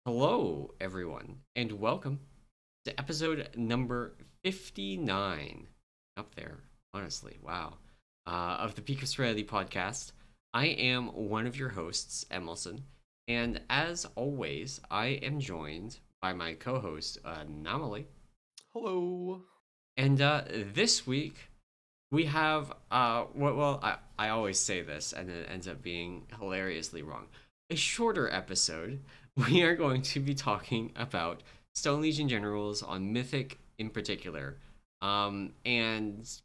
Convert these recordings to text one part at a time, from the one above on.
Hello, everyone, and welcome to episode number 59. Up there, honestly, wow. Of the Peak of Serenity podcast. I am one of your hosts, Emerson, and as always, I am joined by my co host, Anomaly. Hello. And this week, we have, I always say this, and it ends up being hilariously wrong. A shorter episode. We are going to be talking about Stone Legion generals on Mythic in particular, and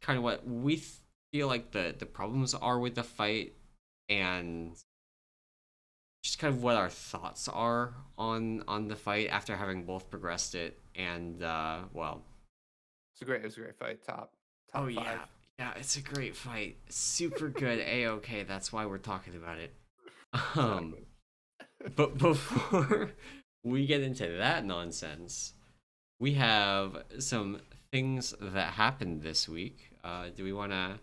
kind of what we feel like the problems are with the fight, and just kind of what our thoughts are on the fight after having both progressed it, and It was a great fight. Top oh top five. yeah, yeah, it's a great fight, super good. A okay, that's why we're talking about it. Um, Exactly. but before we get into that nonsense, we have some things that happened this week. Do we want to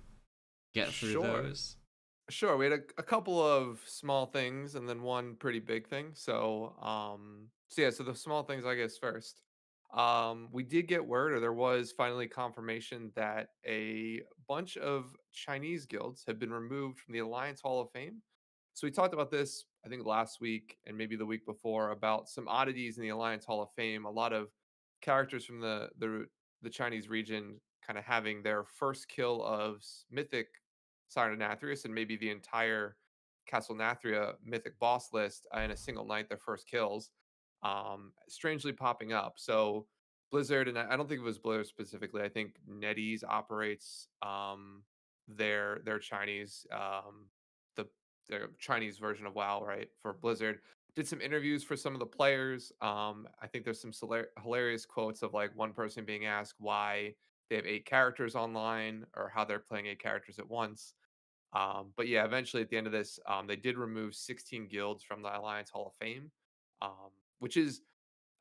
get through Sure. those? Sure. We had a couple of small things and then one pretty big thing. So the small things I guess first. We did get word, or there was finally confirmation that a bunch of Chinese guilds have been removed from the Alliance Hall of Fame. So we talked about this, I think, last week and maybe the week before about some oddities in the Alliance Hall of Fame. A lot of characters from the Chinese region kind of having their first kill of Mythic Nathrius and maybe the entire Castle Nathria Mythic boss list in a single night, their first kills, strangely popping up. So Blizzard, and I don't think it was Blizzard specifically. I think NetEase operates their Chinese the their Chinese version of WoW, right? For Blizzard, did some interviews for some of the players. I think there's some hilarious quotes of like one person being asked why they have 8 characters online or how they're playing 8 characters at once. But yeah, eventually at the end of this, they did remove 16 guilds from the Alliance Hall of Fame, which is,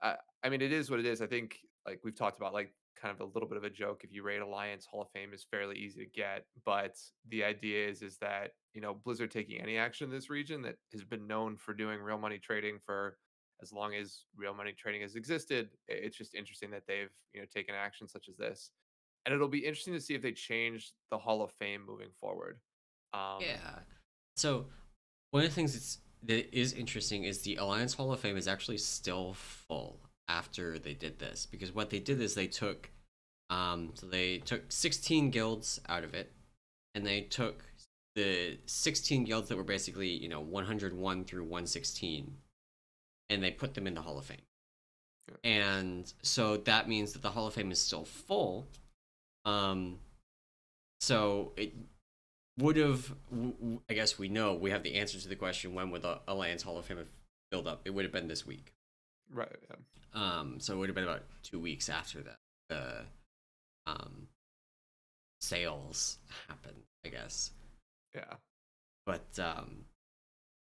uh, I mean, it is what it is. I think, like we've talked about, like kind of a little bit of a joke. If you rate Alliance Hall of Fame, is fairly easy to get, but the idea is that Blizzard taking any action in this region that has been known for doing real money trading for as long as real money trading has existed. It's just interesting that they've taken action such as this, and it'll be interesting to see if they change the Hall of Fame moving forward. Um, Yeah. So one of the things that is interesting is the Alliance Hall of Fame is actually still full after they did this, because what they did is they took 16 guilds out of it, and they took the 16 guilds that were basically 101 through 116, and they put them in the Hall of Fame. yeah. And so that means that the Hall of Fame is still full. Um, so it would have, I guess we know we have the answer to the question, when would the Alliance Hall of Fame have filled up? It would have been this week. Right. Yeah. So it would have been about 2 weeks after that the um sales happened, I guess. Yeah. But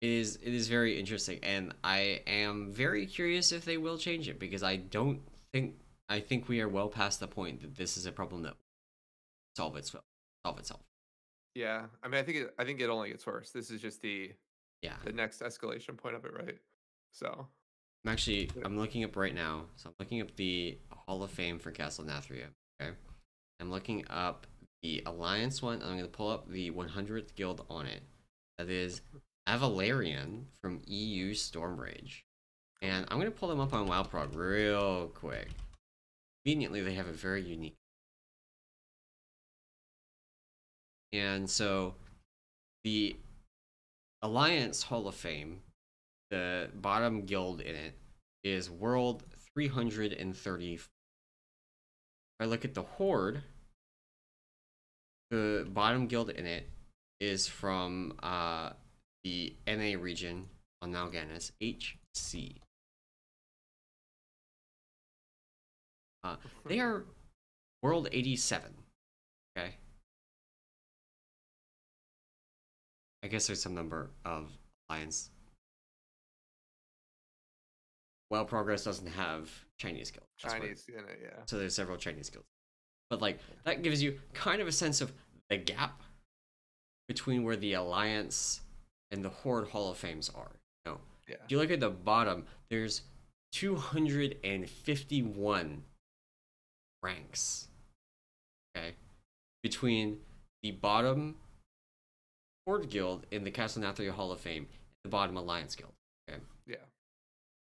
it is very interesting, and I am very curious if they will change it, because I don't think I think we are well past the point that this is a problem that solve itself. Yeah. I mean, I think it only gets worse. This is just the Yeah. the next escalation point of it, right? So, yeah. I'm looking up right now. So I'm looking up the Hall of Fame for Castle Nathria. Okay. I'm looking up the Alliance one, and I'm going to pull up the 100th guild on it. That is Avalarian from EU Stormrage. And I'm going to pull them up on WoWprog real quick. Conveniently, they have a very unique. And so the Alliance Hall of Fame, the bottom guild in it, is World 330. If I look at the Horde, the bottom guild in it is from the NA region on Nalganis, HC. Uh, they are World 87. Okay. I guess there's some number of alliance. Well, Progress doesn't have Chinese guilds. That's what. Chinese in it, yeah. So there's several Chinese guilds. But like that gives you kind of a sense of the gap between where the Alliance and the Horde Hall of Fames are. You know, Yeah. if you look at the bottom, there's 251 ranks. Okay, between the bottom Horde Guild in the Castle Nathria Hall of Fame and the bottom Alliance Guild. Okay, Yeah.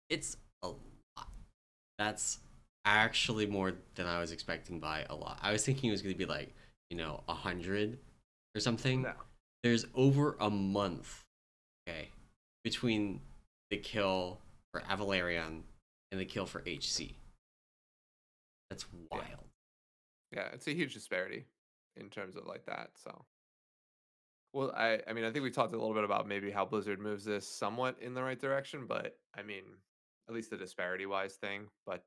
it's a lot. That's actually more than I was expecting by a lot. I was thinking it was going to be like 100 or something. No. There's over a month, okay, between the kill for Avalarion and the kill for HC. That's Yeah. wild. Yeah. It's a huge disparity in terms of like that. So. Well, I mean, I think we talked a little bit about maybe how Blizzard moves this somewhat in the right direction, but I mean, at least the disparity wise thing. But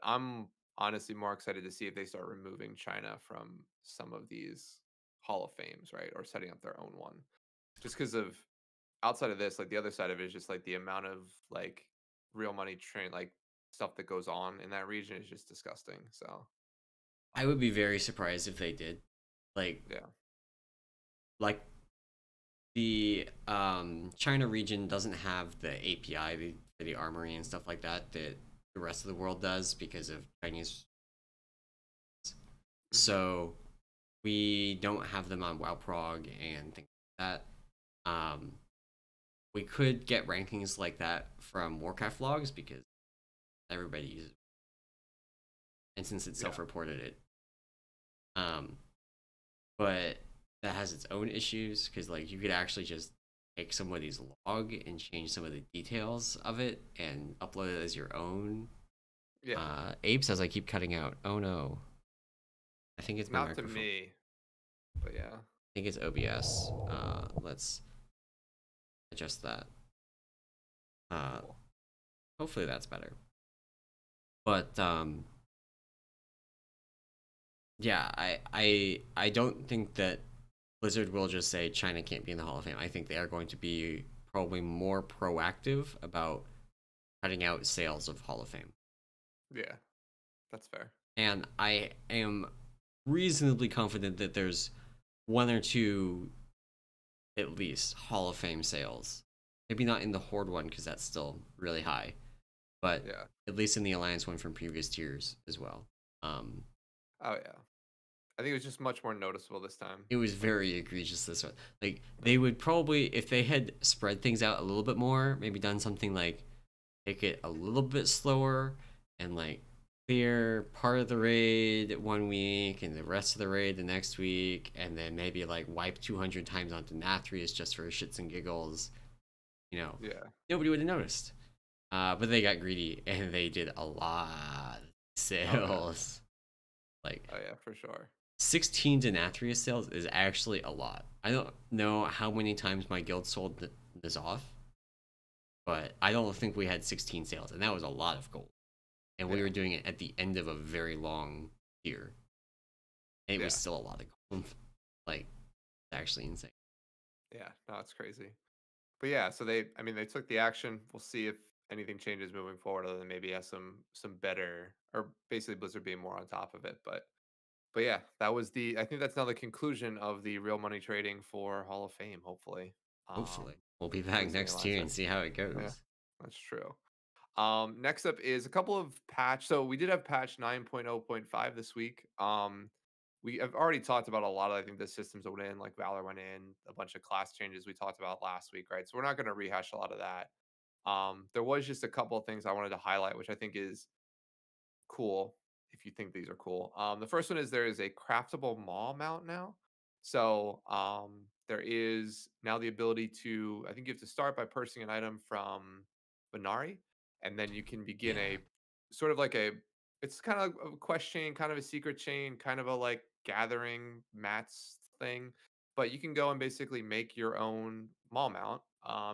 I'm honestly more excited to see if they start removing China from some of these Hall of Fames, right, or setting up their own one, just because of outside of this, like the other side of it is just like the amount of like real money train like stuff that goes on in that region is just disgusting. So, I would be very surprised if they did. Like yeah, like the China region doesn't have the API for the armory and stuff like that that the rest of the world does because of Chinese. hmm So we don't have them on WoWprog and things like that. We could get rankings like that from Warcraft logs because everybody uses it. And since it yeah, self-reported it. Um, but that has its own issues because like you could actually just take somebody's log and change some of the details of it and upload it as your own. yeah. Abe says I keep cutting out. Oh no. I think it's my Not to microphone. me, but yeah, I think it's OBS. Let's adjust that. Uh, cool. Hopefully that's better. But yeah, I don't think that Blizzard will just say China can't be in the Hall of Fame. I think they are going to be probably more proactive about cutting out sales of Hall of Fame. Yeah, that's fair. And I am reasonably confident that there's one or two at least Hall of Fame sales. Maybe not in the Horde one because that's still really high, but Yeah. at least in the Alliance one from previous tiers as well. Um, Oh yeah. I think it was just much more noticeable this time. it was Like, very egregious this one. Like yeah, they would probably, if they had spread things out a little bit more, maybe done something like take it a little bit slower and like clear part of the raid one week and the rest of the raid the next week, and then maybe like wipe 200 times onto Nathrius just for shits and giggles. You know, yeah. nobody would have noticed. But they got greedy and they did a lot of Oh yeah. sales. Like Oh yeah, for sure. 16 Denathrius sales is actually a lot. I don't know how many times my guild sold this off, but I don't think we had 16 sales, and that was a lot of gold. And we Yeah. were doing it at the end of a very long year. And it was Yeah. still a lot of gold. Like, it's actually insane. Yeah. No, it's crazy. But yeah, so I mean, they took the action. We'll see if anything changes moving forward, other than maybe has some better, or basically Blizzard being more on top of it. But yeah, that was the. I think that's now the conclusion of the real money trading for Hall of Fame. Hopefully, Hopefully. We'll be at back least in the next Alliance year side. and see how it Yeah, goes. that's true. Next up is a couple of patch. So we did have patch 9.0.5 this week. We have already talked about a lot of, I think, the systems that went in, like Valor went in, a bunch of class changes we talked about last week, right? So we're not going to rehash a lot of that. There was just a couple of things I wanted to highlight, which I think is cool if you think these are cool. The first one is there is a craftable maw mount now. So there is now the ability to, I think you have to start by purchasing an item from Binari, and then you can begin Yeah. a sort of like a, it's kind of a quest chain, kind of a secret chain, kind of a like gathering mats thing. But you can go and basically make your own maw mount.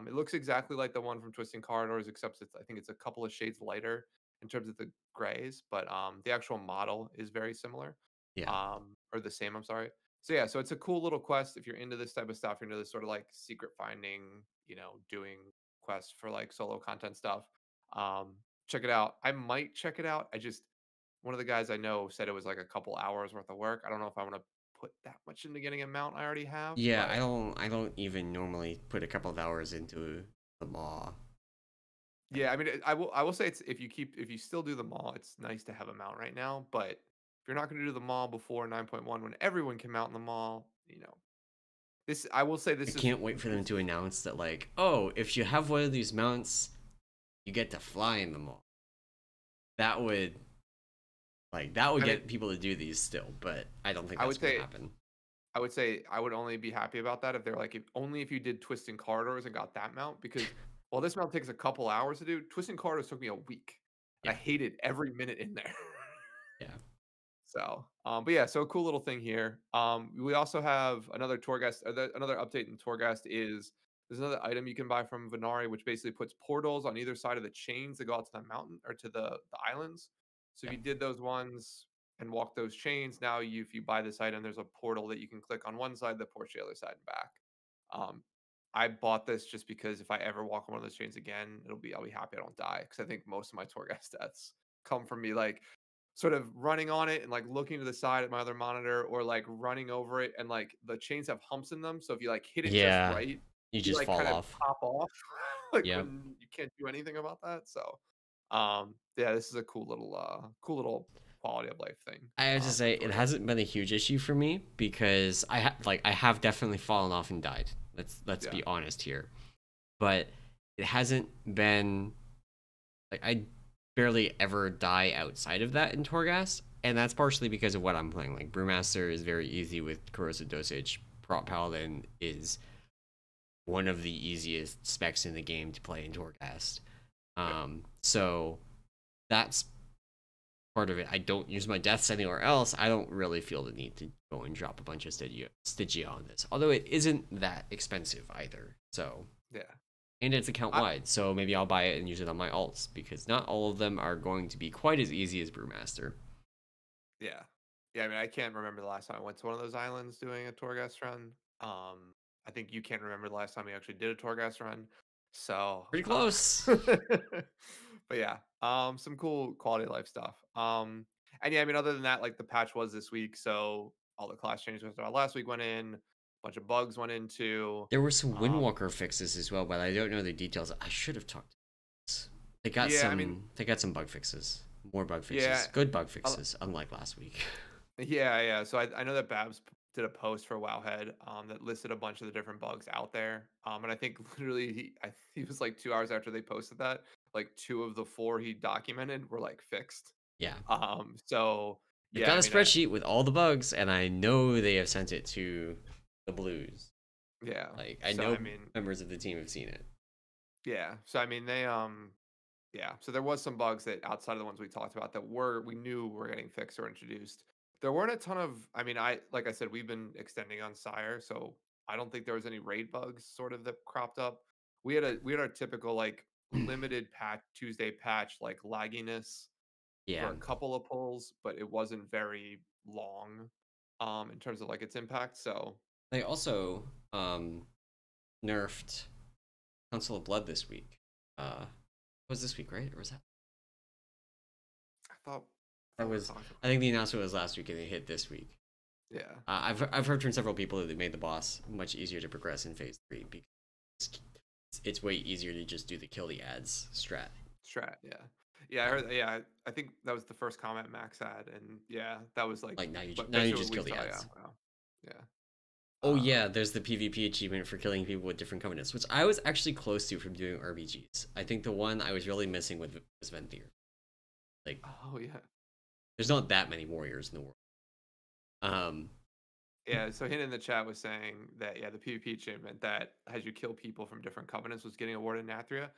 It looks exactly like the one from Twisting Corridors, except it's, I think it's a couple of shades lighter in terms of the grays, but the actual model is very similar, Yeah. or the same. I'm sorry. So yeah, so it's a cool little quest if you're into this type of stuff. You're into this sort of like secret finding, doing quests for like solo content stuff. Um, Check it out. I might check it out. I just one of the guys I know said it was like a couple hours worth of work. I don't know if I want to put that much into getting a mount I already have, Yeah, but I don't even normally put a couple of hours into the maw. Yeah, I mean, I will say it's if you still do the mall, it's nice to have a mount right now. But if you're not going to do the mall before 9.1, when everyone can mount in the mall, this I will say I this is can't wait for them to announce that, like, oh, if you have one of these mounts, you get to fly in the mall. That would I mean, get people to do these still, but I don't think I that's would going to say happen. I would only be happy about that if they're like if you did twisting corridors and got that mount because while this mount takes a couple hours to do, twisting corridors took me a week and I Yeah, hated every minute in there. yeah, So, but yeah, so a cool little thing here. We also have another another update in Torghast is there's another item you can buy from Venari, which basically puts portals on either side of the chains that go out to the mountain or to the islands. So if yeah. you did those ones and walk those chains, now if you buy this item, there's a portal that you can click on one side, that ports the other side and back. Um, I bought this just because if I ever walk on one of those chains again, I'll be happy I don't die because I think most of my Torghast deaths come from me like sort of running on it and like looking to the side at my other monitor or like running over it and like the chains have humps in them. So if you like hit it just Yeah, right, you you just like fall kind of off. pop off like Yep. when you can't do anything about that. So yeah, this is a cool little quality of life thing I have to for say it Torghast. hasn't been a huge issue for me because I have definitely fallen off and died. Let's Yeah. be honest here. But it hasn't been like I barely ever die outside of that in Torghast, and that's partially because of what I'm playing. Like Brewmaster is very easy with corrosive dosage. Prop Paladin is one of the easiest specs in the game to play in Torghast. Yep. So that's part of it. I don't use my deaths anywhere else. I don't really feel the need to go and drop a bunch of Stygia on this. Although it isn't that expensive either. So, Yeah. and it's account I, wide. So maybe I'll buy it and use it on my alts because not all of them are going to be quite as easy as Brewmaster. yeah. Yeah, I mean, I can't remember the last time I went to one of those islands doing a Torghast run. I think you can't remember the last time you actually did a Torghast run. So, Pretty close. but yeah, some cool quality of life stuff. And yeah, I mean, other than that, like the patch was this week, so all the class changes we talked about last week went in, a bunch of bugs went into. There were some Um, Windwalker fixes as well, but I don't know the details. I should have talked to this. yeah, I mean, They got some bug fixes. More bug yeah, fixes. Good bug a- fixes, unlike last week. yeah, yeah. So I know that did a post for Wowhead that listed a bunch of the different bugs out there. And I think literally he was like 2 hours after they posted that, like two of the four he documented were like fixed. Yeah. So They've yeah, got I a mean, spreadsheet with all the bugs, and I know they have sent it to the Blues. yeah. Like, I So know I mean, members of the team have seen it. yeah. So I mean, they yeah. So there was some bugs that outside of the ones we talked about that we knew were getting fixed or introduced. There weren't a ton of. I mean, like I said, we've been extending on Sire, so I don't think there was any raid bugs sort of that cropped up. We had our typical like limited patch Tuesday patch like lagginess for Yeah. a couple of pulls, but it wasn't very long in terms of like its impact. So They also nerfed Council of Blood this week. Was this week, right? Or was that? I thought That we were was. talking I about think the announcement was last week, and it hit this week. yeah. I've heard from several people that they made the boss much easier to progress in phase 3 because it's way easier to just do the kill the ads strat. Strat, yeah. Yeah, I heard yeah, I think that was the first comment Max had, and yeah, that was like Like but now you basically just what we kill the saw, yeah. ads. Wow. Yeah. Oh yeah, Um, there's the PvP achievement for killing people with different covenants, which I was actually close to from doing RBGs. I think the one I was really missing with was Venthyr. Like, oh yeah. there's not that many warriors in the world. Um, Yeah, so Hint in the chat was saying that yeah, the PvP achievement that has you kill people from different covenants was getting awarded in Nathria.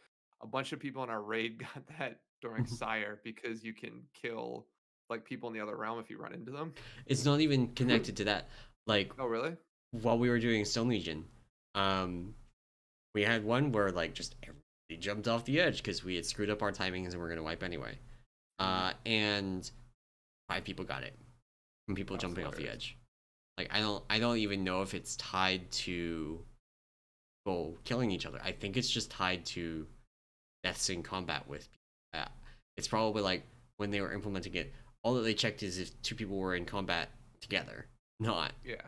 A bunch of people in our raid got that during Sire because you can kill like people in the other realm if you run into them. it's not even connected to that. Like, Oh really? while we were doing Stone Legion, um, we had one where like just everybody jumped off the edge because we had screwed up our timings and we're gonna wipe anyway. Mm. And 5 people got it from people That's jumping off the hilarious. edge. Like I don't even know if it's tied to people killing each other. I think it's just tied to deaths in combat with. Uh, it's probably like when they were implementing it, all that they checked is if 2 people were in combat together, not Yeah,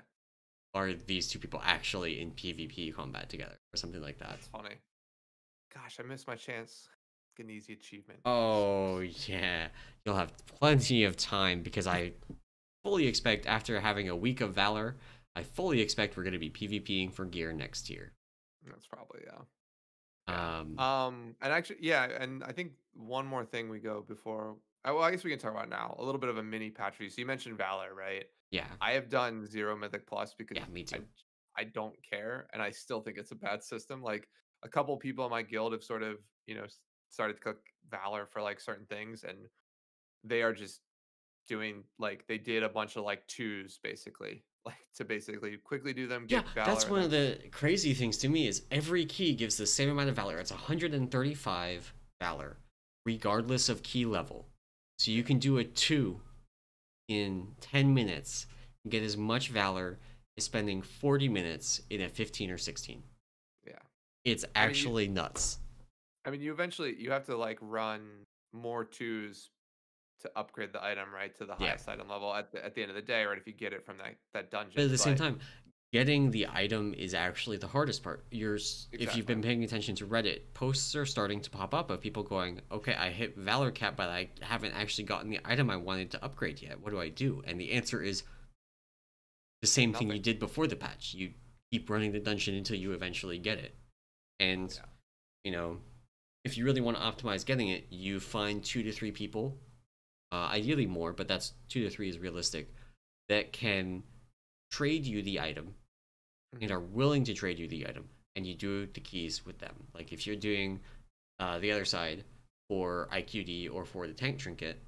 are these 2 people actually in PvP combat together or something like that. that's funny. Gosh, I missed my chance. an easy achievement. Oh yeah, you'll have plenty of time because I fully expect after having a week of Valor, I fully expect we're going to be PvPing for gear next year. That's probably yeah. Yeah. Um, And actually, yeah, and I think one more thing we go before. Well, I guess we can talk about now a little bit of a mini patch review. So you mentioned Valor, right? yeah, I have done zero Mythic Plus yeah, because me too. I don't care, and I still think it's a bad system. Like a couple people in my guild have sort of started to cook Valor for like certain things, and they are just doing like they did a bunch of like twos basically, like to basically quickly do them, Yeah, get Valor, that's and one of then the crazy things to me is every key gives the same amount of Valor. It's 135 Valor, regardless of key level. So you yeah, can do a 2 in 10 minutes and get as much Valor as spending 40 minutes in a 15 or 16. yeah. It's I mean, you actually nuts. you eventually you have to like run more twos to upgrade the item, right, to the Yeah. highest item level at the end of the day, right? If you get it from that But at dungeon, the same but time, getting the item is actually the hardest part. If you've exactly, been paying attention to Reddit, posts are starting to pop up of people going, "Okay, I hit Valor cap, but I haven't actually gotten the item I wanted to upgrade yet. What do I do?" And the answer is the same thing you nothing. did before the patch. You keep running the dungeon until you eventually get it. And Yeah, you know, if you really want to optimize getting it, you find 2 to 3 people, ideally more, but that's 2 to 3 is realistic, that can trade you the item and hmm, are willing to trade you the item, and you do the keys with them. Like if you're doing the other side for IQD or for the tank trinket,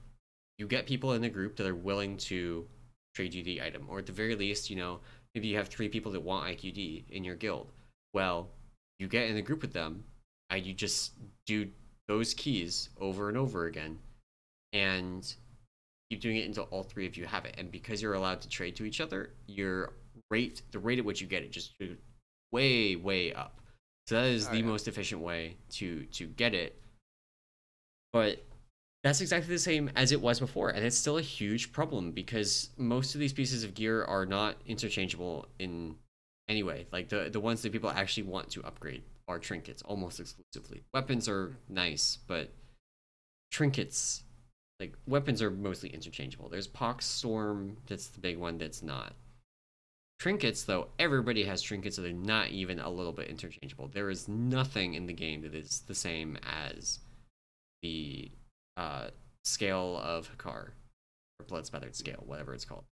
you get people in the group that are willing to trade you the item, or at the very least, maybe you have 3 people that want IQD in your guild. Well, you get in the group with them, and you just do those keys over and over again, and keep doing it until all 3 of you have it. And because you're allowed to trade to each other, the rate at which you get it, just way, way up. So that is oh the yeah, most efficient way to get it. But that's exactly the same as it was before, and it's still a huge problem because most of these pieces of gear are not interchangeable in any way. Like the ones that people actually want to upgrade are trinkets almost exclusively. Weapons are mm, nice, but trinkets, like weapons, are mostly interchangeable. There's Pox Storm, that's the big one that's not. Trinkets, though, everybody has trinkets, so they're not even a little bit interchangeable. There is nothing in the game that is the same as the uh, scale of Hakar, or blood spathered scale, whatever it's called.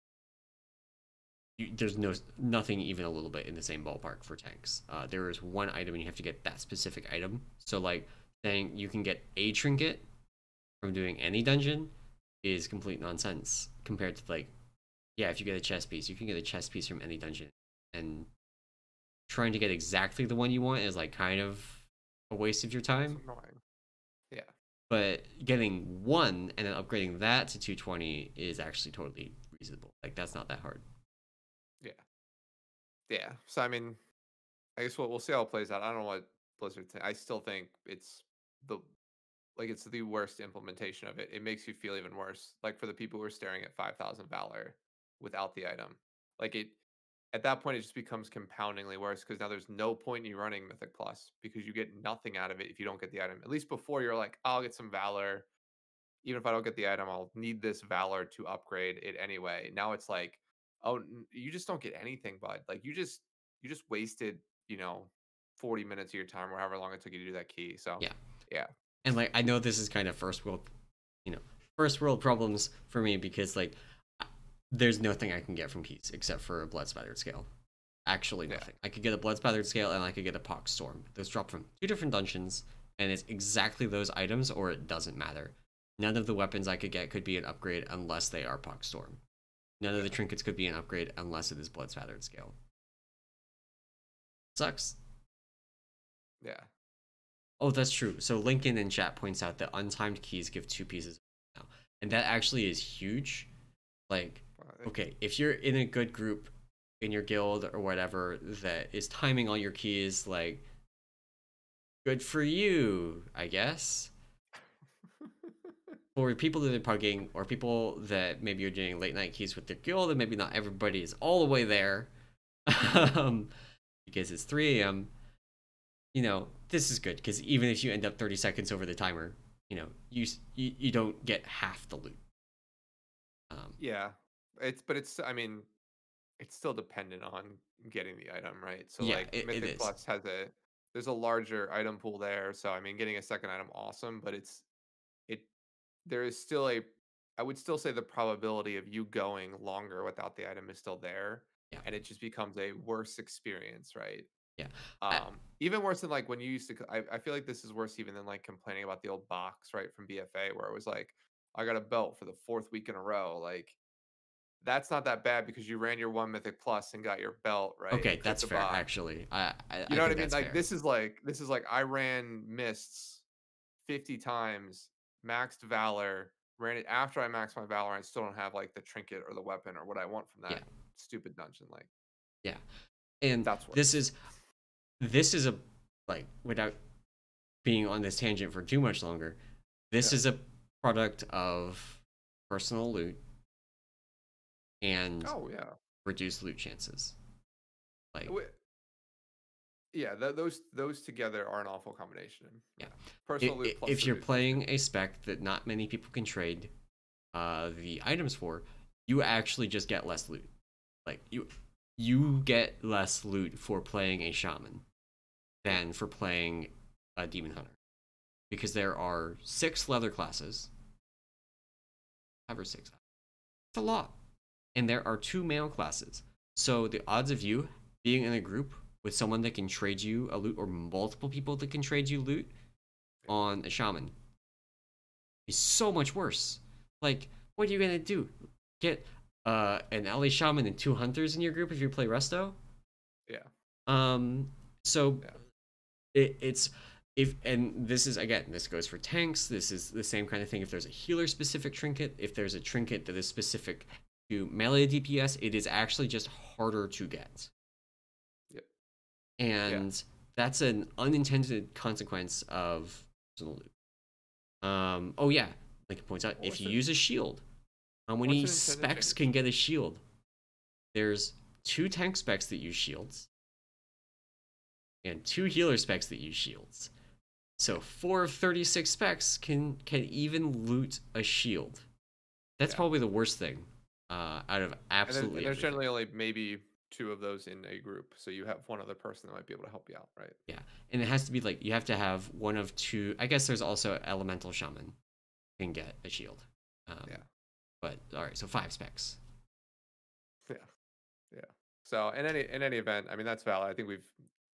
There's nothing even a little bit in the same ballpark for tanks. There is one item, and you have to get that specific item. So, like, saying you can get a trinket from doing any dungeon is complete nonsense compared to, like, yeah, if you get a chest piece, you can get a chest piece from any dungeon, and trying to get exactly the one you want is like kind of a waste of your it's time. annoying. Yeah, But getting one and then upgrading that to 220 is actually totally reasonable. Like that's not that hard. yeah, yeah. So I mean, I guess we'll see how it plays out. I don't know what Blizzard. I still think the it's the worst implementation of it. It makes you feel even worse. Like for the people who are staring at 5,000 Valor without the item, like it at that point it just becomes compoundingly worse because now there's no point in you running Mythic Plus because you get nothing out of it if you don't get the item. At least before you're like, I'll get some Valor. Even if I don't get the item, I'll need this Valor to upgrade it anyway. Now it's like, oh, you just don't get anything, bud. Like you just wasted, you know, 40 minutes of your time or however long it took you to do that key. So Yeah. yeah. And like I know this is kind of you know, first world problems for me because like there's nothing I can get from keys except for a blood spattered scale. Actually Yeah. nothing. I could get a blood spattered scale and I could get a pox storm. Those drop from 2 different dungeons and it's exactly those items or it doesn't matter. None of the weapons I could get could be an upgrade unless they are pox storm. None of the Yeah. trinkets could be an upgrade unless it is blood spattered scale. Sucks. Yeah. Oh, that's true. So Lincoln in chat points out that untimed keys give 2 pieces now. And that actually is huge. Like, okay, if you're in a good group in your guild or whatever that is timing all your keys, like, good for you, I guess. For people that are pugging or people that maybe are doing late night keys with their guild and maybe not everybody is all the way there um, because it's 3 a.m. This is good because even if you end up 30 seconds over the timer, you don't get half the loot. Yeah. It's I mean, it's still dependent on getting the item, right? So Yeah, like it Mythic is. Plus has there's a larger item pool there, so I mean getting a second item awesome, but it there is still a I would still say the probability of you going longer without the item is still there, Yeah, and it just becomes a worse experience, right? yeah. I, Even worse than like when you used to. I feel like this is worse even than like complaining about the old box, right, from BFA, where it was like, I got a belt for the fourth week in a row. Like that's not that bad because you ran your one Mythic Plus and got your belt, right, okay, and clipped that's the fair. box. Actually, You I know what I think mean? that's Like fair. this is like I ran Mists 50 times, maxed Valor, ran it after I maxed my Valor, and I still don't have like the trinket or the weapon or what I want from Yeah, that stupid dungeon. Like yeah. And that's this worse. is this is a like without being on this tangent for too much longer. This Yeah. is a product of personal loot and Oh yeah. reduced loot chances. Like, Yeah, those together are an awful combination. yeah, Yeah. Personal loot plus if you're reduced loot playing chance. a spec that not many people can trade the items for, you actually just get less loot. Like you get less loot for playing a shaman Yeah. than for playing a demon hunter because there are 6 leather classes. 5 or 6. It's a lot, and there are 2 male classes. So the odds of you being in a group with someone that can trade you a loot or multiple people that can trade you loot Yeah. on a shaman is so much worse. Like, what are you gonna do? Get an LA shaman and 2 hunters in your group if you play resto? Yeah. Um, so Yeah. it's if and this is again this goes for tanks. This is the same kind of thing. If there's a healer specific trinket, if there's a trinket that is specific to melee DPS, it is actually just harder to get, Yeah. Yeah. and that's an unintended consequence of personal loot. Oh yeah, like it points out, Well, if you use a shield, how what's many an intended specs change? can get a shield? There's 2 tank specs that use shields and 2 healer specs that use shields. So Yeah. 4 of 36 specs can even loot a shield. That's Yeah. probably the worst thing out of And absolutely there's everything. generally only maybe 2 of those in a group, so you have one other person that might be able to help you out, right? Yeah, and it has to be like you have to have one of 2. I guess there's also elemental shaman can get a shield. Um, Yeah. but all right, so 5 specs. Yeah. Yeah. So in any event, I mean that's valid. I think we've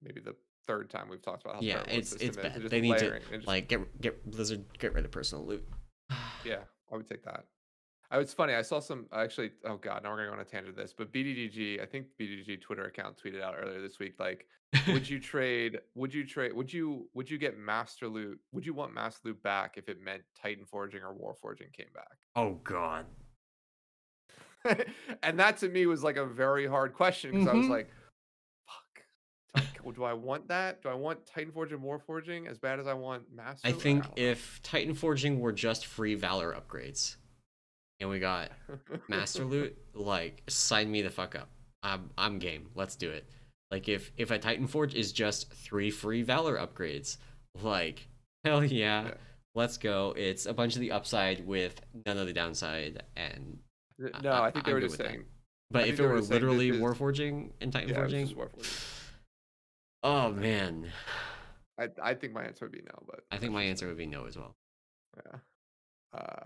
maybe the third time we've talked about how Yeah, terrible the it's system is, and bad. just They need to layering and just like get Blizzard get rid of personal loot. yeah, I would take that. It's funny. I saw some actually. Oh God, now we're gonna go on a tangent of this. But BDDG, I think BDDG Twitter account tweeted out earlier this week, like, would you trade? Would you trade? Would you get Master Loot? Would you want Master Loot back if it meant Titan Forging or War Forging came Oh God. back? And that to me was like a very hard question because I was Mm-hmm. like, fuck. Do I want that? Do I want Titan Forging, War Forging as bad as I want I Master? I think don't if Titan Forging were just free Valor upgrades and we got Master know. Loot, like sign me the fuck up. I'm game. Let's do it. Like if a Titan Forge is just 3 free Valor upgrades, like hell yeah, Yeah. let's go. It's a bunch of the upside with none of the downside, and No, I think they I'm were good just with that. saying. But I if think it they were were just saying this literally is Warforging and Titan yeah, it was just Forging, War Forging. oh man, I think my answer would be no, but I think that's my just answer me. would be no as well. Yeah.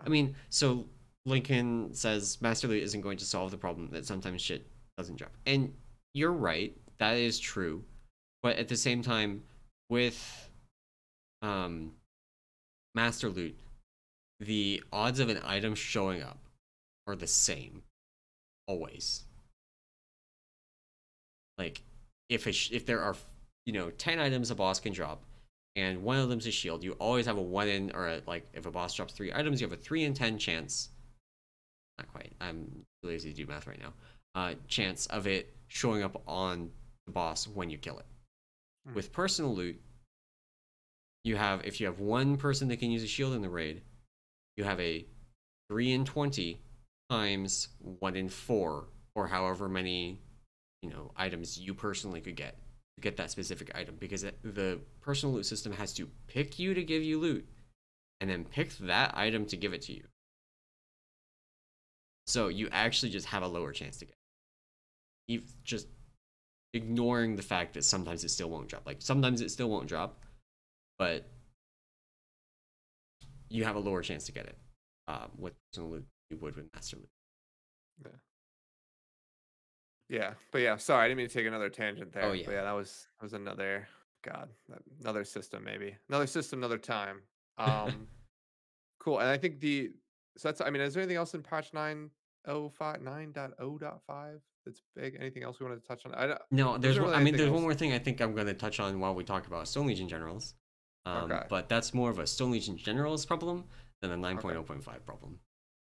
I mean, so Lincoln says Master Loot isn't going to solve the problem that sometimes shit doesn't drop. And you're right, that is true. But at the same time, with um, Master Loot, the odds of an item showing up are the same always. Like if there are 10 items a boss can drop, and one of them's a shield, you always have a 1 in or like if a boss drops 3 items, you have a 3 in 10 chance. Not quite. I'm lazy to do math right now. Chance of it showing up on the boss when you kill it. Mhm. With personal loot, you have if you have one person that can use a shield in the raid, you have a 3 in 20 times 1 in 4, or however many items you personally could get to get that specific item, because the personal loot system has to pick you to give you loot, and then pick that item to give it to you. So you actually just have a lower chance to get it. You just ignoring the fact that sometimes it still won't drop. Like sometimes it still won't drop, but you have a lower chance to get it with personal loot you would with master loot. Yeah. Yeah, but yeah, sorry, I didn't mean to take another tangent Oh there. yeah. But yeah, that was another another system maybe. Another system, another time. Um cool. And I think I mean, is there anything else in patch 9.0.5 that's big? Anything else we wanted to touch on? No, Wasn't really I mean anything there's one else. more thing I think I'm going to touch on while we talk about Stone Legion generals. Okay. But that's more of a Stone Legion generals problem than a Okay. 9.0.5 problem.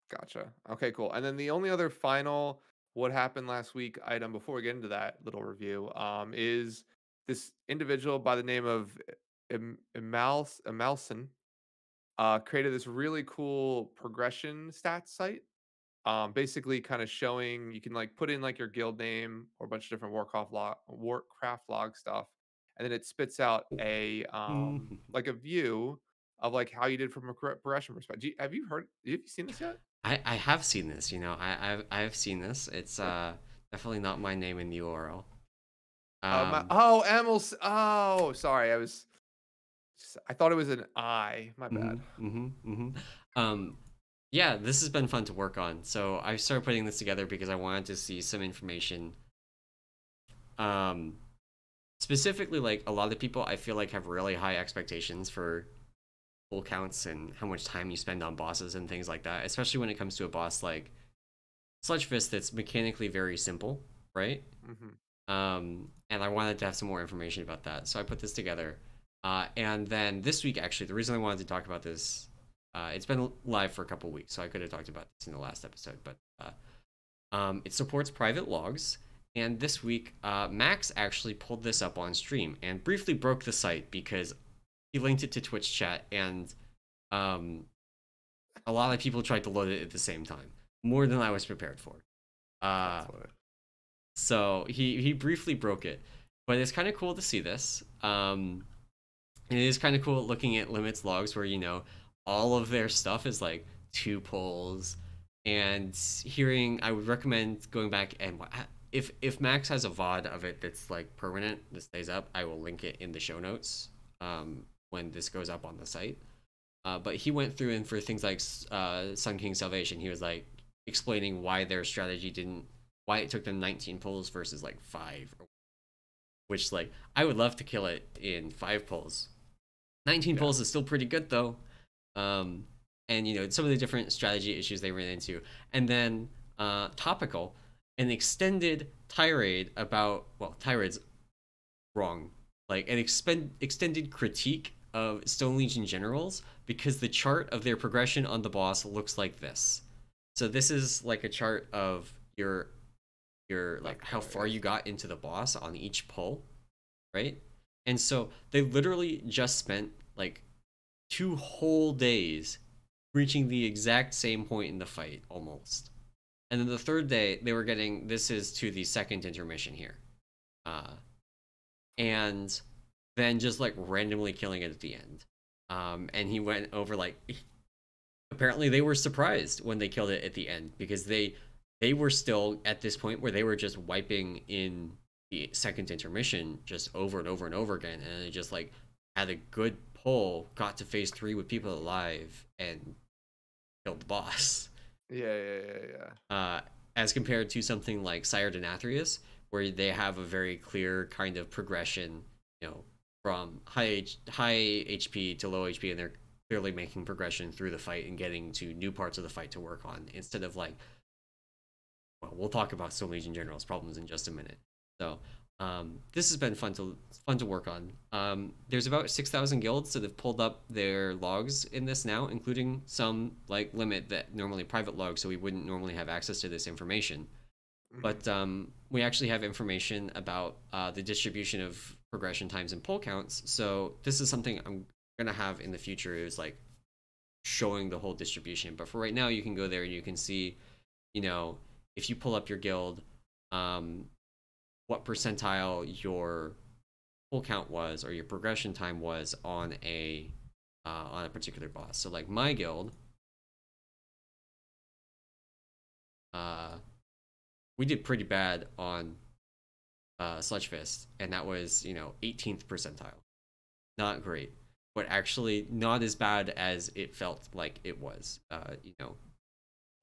Gotcha. Okay, cool. And then the only other final what happened last week item before we get into that little review is this individual by the name of Emalson created this really cool progression stats site. Basically kind of showing you can like put in like your guild name or a bunch of different Warcraft log stuff, and then it spits out a like a view of like how you did from a progression perspective. Have you seen this yet? I have seen this, you know. I've seen this. It's definitely not my name in the URL. Emil's. Oh, sorry. I thought it was an I. My bad. Um yeah, this has been fun to work on. So I started putting this together because I wanted to see some information. Um Specifically, like a lot of people I feel like have really high expectations for pull counts and how much time you spend on bosses and things like that, especially when it comes to a boss like Sludge Fist that's mechanically very simple, right? Mm-hmm. And I wanted to have some more information about that, so I put this together. And then this week, actually, the reason I wanted to talk about this, it's been live for a couple weeks, so I could have talked about this in the last episode, but it supports private logs. And this week, Max actually pulled this up on stream and briefly broke the site because he linked it to Twitch chat, and a lot of people tried to load it at the same time, more than I was prepared for. So he briefly broke it, but it's kind of cool to see this. It is kind of cool looking at limits logs where all of their stuff is like 2 pulls, and hearing. I would recommend going back and if Max has a VOD of it that's like permanent that stays up, I will link it in the show notes when this goes up on the site. But he went through, and for things like Sun King Salvation, he was like explaining why their strategy why it took them 19 pulls versus like 5, which like I would love to kill it in 5 pulls. 19 pulls is still pretty good though. And some of the different strategy issues they ran into, and then topical, an extended tirade about, well, tirade's wrong, like an extended critique of Stone Legion generals because the chart of their progression on the boss looks like this. So this is like a chart of your like how far you got into the boss on each pull, right? And so they literally just spent like 2 whole days reaching the exact same point in the fight almost. And then the 3rd day they were getting, this is to the 2nd intermission here. And then just like randomly killing it at the end. And he went over like, apparently they were surprised when they killed it at the end because they were still at this point where they were just wiping in the 2nd intermission just over and over and over again, and they just like had a good pull, got to phase 3 with people alive, and killed the boss. Yeah. As compared to something like Sire Denathrius, where they have a very clear kind of progression, from high HP to low HP, and they're clearly making progression through the fight and getting to new parts of the fight to work on, instead of like, well, we'll talk about Stone Legion General's problems in just a minute. So this has been fun to work on. There's about 6,000 guilds that have pulled up their logs in this now, including some like limit that normally private logs, so we wouldn't normally have access to this information. But we actually have information about the distribution of progression times and pull counts. So this is something I'm gonna have in the future, is like showing the whole distribution. But for right now, you can go there and you can see, if you pull up your guild, what percentile your pull count was or your progression time was on a on a particular boss. So like my guild, uh, we did pretty bad on Sludge Fist, and that was 18th percentile. Not great, but actually not as bad as it felt like it was.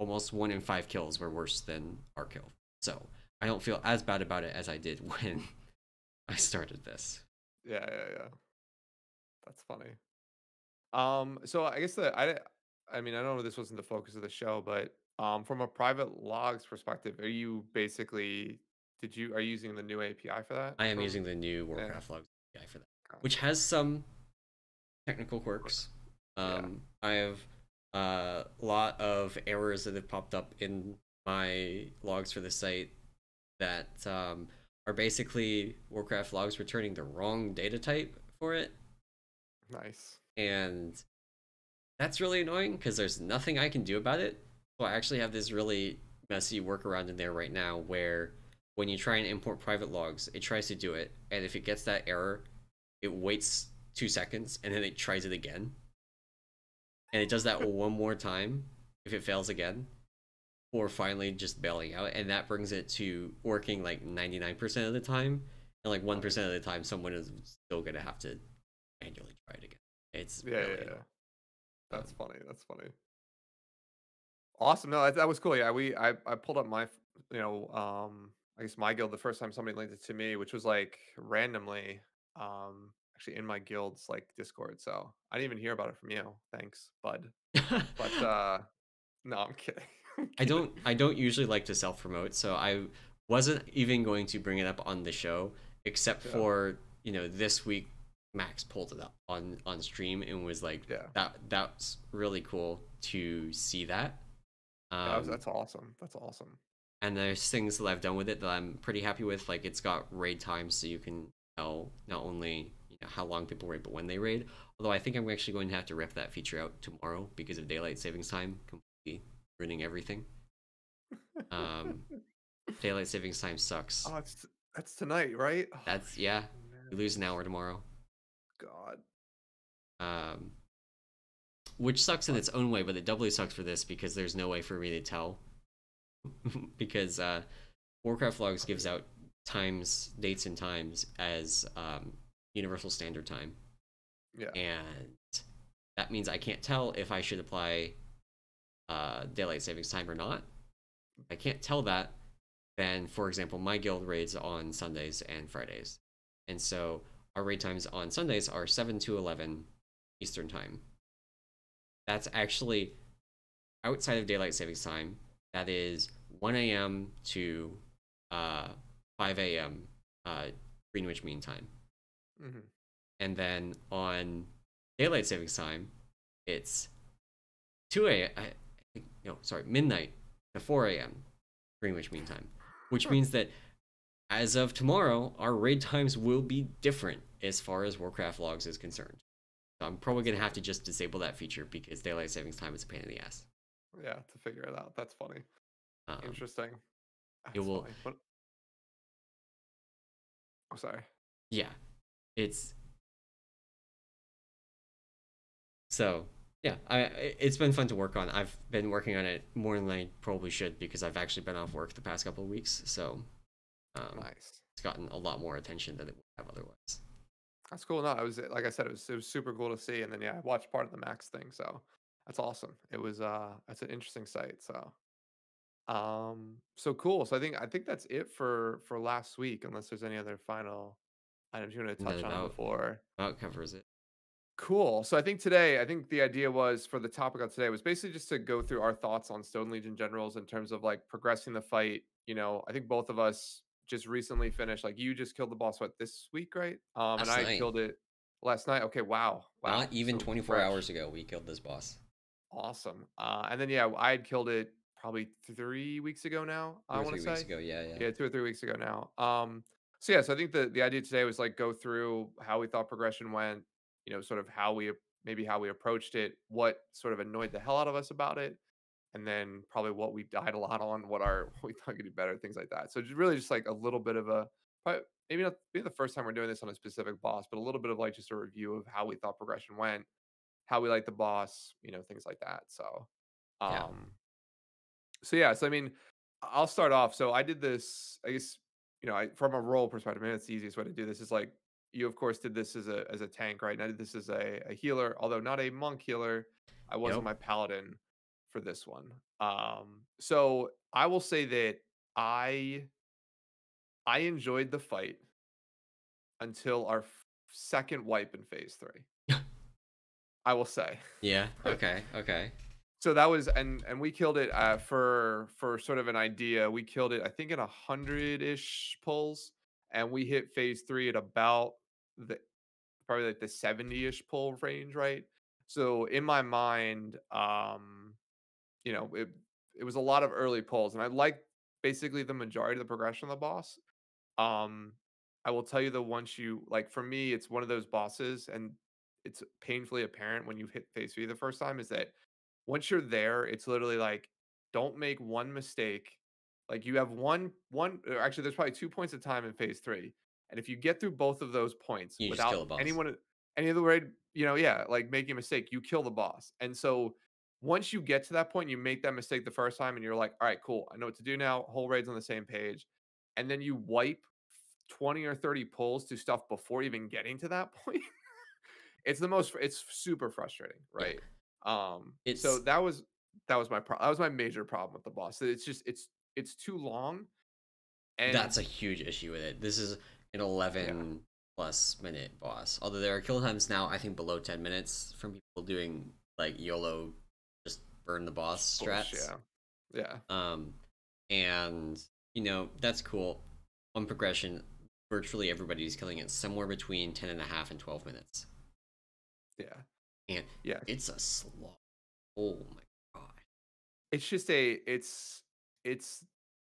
Almost 1 in 5 kills were worse than our kill. So I don't feel as bad about it as I did when I started this. Yeah, yeah, yeah. That's funny. So I guess I mean, I know this wasn't the focus of the show, but from a private logs perspective, are you basically are you using the new API for that? I am For using the new yeah, Warcraft Logs API for that, which gotcha. has some technical quirks. Works. Yeah, I have a lot of errors that have popped up in my logs for the site that are basically Warcraft logs returning the wrong data type for it, nice. and that's really annoying because there's nothing I can do about it. So I actually have this really messy workaround in there right now where when you try and import private logs, it tries to do it, and if it gets that error, it waits 2 seconds and then it tries it again, and it does that one more time if it fails again, or finally just bailing out, and that brings it to working like 99% of the time, and like 1% of Nice. the time someone is still gonna have to manually try it again. It's Yeah, yeah, really yeah. annoying. That's funny. That's funny. Awesome. No, that was cool. Yeah, I pulled up my I guess my guild the first time somebody linked it to me, which was like randomly actually in my guild's like Discord. So I didn't even hear about it from you. Thanks, bud. But no, I'm kidding. I'm I kidding. don't I don't usually like to self promote, so I wasn't even going to bring it up on the show, except Yeah. for this week Max pulled it up on stream and was like Yeah. that's really cool to see that. Yeah, Um, that's awesome. That's awesome. and there's things that I've done with it that I'm pretty happy with. Like it's got raid times, so you can tell not only how long people raid, but when they raid. Although I think I'm actually going to have to rip that feature out tomorrow because of daylight savings time completely ruining everything. Um, Daylight savings time sucks. Oh, that's tonight, right? Oh, That's yeah. You lose an shenanigans. hour tomorrow. God. Um, which sucks in But its own way, but it doubly sucks for this because there's no way for me to tell. Because Warcraft Logs gives out times, dates, and times as Universal Standard Time, yeah. and that means I can't tell if I should apply daylight savings time or not. If I can't tell that, then, for example, my guild raids on Sundays and Fridays, and so our raid times on Sundays are 7 to 11 Eastern Time. That's actually outside of daylight savings time. That is 1 a.m. to uh, 5 a.m. Greenwich Mean Time. Hmm. And then on daylight savings time, it's 2 a.m. No, sorry, midnight to 4 a.m. Greenwich Mean Time, which means that as of tomorrow, our raid times will be different as far as Warcraft logs is concerned. So I'm probably That's gonna have funny. to just disable that feature because daylight savings time is a pain in the ass. Yeah, to figure it out. That's funny. Um, Interesting. it That's will, funny. But I'm sorry. yeah, it's so yeah. It's been fun to work on. I've been working on it more than I probably should because I've actually been off work the past couple of weeks. So Nice. it's gotten a lot more attention than it would have otherwise. That's cool. No, I was like I said, it was super cool to see. And then yeah, I watched part of the Max thing, so that's awesome. It was that's an interesting site. So cool. So I think that's it for last week, unless there's any other final items you want to And that touch on before. about covers it. Cool. So I think the idea was for the topic of today was basically just to go through our thoughts on Stone Legion generals in terms of like progressing the fight. I think both of us just recently finished. Like you just killed the boss what this week, right? And Last I had night, killed it last night. Okay, wow, not wow. even So 24 fresh. hours ago, we killed this boss. Awesome. And then yeah, I had killed it probably 3 weeks ago now. two I or want three to weeks say, ago. Yeah, yeah. yeah, 2 or 3 weeks ago now. So yeah, so I think the idea today was like go through how we thought progression went. Sort of maybe how we approached it, what sort of annoyed the hell out of us about it, and then probably what we died a lot on, what we thought could do better, things like that. So just really just like a little bit of maybe not maybe the first time we're doing this on a specific boss, but a little bit of like just a review of how we thought progression went how we like the boss, you know, things like that. So, Yeah. um, so yeah, so I mean, I'll start off. So I did this, I guess, you know, from a role perspective, maybe that's the easiest way to do this is like you of course did this as a tank, right? And I did this as a healer, although not a monk healer. I wasn't Yep. my paladin for this one. So I will say that I I enjoyed the fight until our second wipe in phase three. I will say. Yeah. Okay. Okay. So that was and we killed it for sort of an idea. We killed it I think in 100-ish pulls, and we hit phase three at about the probably like the 70-ish pull range, right? So in my mind, you know, it was a lot of early pulls, and I liked basically the majority of the progression of the boss. Um, I will tell you that once you like for me, it's one of those bosses, and it's painfully apparent when you hit phase three the first time, is that once you're there, it's literally like, don't make one mistake. Like you have one or actually there's probably 2 points of time in phase three. And if you get through both of those points You just without kill the boss. anyone any other way, you know, yeah, like making a mistake, you kill the boss. And so once you get to that point, you make that mistake the first time and you're like, all right, cool. I know what to do now. Whole raid's on the same page. And then you wipe 20 or 30 pulls to stuff before even getting to that point. It's super frustrating, Yeah. right? So It's that was my major problem with the boss. It's just it's too long That's and a huge issue with it. This is an yeah, 11+ minute boss. Although there are kill times now, I think below 10 minutes from people doing like YOLO, just burn the just boss push, strats. yeah. Yeah. Um, and that's cool. On progression, virtually everybody's killing it somewhere between 10.5 and 12 minutes, Yeah. and Yeah. it's a slog. Oh my god. It's just it's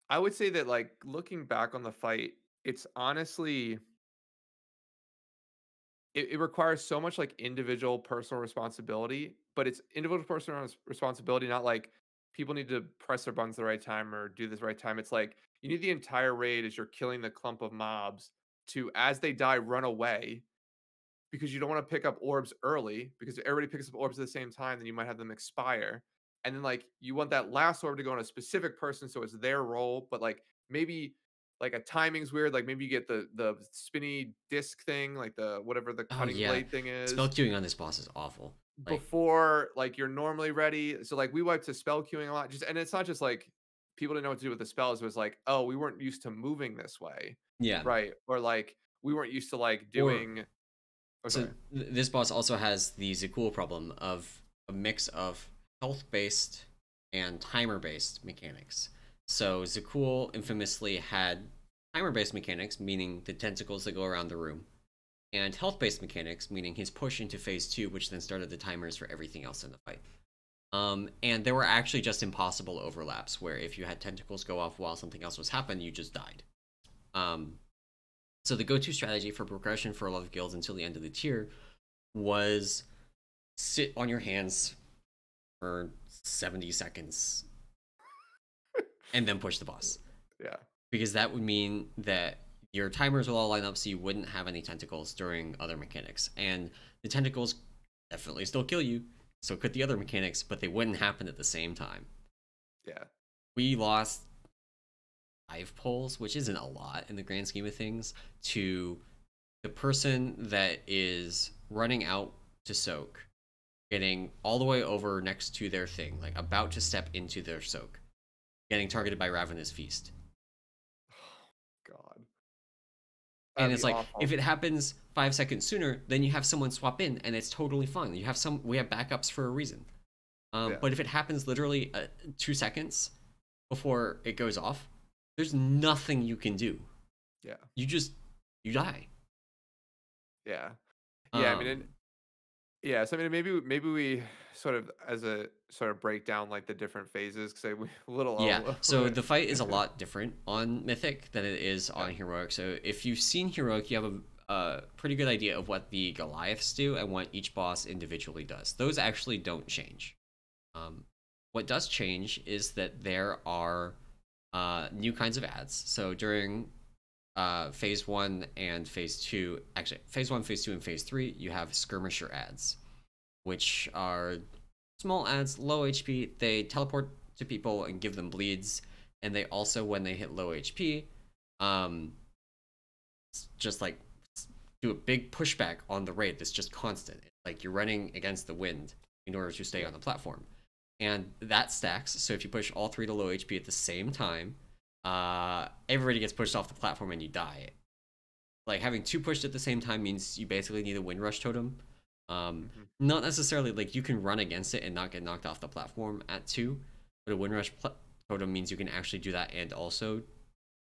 I would say that like looking back on the fight, it's honestly it requires so much like individual personal responsibility, but it's individual personal responsibility, not like people need to press their buttons the right time or do this right time. It's like you need the entire raid as you're killing the clump of mobs to, as they die, run away because you don't want to pick up orbs early because if everybody picks up orbs at the same time, then you might have them expire. And then like you want that last orb to go on a specific person so it's their role, but like maybe like a timing's weird. Like maybe you get the spinny disc thing, like the whatever the Oh cutting yeah, blade thing spell is, queuing on this boss is awful. Like, before like you're normally ready. So like we wiped to spell queuing a lot. Just and it's not just like people didn't know what to do with the spells. It was like, oh, we weren't used to moving this way. yeah. Right. Or like we weren't used to like Or doing oh so sorry. this boss also has the Zakul problem of a mix of health-based and timer-based mechanics. So Zakul infamously had timer-based mechanics, meaning the tentacles that go around the room, and health-based mechanics, meaning his push into phase two, which then started the timers for everything else in the fight. And there were actually just impossible overlaps where if you had tentacles go off while something else was happening, you just died. Um, so the go-to strategy for progression for a lot of guilds until the end of the tier was sit on your hands for 70 seconds and then push the boss. Yeah. Because that would mean that your timers will all line up so you wouldn't have any tentacles during other mechanics. And the tentacles definitely still kill you, so could the other mechanics, but they wouldn't happen at the same time. Yeah. We lost 5 pulls, which isn't a lot in the grand scheme of things, to the person that is running out to soak, getting all the way over next to their thing, like about to step into their soak, getting targeted by Ravenous Feast. God. And That'd it's be like awful. if it happens 5 seconds sooner, then you have someone swap in, and it's totally fine. We have backups for a reason. Yeah. But if it happens literally 2 seconds before it goes off, there's nothing you can do. Yeah. You die. Yeah. Yeah. I mean, Um, yeah. So I mean, maybe we sort of as a sort of break down like the different phases because we a little yeah. all So the fight is a lot different on Mythic than it is yeah. on Heroic. So if you've seen Heroic, you have a pretty good idea of what the Goliaths do and what each boss individually does. Those actually don't change. What does change is that there are new kinds of ads. So during phase 1 and phase 2, actually phase 1, phase 2, and phase 3, you have skirmisher ads. which are small ads, low HP. They teleport to people and give them bleeds, and they also, when they hit low HP, um, just like do a big pushback on the raid that's just constant. It's like you're running against the wind in order to stay on the platform, and that stacks. So if you push all three to low HP at the same time, everybody gets pushed off the platform and you die. Like having two pushed at the same time means you basically need a wind rush totem. Not necessarily like you can run against it and not get knocked off the platform at two, but a wind rush totem means you can actually do that and also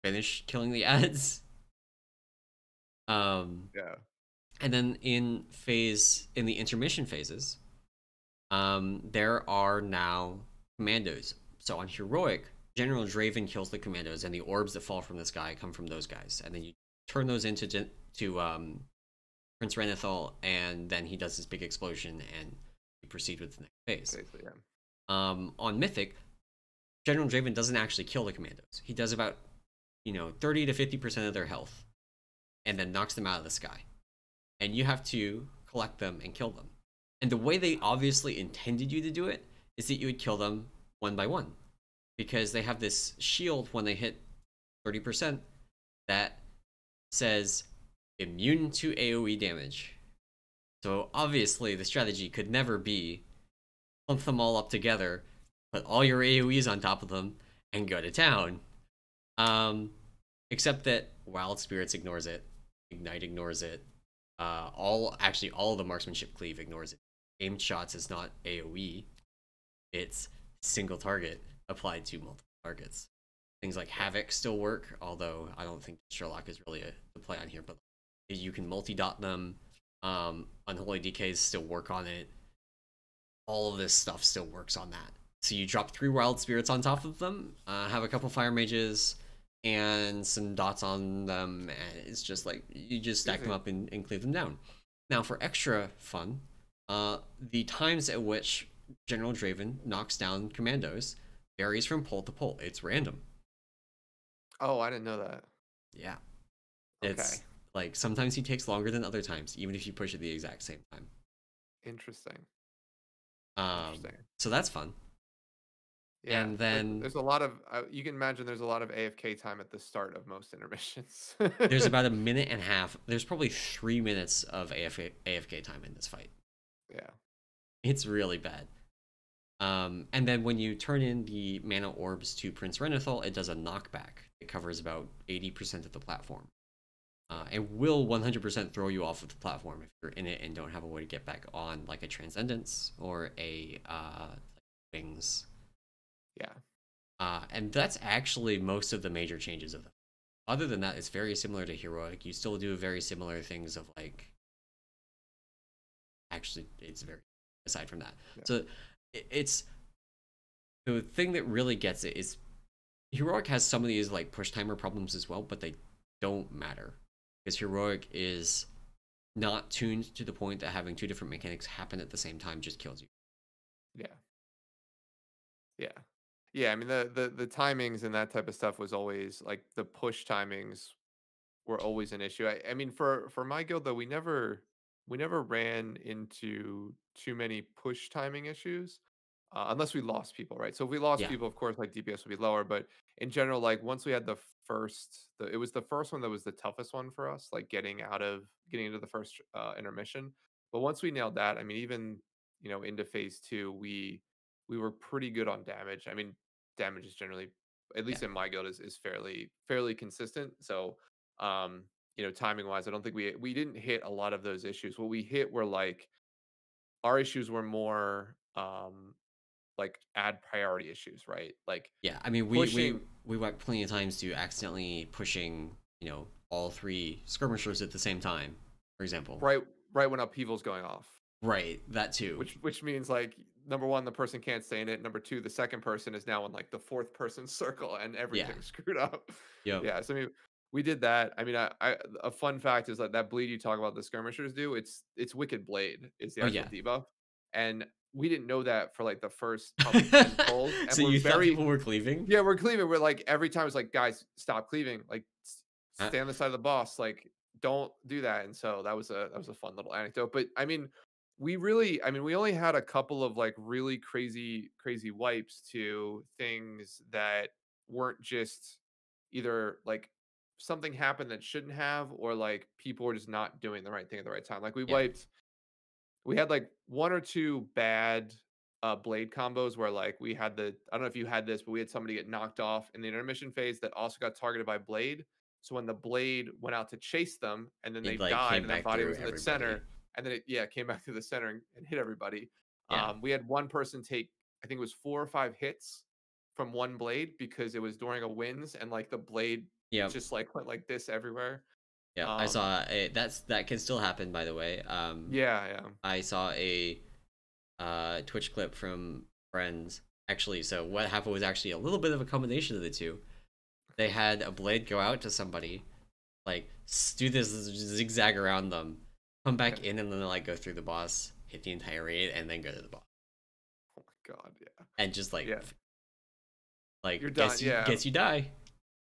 finish killing the ads. Yeah. And then in the intermission phases, there are now commandos. So on heroic, General Draven kills the commandos, and the orbs that fall from the sky come from those guys, and then you turn those into Prince Renethal, and then he does this big explosion, and you proceed with the next phase. Basically, yeah. On Mythic, General Draven doesn't actually kill the commandos. He does about 30 to 50% of their health, and then knocks them out of the sky. And you have to collect them and kill them. And the way they obviously intended you to do it is that you would kill them one by one, because they have this shield when they hit 30% that says immune to AoE damage. So obviously the strategy could never be clump them all up together, put all your AoEs on top of them, and go to town. Except that Wild Spirits ignores it, Ignite ignores it, all of the marksmanship cleave ignores it. Aimed shots is not AoE, it's single target applied to multiple targets. Things like Havoc still work, although I don't think Sherlock is really a play on here, but you can multi-dot them. Unholy DKs still work on it. All of this stuff still works on that. So you drop 3 Wild Spirits on top of them, have a couple Fire Mages, and some dots on them, and it's just like, you just stack them up and cleave them down. Now for extra fun, the times at which General Draven knocks down commandos varies from pole to pole. It's random. Oh, I didn't know that. Yeah. Okay. It's like sometimes he takes longer than other times, even if you push at the exact same time. Interesting. So that's fun. Yeah, and then there's a lot of you can imagine there's a lot of AFK time at the start of most intermissions. there's about a minute and a half. There's probably 3 minutes of AFK time in this fight. Yeah, it's really bad. And then when you turn in the mana orbs to Prince Renethal, it does a knockback. It covers about 80% of the platform. And will 100% throw you off of the platform if you're in it and don't have a way to get back on, like a Transcendence or a Wings. Yeah. And that's actually most of the major changes of them. Other than that, it's very similar to Heroic. You still do very similar things of like... Actually, it's very... Aside from that. Yeah. So, it's... The thing that really gets it is... Heroic has some of these like push timer problems as well, but they don't matter. Because Heroic is not tuned to the point that having 2 different mechanics happen at the same time just kills you. Yeah. Yeah. Yeah, I mean the timings and that type of stuff was always like the push timings were always an issue. I mean for my guild though we never ran into too many push timing issues unless we lost people, right? So if we lost people, of course, like DPS would be lower. But in general, like once we had it was the first one that was the toughest one for us, like getting into the first intermission. But once we nailed that, I mean, even into phase 2, we were pretty good on damage. I mean, damage is generally, at least in my guild, is fairly consistent. So, timing wise, I don't think we didn't hit a lot of those issues. What we hit were like our issues were more like add priority issues, right? Like I mean we went plenty of times to accidentally pushing all 3 skirmishers at the same time, for example. Right when upheaval's going off. Right, that too. Which means like number 1, the person can't stay in it. Number 2, the second person is now in like the 4th person circle and everything's screwed up. Yeah, so I mean we did that. I mean, I a fun fact is that bleed you talk about the skirmishers do. It's Wicked Blade is the actual debuff, and we didn't know that for like the first probably 10 pulls. And so you thought people were cleaving? Yeah, we're cleaving. We're like every time it's like, guys, stop cleaving. Like, stay on the side of the boss. Like, don't do that. And so that was a fun little anecdote. But I mean, we really, I mean, we only had a couple of like really crazy wipes to things that weren't just either like something happened that shouldn't have, or like people were just not doing the right thing at the right time. Like Yeah. we had like one or two bad blade combos where like we had the, I don't know if you had this, but we had somebody get knocked off in the intermission phase that also got targeted by blade. So when the blade went out to chase them and then they It like died came and their back body through was in the everybody. center, and then it, yeah, came back to the center and hit everybody. Yeah. We had one person take, I think it was 4 or 5 hits from one blade because it was during a winds and like the blade Yep. just like went like this everywhere. Yep. I Um, saw it. That can still happen, by the way. yeah, yeah. I saw a Twitch clip from friends. Actually, so what happened was actually a little bit of a combination of the two. They had a blade go out to somebody, like do this zigzag around them, come back Okay. in, and then like go through the boss, hit the entire raid, and then go to the boss, Oh my god, yeah. and just Yeah. like You're done. Yeah. guess you die.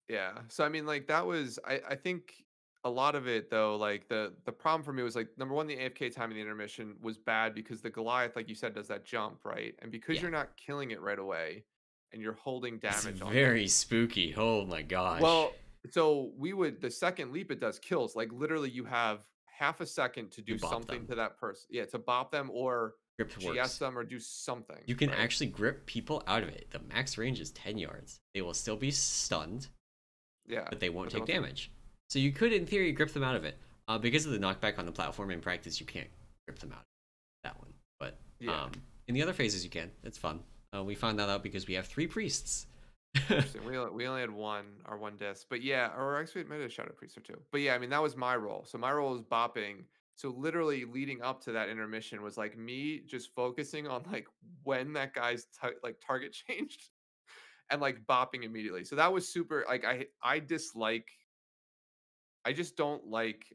Yeah. So I mean, like that was, I think a lot of it though, like the problem for me was like number one, the AFK time in the intermission was bad because the Goliath, like you said, does that jump, right? And because Yeah, you're not killing it right away and you're holding it's damage on it. very spooky. Oh my gosh, Well, so we would, the second leap it does kills. Like literally you have half a second to you do bop something them. to that person. Yeah, to bop them or Grip GS works. them or do something, You can right? actually grip people out of it. The max range is 10 yards. They will still be stunned, Yeah. but they won't But then take also, damage. So you could, in theory, grip them out of it. Because of the knockback on the platform in practice, you can't grip them out of that one. But yeah. in the other phases, you can. It's fun. We found that out because we have 3 priests. Interesting. We only had one disc, but yeah, or actually it might have Shadow Priest or two. But yeah, I mean that was my role. So my role was bopping. So literally leading up to that intermission was like me just focusing on like when that guy's like target changed and like bopping immediately. So that was super. Like I dislike. I just don't like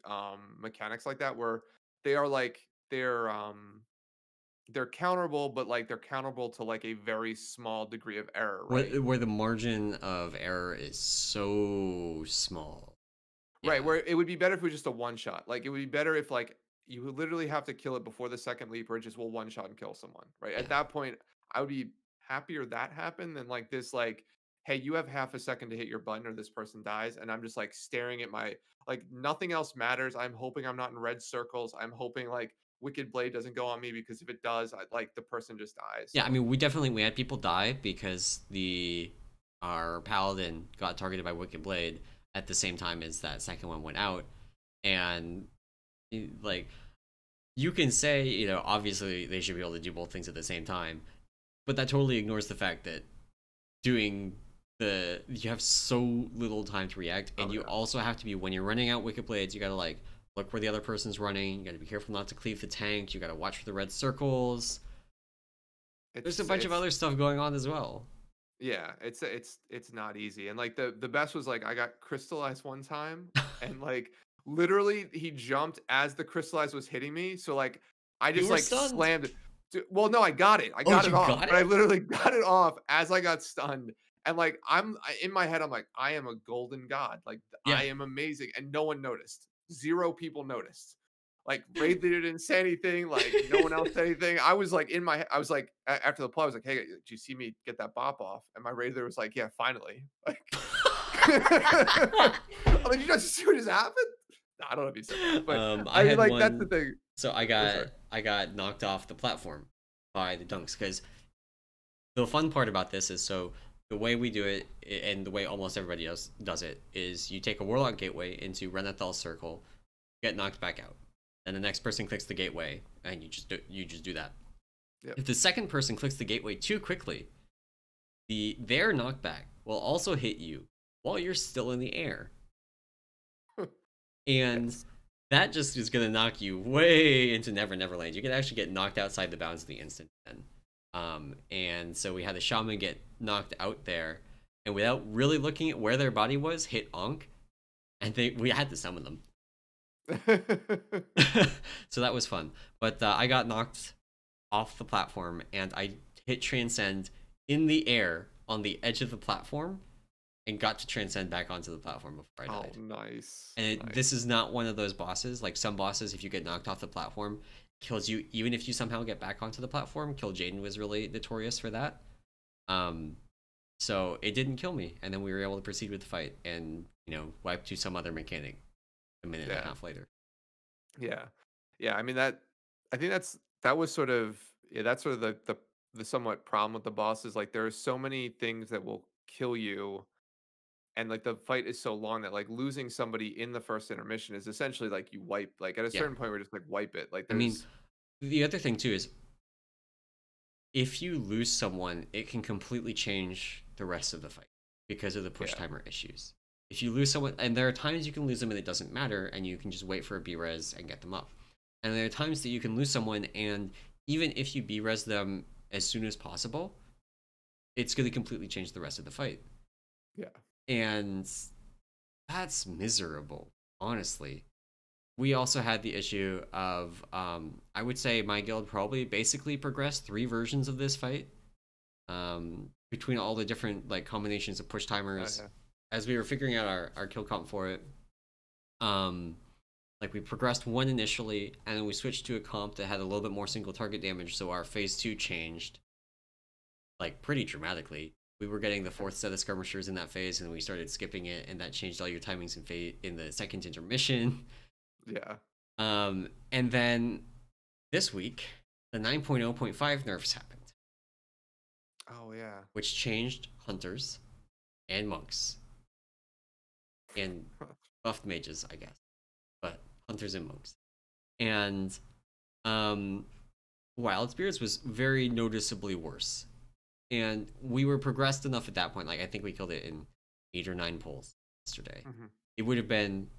mechanics like that where they are like they're counterable, but like they're counterable to like a very small degree of error, right? Where the margin of error is so small. Right, Yeah, where it would be better if it was just a one shot. Like it would be better if like you would literally have to kill it before the second leap, or it just will one shot and kill someone. Right. At yeah. that point, I would be happier that happened than like this, like, hey, you have half a second to hit your button or this person dies. And I'm just like staring at my, like nothing else matters. I'm hoping I'm not in red circles. I'm hoping like Wicked Blade doesn't go on me because if it does, like the person just dies. Yeah, I So mean, we had people die because the our paladin got targeted by Wicked Blade at the same time as that second one went out, and like you can say, obviously they should be able to do both things at the same time, but that totally ignores the fact that doing you have so little time to react, and oh you yeah. also have to be, when you're running out Wicked Blades, you gotta like look where the other person's running. You gotta be careful not to cleave the tank. You gotta watch for the red circles. There's a bunch of It's other stuff going on as well. Yeah, it's not easy. And like the best was like I got crystallized one time and like literally he jumped as the crystallized was hitting me. So like I You just were like stunned. slammed it. Well, no, I got it. I Oh, got you it off. got But I it? literally got it off as I got stunned. And like in my head I'm like I am a golden god. Like Yeah. I am amazing and no one noticed. Zero people noticed. Like Raid Leader didn't say anything. Like no one else said anything. I was like in my, I was like after the play, I was like, "Hey, did you see me get that bop off?" And my Raid Leader was like, "Yeah, finally." Like, I'm like, "You guys see what just happened?" No, I don't know if he said that, but I I mean, had like that's the one. thing. So Oh, sorry. I got knocked off the platform by the dunks, because the fun part about this is, so the way we do it, and the way almost everybody else does it, is you take a Warlock Gateway into Renathal Circle, get knocked back out, and the next person clicks the gateway, and you just do that. Yep. If the second person clicks the gateway too quickly, their knockback will also hit you while you're still in the air, and Yes. that just is gonna knock you way into Never Never Land. You can actually get knocked outside the bounds of the instant then. And so we had the shaman get knocked out there, and without really looking at where their body was, hit Ankh, and we had to summon them. So that was fun. But I got knocked off the platform, and I hit Transcend in the air on the edge of the platform, and got to Transcend back onto the platform before I Oh, died. nice. And Nice. this is not one of those bosses. Like some bosses, if you get knocked off the platform, kills you even if you somehow get back onto the platform. Kill Jaden was really notorious for that. Um, so it didn't kill me, and then we were able to proceed with the fight and wipe to some other mechanic a minute and a Yeah. half later. Yeah. Yeah, I mean that I think that was sort of yeah, that's sort of the somewhat problem with the boss is like there are so many things that will kill you and like the fight is so long that like losing somebody in the first intermission is essentially like you wipe like at a Yeah, certain point we're just like wipe it. Like I mean, there's the other thing too is if you lose someone, it can completely change the rest of the fight because of the push yeah. timer issues. If you lose someone, and there are times you can lose them and it doesn't matter, and you can just wait for a B-res and get them up. And there are times that you can lose someone, and even if you B-res them as soon as possible, it's going to completely change the rest of the fight. Yeah. And that's miserable, honestly. We also had the issue of, I would say my guild probably basically progressed 3 versions of this fight between all the different like combinations of push timers Okay. as we were figuring out our kill comp for it. Um, like we progressed one initially, and then we switched to a comp that had a little bit more single target damage, so our phase 2 changed like pretty dramatically. We were getting the fourth set of skirmishers in that phase, and we started skipping it, and that changed all your timings in the second intermission. Yeah. And then this week, the 9.0.5 nerfs happened, Oh yeah. which changed hunters and monks and buffed mages, I guess, but hunters and monks. And Wild Spirits was very noticeably worse. And we were progressed enough at that point. Like, I think we killed it in 8 or 9 pulls yesterday. Mhm. It would have been,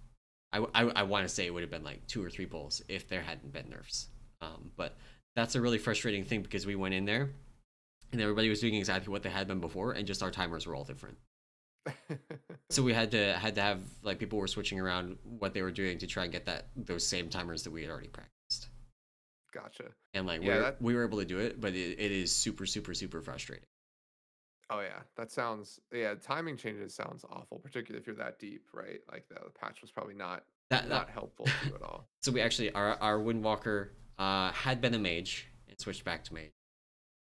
I want to say it would have been like 2 or 3 pulls if there hadn't been nerfs. But that's a really frustrating thing because we went in there and everybody was doing exactly what they had been before, and just our timers were all different. So we had to have like people were switching around what they were doing to try and get those same timers that we had already practiced. Gotcha. And like Yeah, that we were able to do it, but it is super super super frustrating. oh yeah. That sounds yeah, timing changes sounds awful, particularly if you're that deep, right? Like the patch was probably not That helpful to you at all. so we actually our Windwalker had been a mage and switched back to mage.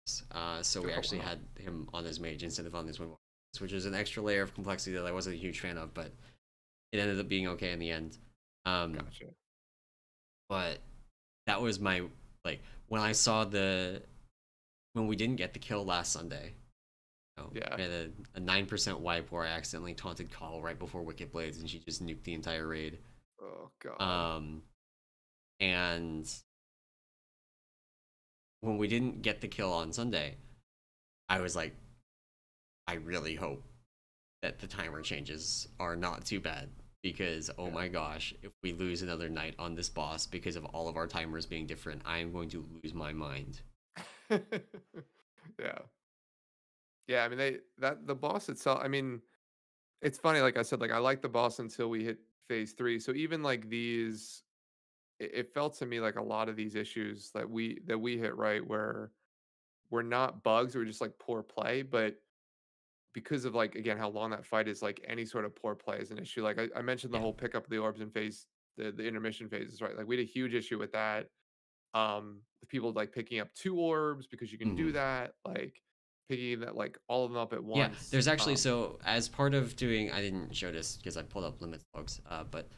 So we Oh actually wow. had him on his mage instead of on his Windwalker, which is an extra layer of complexity that I wasn't a huge fan of, but it ended up being okay in the end. Um, Gotcha. but that was my like when I saw when we didn't get the kill last Sunday. Yeah. We had a 9% wipe where I accidentally taunted Call right before Wicked Blades, and she just nuked the entire raid. Oh god. Um, and when we didn't get the kill on Sunday, I was like, I really hope that the timer changes are not too bad, because oh Yeah. my gosh, if we lose another night on this boss because of all of our timers being different, I am going to lose my mind. Yeah. Yeah, I mean the boss itself, I mean, it's funny, like I said, like I like the boss until we hit phase 3. So even like these it felt to me like a lot of these issues that we hit right where we're not bugs or just like poor play, but because of like again how long that fight is, like any sort of poor play is an issue. Like I mentioned the Yeah. whole pick up of the orbs in phase the intermission phases, right? Like we had a huge issue with that. With people like picking up 2 orbs because you can do Hmm. that, like picking that like all of them up at Yeah, once. there's actually so as part of doing, I didn't show this because I pulled up limits logs, but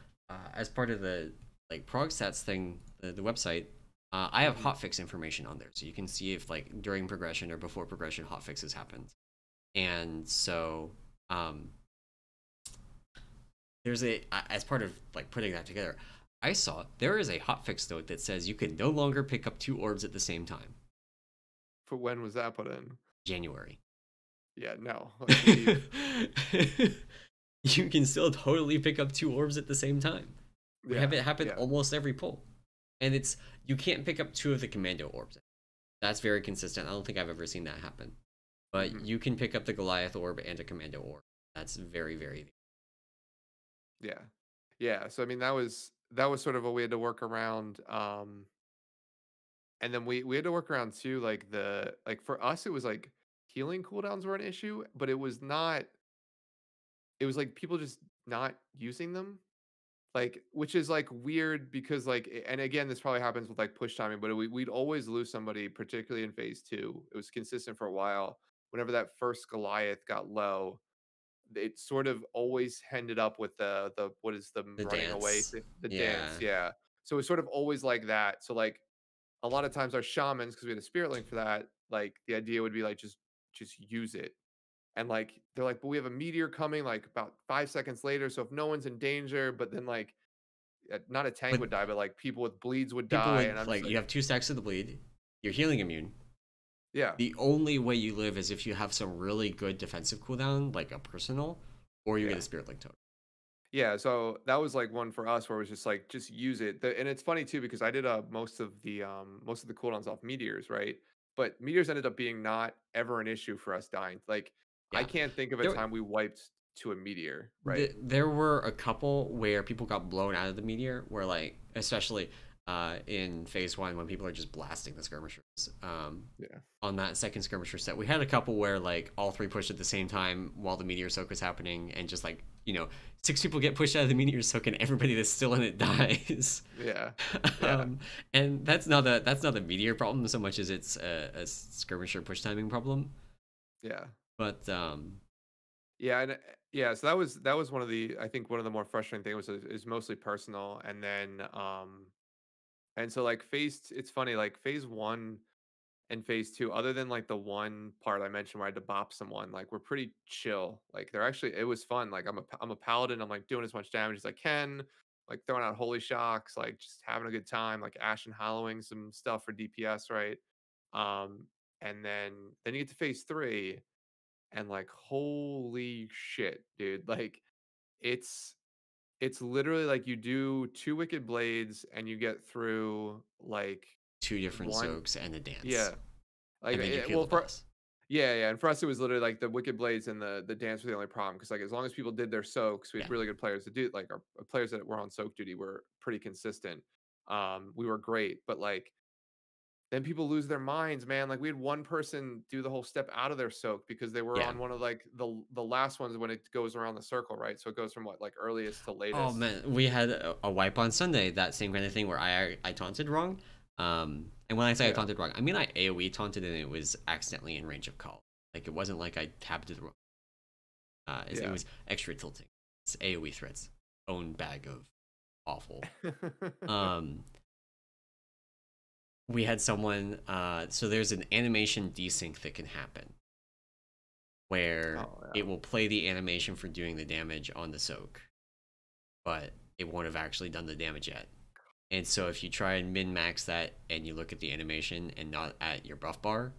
as part of the like prog stats thing, the website, I have Mhm. hotfix information on there, so you can see if like during progression or before progression hotfixes happened. And so um, there's as part of like putting that together, I saw there is a hotfix note that says you can no longer pick up 2 orbs at the same time. For when was that put in? January. Yeah, no. Like leave. You can still totally pick up 2 orbs at the same time. We have Yeah, it happen yeah. almost every pull. And it's you can't pick up 2 of the commando orbs. That's very consistent. I don't think I've ever seen that happen. But Hmm. you can pick up the Goliath orb and a commando orb. That's very, very Yeah. Yeah. So I mean that was sort of a we had to work around. And then we had to work around too, like the like for us it was like healing cooldowns were an issue, but it was not it was like people just not using them. like, which is like weird because like, and again, this probably happens with like push timing, but we'd always lose somebody, particularly in phase two. It was consistent for a while. Whenever that first Goliath got low, it sort of always ended up with the what is the The running away dance. thing, the dance, Yeah. yeah. So it's sort of always like that. So like a lot of times our shamans, because we had a spirit link for that, like the idea would be like just use it. And like they're like, but we have a meteor coming like about 5 seconds later. So if no one's in danger, but then like not a tank But would die, but like people with bleeds would people die. And would I'm just like like, you have 2 stacks of the bleed. You're healing immune. yeah. The only way you live is if you have some really good defensive cooldown, like a personal, or you get Yeah. a spirit link totem. Yeah, so that was like one for us where it was just like just use it. And it's funny too because I did most of the cooldowns off meteors, right? But meteors ended up being not ever an issue for us dying. Like I Yeah. can't think of a There time we wiped to a meteor, right? there were a couple where people got blown out of the meteor, where like especially in phase one when people are just blasting the skirmishers. Yeah. On that second skirmisher set, we had a couple where like all three pushed at the same time while the meteor soak was happening, and just like 6 people get pushed out of the meteor soak, and everybody that's still in it dies. Yeah. Yeah. um, and that's not a meteor problem so much as it's a skirmisher push timing problem. Yeah. But Yeah, and yeah, so that was one of the I think one of the more frustrating things was is mostly personal and then and so like it's funny like phase 1 and phase two, other than like the one part I mentioned where I had to bop someone, like we're pretty chill. Like they're actually, it was fun. Like I'm a paladin. I'm like doing as much damage as I can, like throwing out holy shocks, like just having a good time, like Ashen Hollowing some stuff for DPS, right? Um, and then you get to phase three, and like holy shit, dude! Like it's it's literally like you do two wicked blades and you get through like two different one, soaks and a dance, yeah, like and then you kill well the for boss. yeah, yeah, and for us, it was literally like the Wicked Blades and the dance were the only problem because like as long as people did their soaks, we Yeah. had really good players to do like our players that were on soak duty were pretty consistent. We were great, but like then people lose their minds, man. Like we had one person do the whole step out of their soak because they were Yeah. on one of like the last ones when it goes around the circle, right? So it goes from what like earliest to Oh latest. man, we had a wipe on Sunday. That same kind of thing where I taunted wrong. And when I say I Yeah, taunted wrong, I mean I AOE taunted and it was accidentally in range of call. Like it wasn't like I tabbed it wrong. It yeah. was extra tilting. It's AOE threats. Own bag of awful. Um, we had someone. So there's an animation desync that can happen where Oh it yeah. will play the animation for doing the damage on the soak, but it won't have actually done the damage yet. And so if you try and min max that and you look at the animation and not at your buff bar,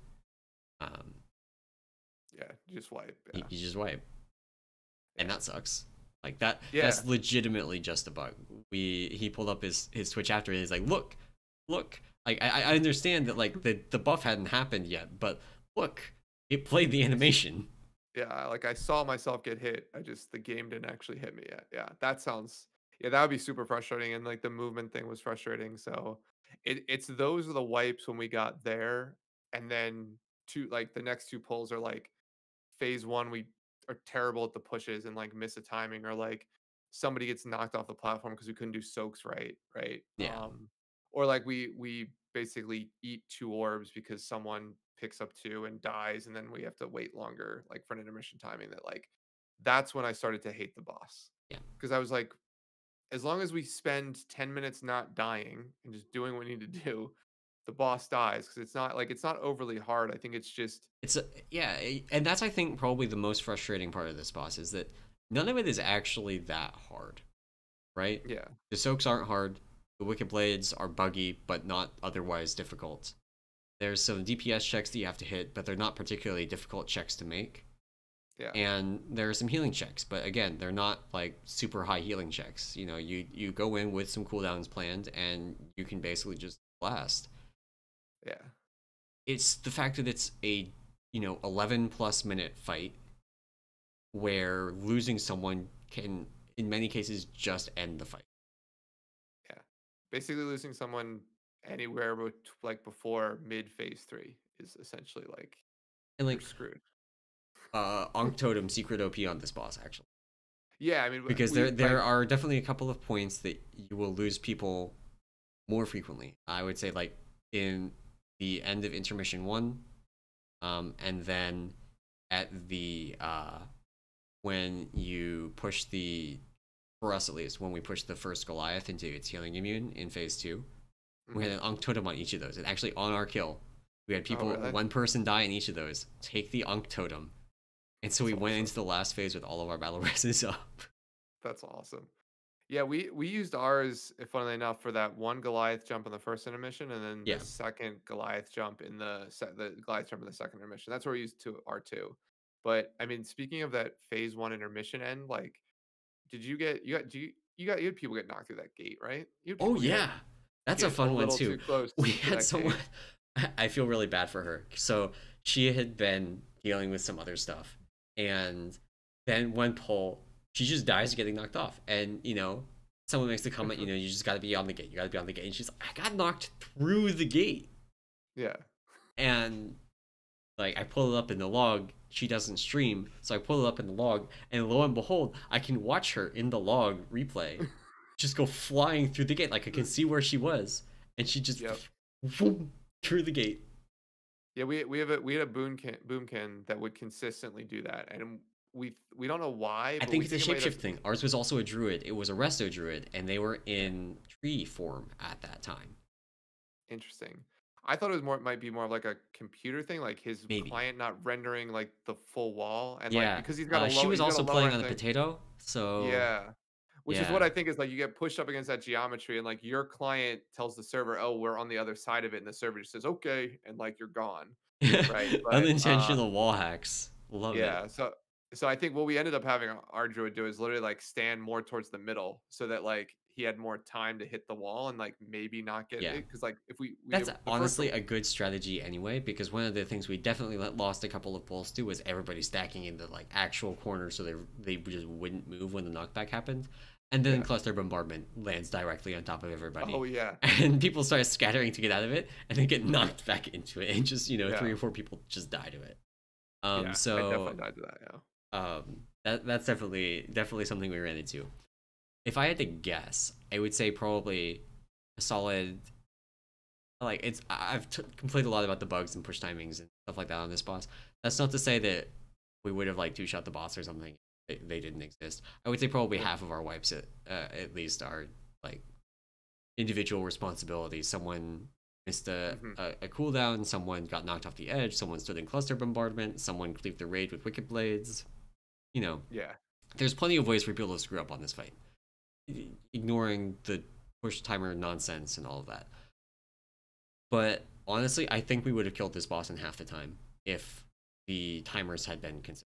um, Yeah, just wipe. you, Yeah. you just wipe, and Yeah. that sucks. Like that, Yeah. that's legitimately just a bug. He pulled up his Twitch after and he's like, look. Like I understand that like the buff hadn't happened yet, but look, it played the animation. Yeah, like I saw myself get hit. The game didn't actually hit me yet. Yeah, that sounds, yeah, that would be super frustrating. And like the movement thing was frustrating. So it's those are the wipes when we got there. And then two, like the next two pulls are like phase one, we are terrible at the pushes and like miss a timing, or like somebody gets knocked off the platform because we couldn't do soaks right, right? Yeah, Or like we basically eat two orbs because someone picks up two and dies, and then we have to wait longer, like for an intermission timing. That like that's when I started to hate the boss yeah. because I was like, as long as we spend 10 minutes not dying and just doing what we need to do, the boss dies because it's not overly hard. I think it's just It's a, yeah, and that's I think probably the most frustrating part of this boss is that none of it is actually that hard, right? yeah, The soaks aren't hard. The wicked blades are buggy, but not otherwise difficult. There's some DPS checks that you have to hit, but they're not particularly difficult checks to make. yeah, And there are some healing checks, but again, they're not like super high healing checks. You go in with some cooldowns planned, and you can basically just blast. yeah. It's the fact that it's a 11 plus minute fight where losing someone can in many cases just end the fight. Yeah. Basically losing someone anywhere but like before mid phase three is essentially like And you're like screwed. Ankh Totem secret OP on this boss actually. Yeah, I mean, because we there like are definitely a couple of points that you will lose people more frequently. I would say like in the end of intermission one, and then at the when you push the for us at least when we pushed the first Goliath into its healing immune in phase two, we had mhm. an Ankh totem on each of those. And actually on our kill, we had Oh, people really? one person die in each of those. Take the Ankh totem, and so That's we went awesome. into the last phase with all of our battle reses up. That's awesome. Yeah, we used ours, funnily enough, for that one Goliath jump in the first intermission, and then the Yeah. second Goliath jump in the Goliath jump in the second intermission. That's where we used to R2. But I mean, speaking of that phase one intermission end, like, did you get you got do you had people get knocked through that gate, right? You had Oh people yeah, that's a get a fun one little too. too close We to had that someone. gate. I feel really bad for her. So she had been dealing with some other stuff, and then one pull, she just dies getting knocked off. And someone makes the comment, you just got to be on the gate. You got to be on the gate. And she's like, I got knocked through the gate, Yeah. and like I pull it up in the log. She doesn't stream, so I pull it up in the log, and lo and behold, I can watch her in the log replay just go flying through the gate. Like I can see where she was, and she just Yep. boom, through the gate. Yeah, we had a boomkin that would consistently do that, and we don't know why, I but think we it's a think it might have shapeshift thing. Ours was also a druid. It was a resto druid, and they were in tree form at that time. interesting. I thought it was more, it might be more of like a computer thing, like his Maybe. client not rendering like the full wall, and like Yeah. because She was he's got a also lower playing on end a thing. potato, so Yeah. Which is what yeah. I think is like you get pushed up against that geometry and like your client tells the server, "Oh, we're on the other side of it," and the server just says, "Okay," and like you're gone. Right? But Unintentional wall hacks. Love it. yeah, so I think what we ended up having our druid do is literally like stand more towards the middle so that like he had more time to hit the wall and like maybe not get Yeah. it because like if we That's did the first honestly a good strategy anyway, because one of the things we definitely lost a couple of pulls to was everybody stacking into like actual corners so they just wouldn't move when the knockback happened. And then yeah. cluster bombardment lands directly on top of Oh everybody. yeah. And people start scattering to get out of it and then get knocked back into it. And just, three Yeah. or four people just die to it. Yeah. I So definitely died to that, yeah. that's definitely something we ran into. If I had to guess, I would say probably a solid like I've complained a lot about the bugs and push timings and stuff like that on this boss. That's not to say that we would have like two shot the boss or something. They didn't exist. I would say probably Yep. half of our wipes at least are like individual responsibilities. Someone missed Mhm. a cooldown. Someone got knocked off the edge. Someone stood in cluster bombardment. Someone cleaved the raid with wicked blades. You know, Yeah. there's plenty of ways for people to screw up on this fight, ignoring the push timer nonsense and all of that. But honestly, I think we would have killed this boss in half the time if the timers had been consistent.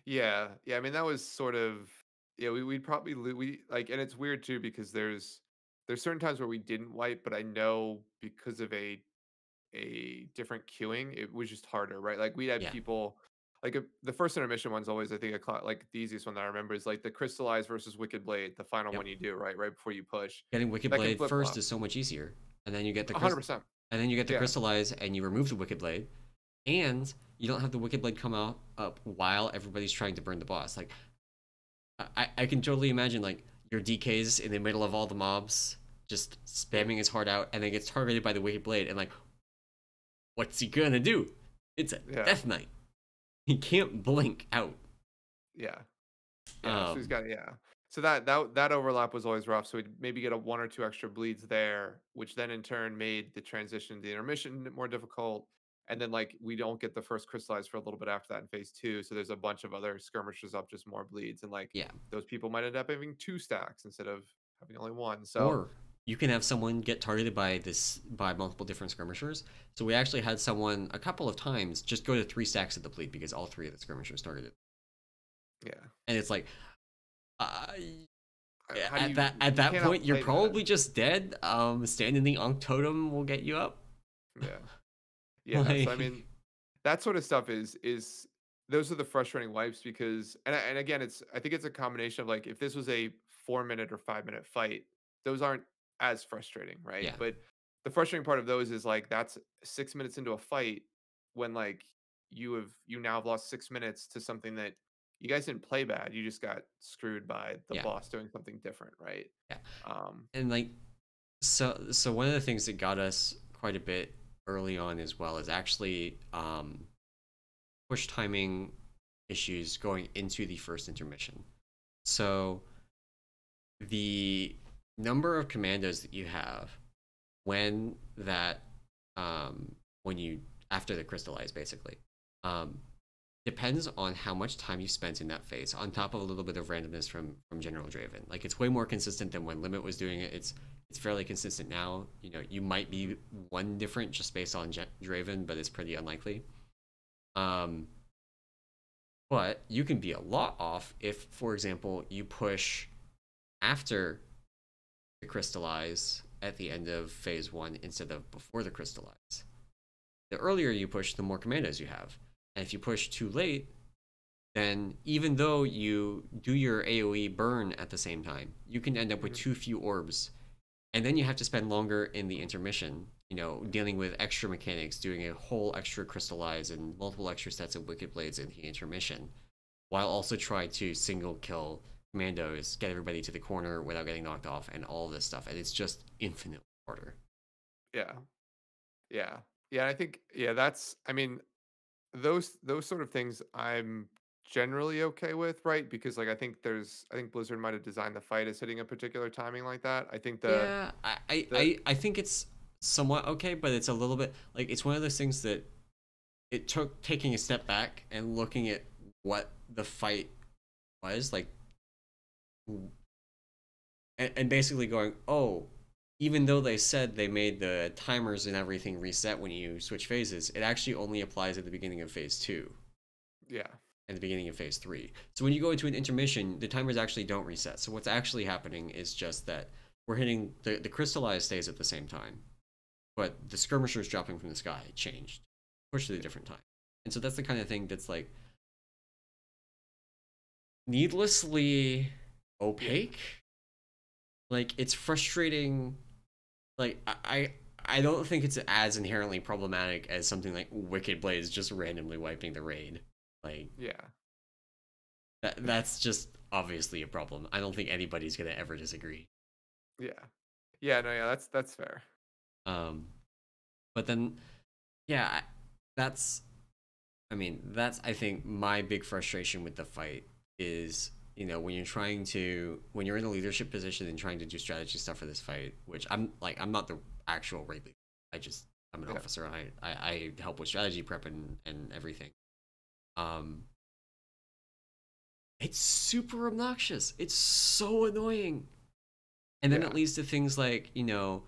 Yeah. Yeah, I mean that was sort of yeah, we'd probably we like and it's weird too because there's certain times where we didn't wipe, but I know because of a different queuing, it was just harder, right? Like we'd had Yeah. people like the first intermission one's always I think like the easiest one that I remember is like the crystallized versus wicked blade, the final Yep. one you do, right before you push. Getting Wicked That can Blade flip first flop. is so much easier, and then you get the 100%. and then you get the Yeah. crystallize, and you remove the Wicked Blade, and you don't have the Wicked Blade come out up while everybody's trying to burn the boss. Like I can totally imagine like your DKs in the middle of all the mobs just spamming his heart out, and then gets targeted by the Wicked Blade, and like, what's he gonna do? It's a Yeah. Death Knight. He can't blink out. Yeah. Yeah, so he's Um, got yeah. So that overlap was always rough. So we'd maybe get a one or two extra bleeds there, which then in turn made the transition to the intermission more difficult. And then like we don't get the first crystallized for a little bit after that in phase two. So there's a bunch of other skirmishes up, just more bleeds, and like yeah. those people might end up having two stacks instead of having only one. So Or you can have someone get targeted by multiple different skirmishers. So we actually had someone a couple of times just go to three stacks of the bleed because all three of the skirmishers targeted. yeah, And it's like, uh, how do at you you that can't point, you're outplay that? probably just dead. Standing the Ankh totem will get you up. Yeah, yeah. So I Like, mean, that sort of stuff is those are the frustrating wipes because and again it's I think it's a combination of like if this was a 4 minute or 5 minute fight, those aren't as frustrating, right? yeah, But the frustrating part of those is like that's 6 minutes into a fight when like you now have lost 6 minutes to something that you guys didn't play bad. You just got screwed by the Yeah, boss doing something different, right? yeah. Um, And like so one of the things that got us quite a bit early on as well is actually push timing issues going into the first intermission. So the number of commandos that you have when that when you after the crystallize basically um, depends on how much time you spent in that phase on top of a little bit of randomness from General Draven. Like it's way more consistent than when Limit was doing it. It's fairly consistent now. You know, you might be one different just based on Draven, but it's pretty unlikely. um, but you can be a lot off if, for example, you push after the crystallize at the end of phase one instead of before the crystallize. The earlier you push, the more commandos you have. And if you push too late, then even though you do your AoE burn at the same time, you can end up with mhm. too few orbs. And then you have to spend longer in the intermission, you know, dealing with extra mechanics, doing a whole extra crystallize and multiple extra sets of Wicked Blades in the intermission, while also trying to single kill commandos, get everybody to the corner without getting knocked off, and all this stuff. And it's just infinitely harder. Yeah, yeah, yeah. I think yeah, that's. I mean, those sort of things I'm generally okay with, right? Because like I think Blizzard might have designed the fight as hitting a particular timing like that. I think Yeah, the I think it's somewhat okay, but it's a little bit like it's one of those things that it took taking a step back and looking at what the fight was like, and basically going, oh, even though they said they made the timers and everything reset when you switch phases, it actually only applies at the beginning of phase two yeah, and the beginning of phase three. So when you go into an intermission, the timers actually don't reset. So what's actually happening is just that we're hitting the crystallized stays at the same time, but the skirmishers dropping from the sky changed, pushed at a different time. And so that's the kind of thing that's like needlessly yeah, opaque. Like it's frustrating. Like I don't think it's as inherently problematic as something like Wicked Blades just randomly wiping the raid. Like yeah, that's just obviously a problem. I don't think anybody's gonna ever disagree. yeah, yeah. No, yeah, that's fair. Um, but then yeah, that's I mean that's I think my big frustration with the fight is, you know, when you're trying to when you're in a leadership position and trying to do strategy stuff for this fight, which I'm not the actual raid leader. I just I'm an Yeah, officer. I help with strategy prep and everything. Um, it's super obnoxious. It's so annoying. And then it yeah, leads to things like, you know,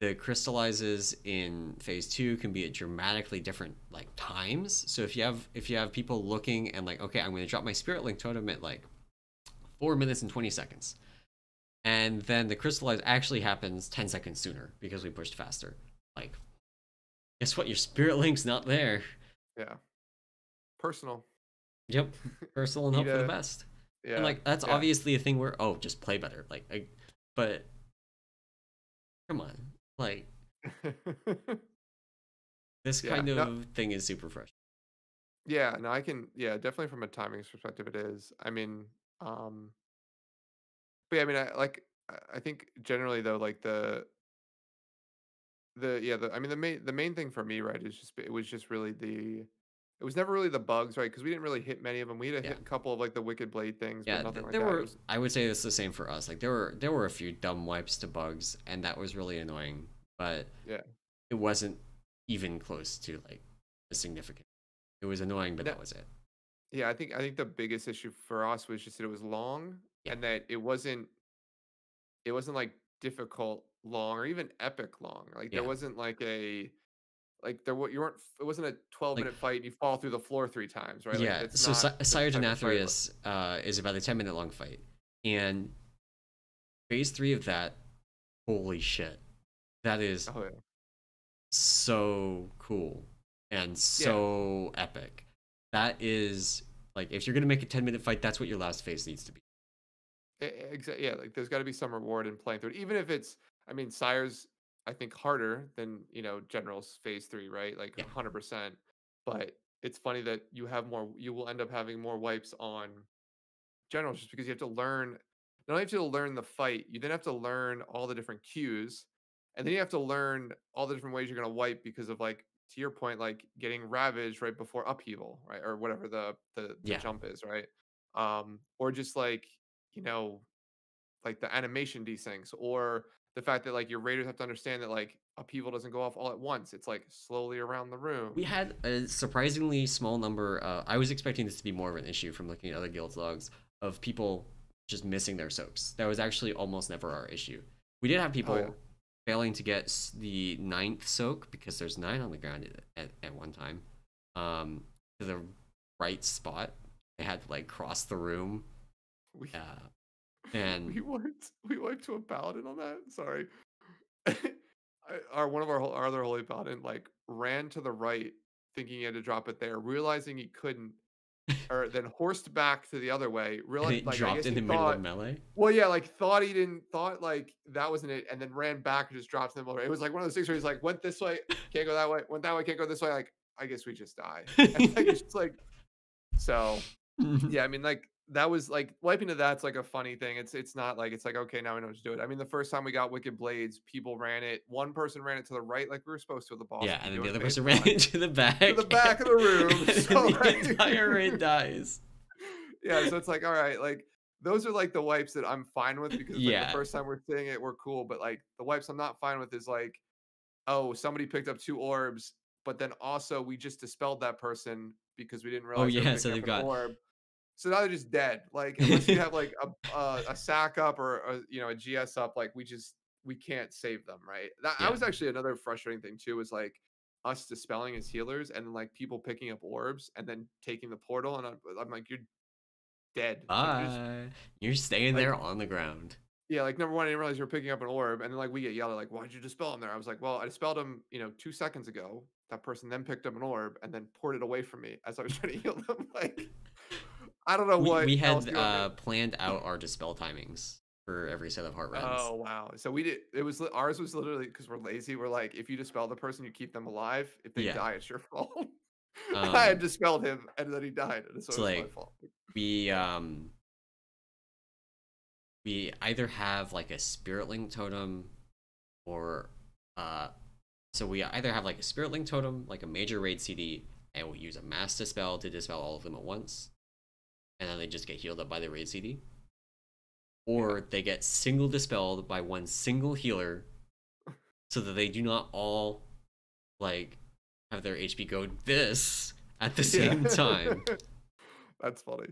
the crystallizes in phase two can be at dramatically different like times. So if you have people looking and like, okay, I'm gonna drop my spirit link totem at like 4 minutes and 20 seconds. And then the crystallize actually happens 10 seconds sooner because we pushed faster. Like, guess what? Your spirit link's not there. yeah. Personal. Yep. Personal and Need hope for the a best. And yeah, like that's yeah, obviously a thing where, oh, just play better. But come on. Like this yeah. kind No, of thing is super fresh. yeah. No, I can. Yeah, definitely from a timing perspective, it is. I mean, um, but yeah, I mean, I think generally though, like I mean the main thing for me, right, is just it was just really it was never really the bugs, right? Because we didn't really hit many of them. We had Yeah. hit a couple of like the Wicked Blade things, but Yeah, nothing like there that. It were was I would say it's the same for us. Like there were a few dumb wipes to bugs and that was really annoying, but yeah. it wasn't even close to like a significant. It was annoying, but No, that was it. yeah, I think the biggest issue for us was just that it was long Yeah. and that it wasn't like difficult long or even epic long. Like there Yeah. wasn't like a like there you weren't it wasn't a 12 Like minute fight and you fall through the floor three times, right? Like yeah, that's so not the Sire type of fight. Denathrius is about a 10-minute long fight. And phase three of that, holy shit. That is Oh yeah. so cool and Yeah. so epic. That is like if you're gonna make a 10-minute fight, that's what your last phase needs to be. Exactly. Yeah, like there's got to be some reward in playing through it, even if it's. I mean, Sire's I think harder than General's phase three, right? Like Yeah. 100%. But it's funny that you have more. You will end up having more wipes on general, just because you have to learn. Not only have to learn the fight, you then have to learn all the different cues, and then you have to learn all the different ways you're gonna wipe because of like to your point, like getting ravaged right before upheaval, right, or whatever the Yeah, jump is, right, or just like you know like the animation desyncs, or the fact that like your raiders have to understand that like upheaval doesn't go off all at once. It's like slowly around the we room. had a surprisingly small number. I was expecting this to be more of an issue from looking at other guilds logs of people just missing their soaks. That was actually almost never our issue. We did have Oh yeah. people failing to get the ninth soak because there's nine on the ground at one time. To the right spot, they had to like cross the room. We Uh, and we wiped to a paladin on that. Sorry. Our one of our other holy paladin like ran to the right thinking he had to drop it there, realizing he couldn't, or then horsed back to the other way. and Realized it like I dropped guess in he the middle of thought, melee. well, yeah, like thought he didn't thought like that wasn't it, and then ran back and just dropped in the middle. It was like one of those things where he's like, went this way, can't go that way, went that way, can't go this way. Like, I guess we just die. And like it's just like so yeah, I mean, like that was like wiping to that's like a funny thing. It's not like it's like okay, now we know what to do it. I mean, the first time we got Wicked Blades, people ran it. One person ran it to the right, like we were supposed to with the boss. Yeah, If you and then do the in other phase person ran one, into the back, to the back of the room. and then So the entire raid like, dies. yeah, so it's like all right, like those are like the wipes that I'm fine with because it's like the Yeah. first time we're seeing it, we're cool. But like the wipes I'm not fine with is like, oh, somebody picked up two orbs, but then also we just dispelled that person because we didn't Oh realize they were yeah, so picking up they've an got orb. So now they're just dead. Like unless you have like a sack up or a GS up, like we can't save them, right? That yeah. was actually another frustrating thing too. Was like us dispelling as healers and then like people picking up orbs and then taking the portal, and I'm like you're dead. Like you're just Bye. You're staying like there on the ground. yeah, like number one, I didn't realize you were picking up an orb, and then like we get yelled at, like, why'd you dispel him there? I was like, well, I dispelled him, 2 seconds ago. That person then picked up an orb and then poured it away from me as I was trying to heal them. Like, I don't know We what we else had you want me. planned out our dispel timings for every set of heart rends. Oh wow! So we did. Ours was literally because we're lazy. We're like, if you dispel the person, you keep them alive. If they Yeah. die, it's your fault. I had Um dispelled him, and then he died, and so it's it was my like fault. we um we either have like a spirit link totem or uh so we either have like a spirit link totem, like a major raid CD, and we use a mass dispel to dispel all of them at once, and then they just get healed up by the raid CD. Yeah, Or they get single dispelled by one single healer so that they do not all like have their HP go this at the yeah. same time. That's funny.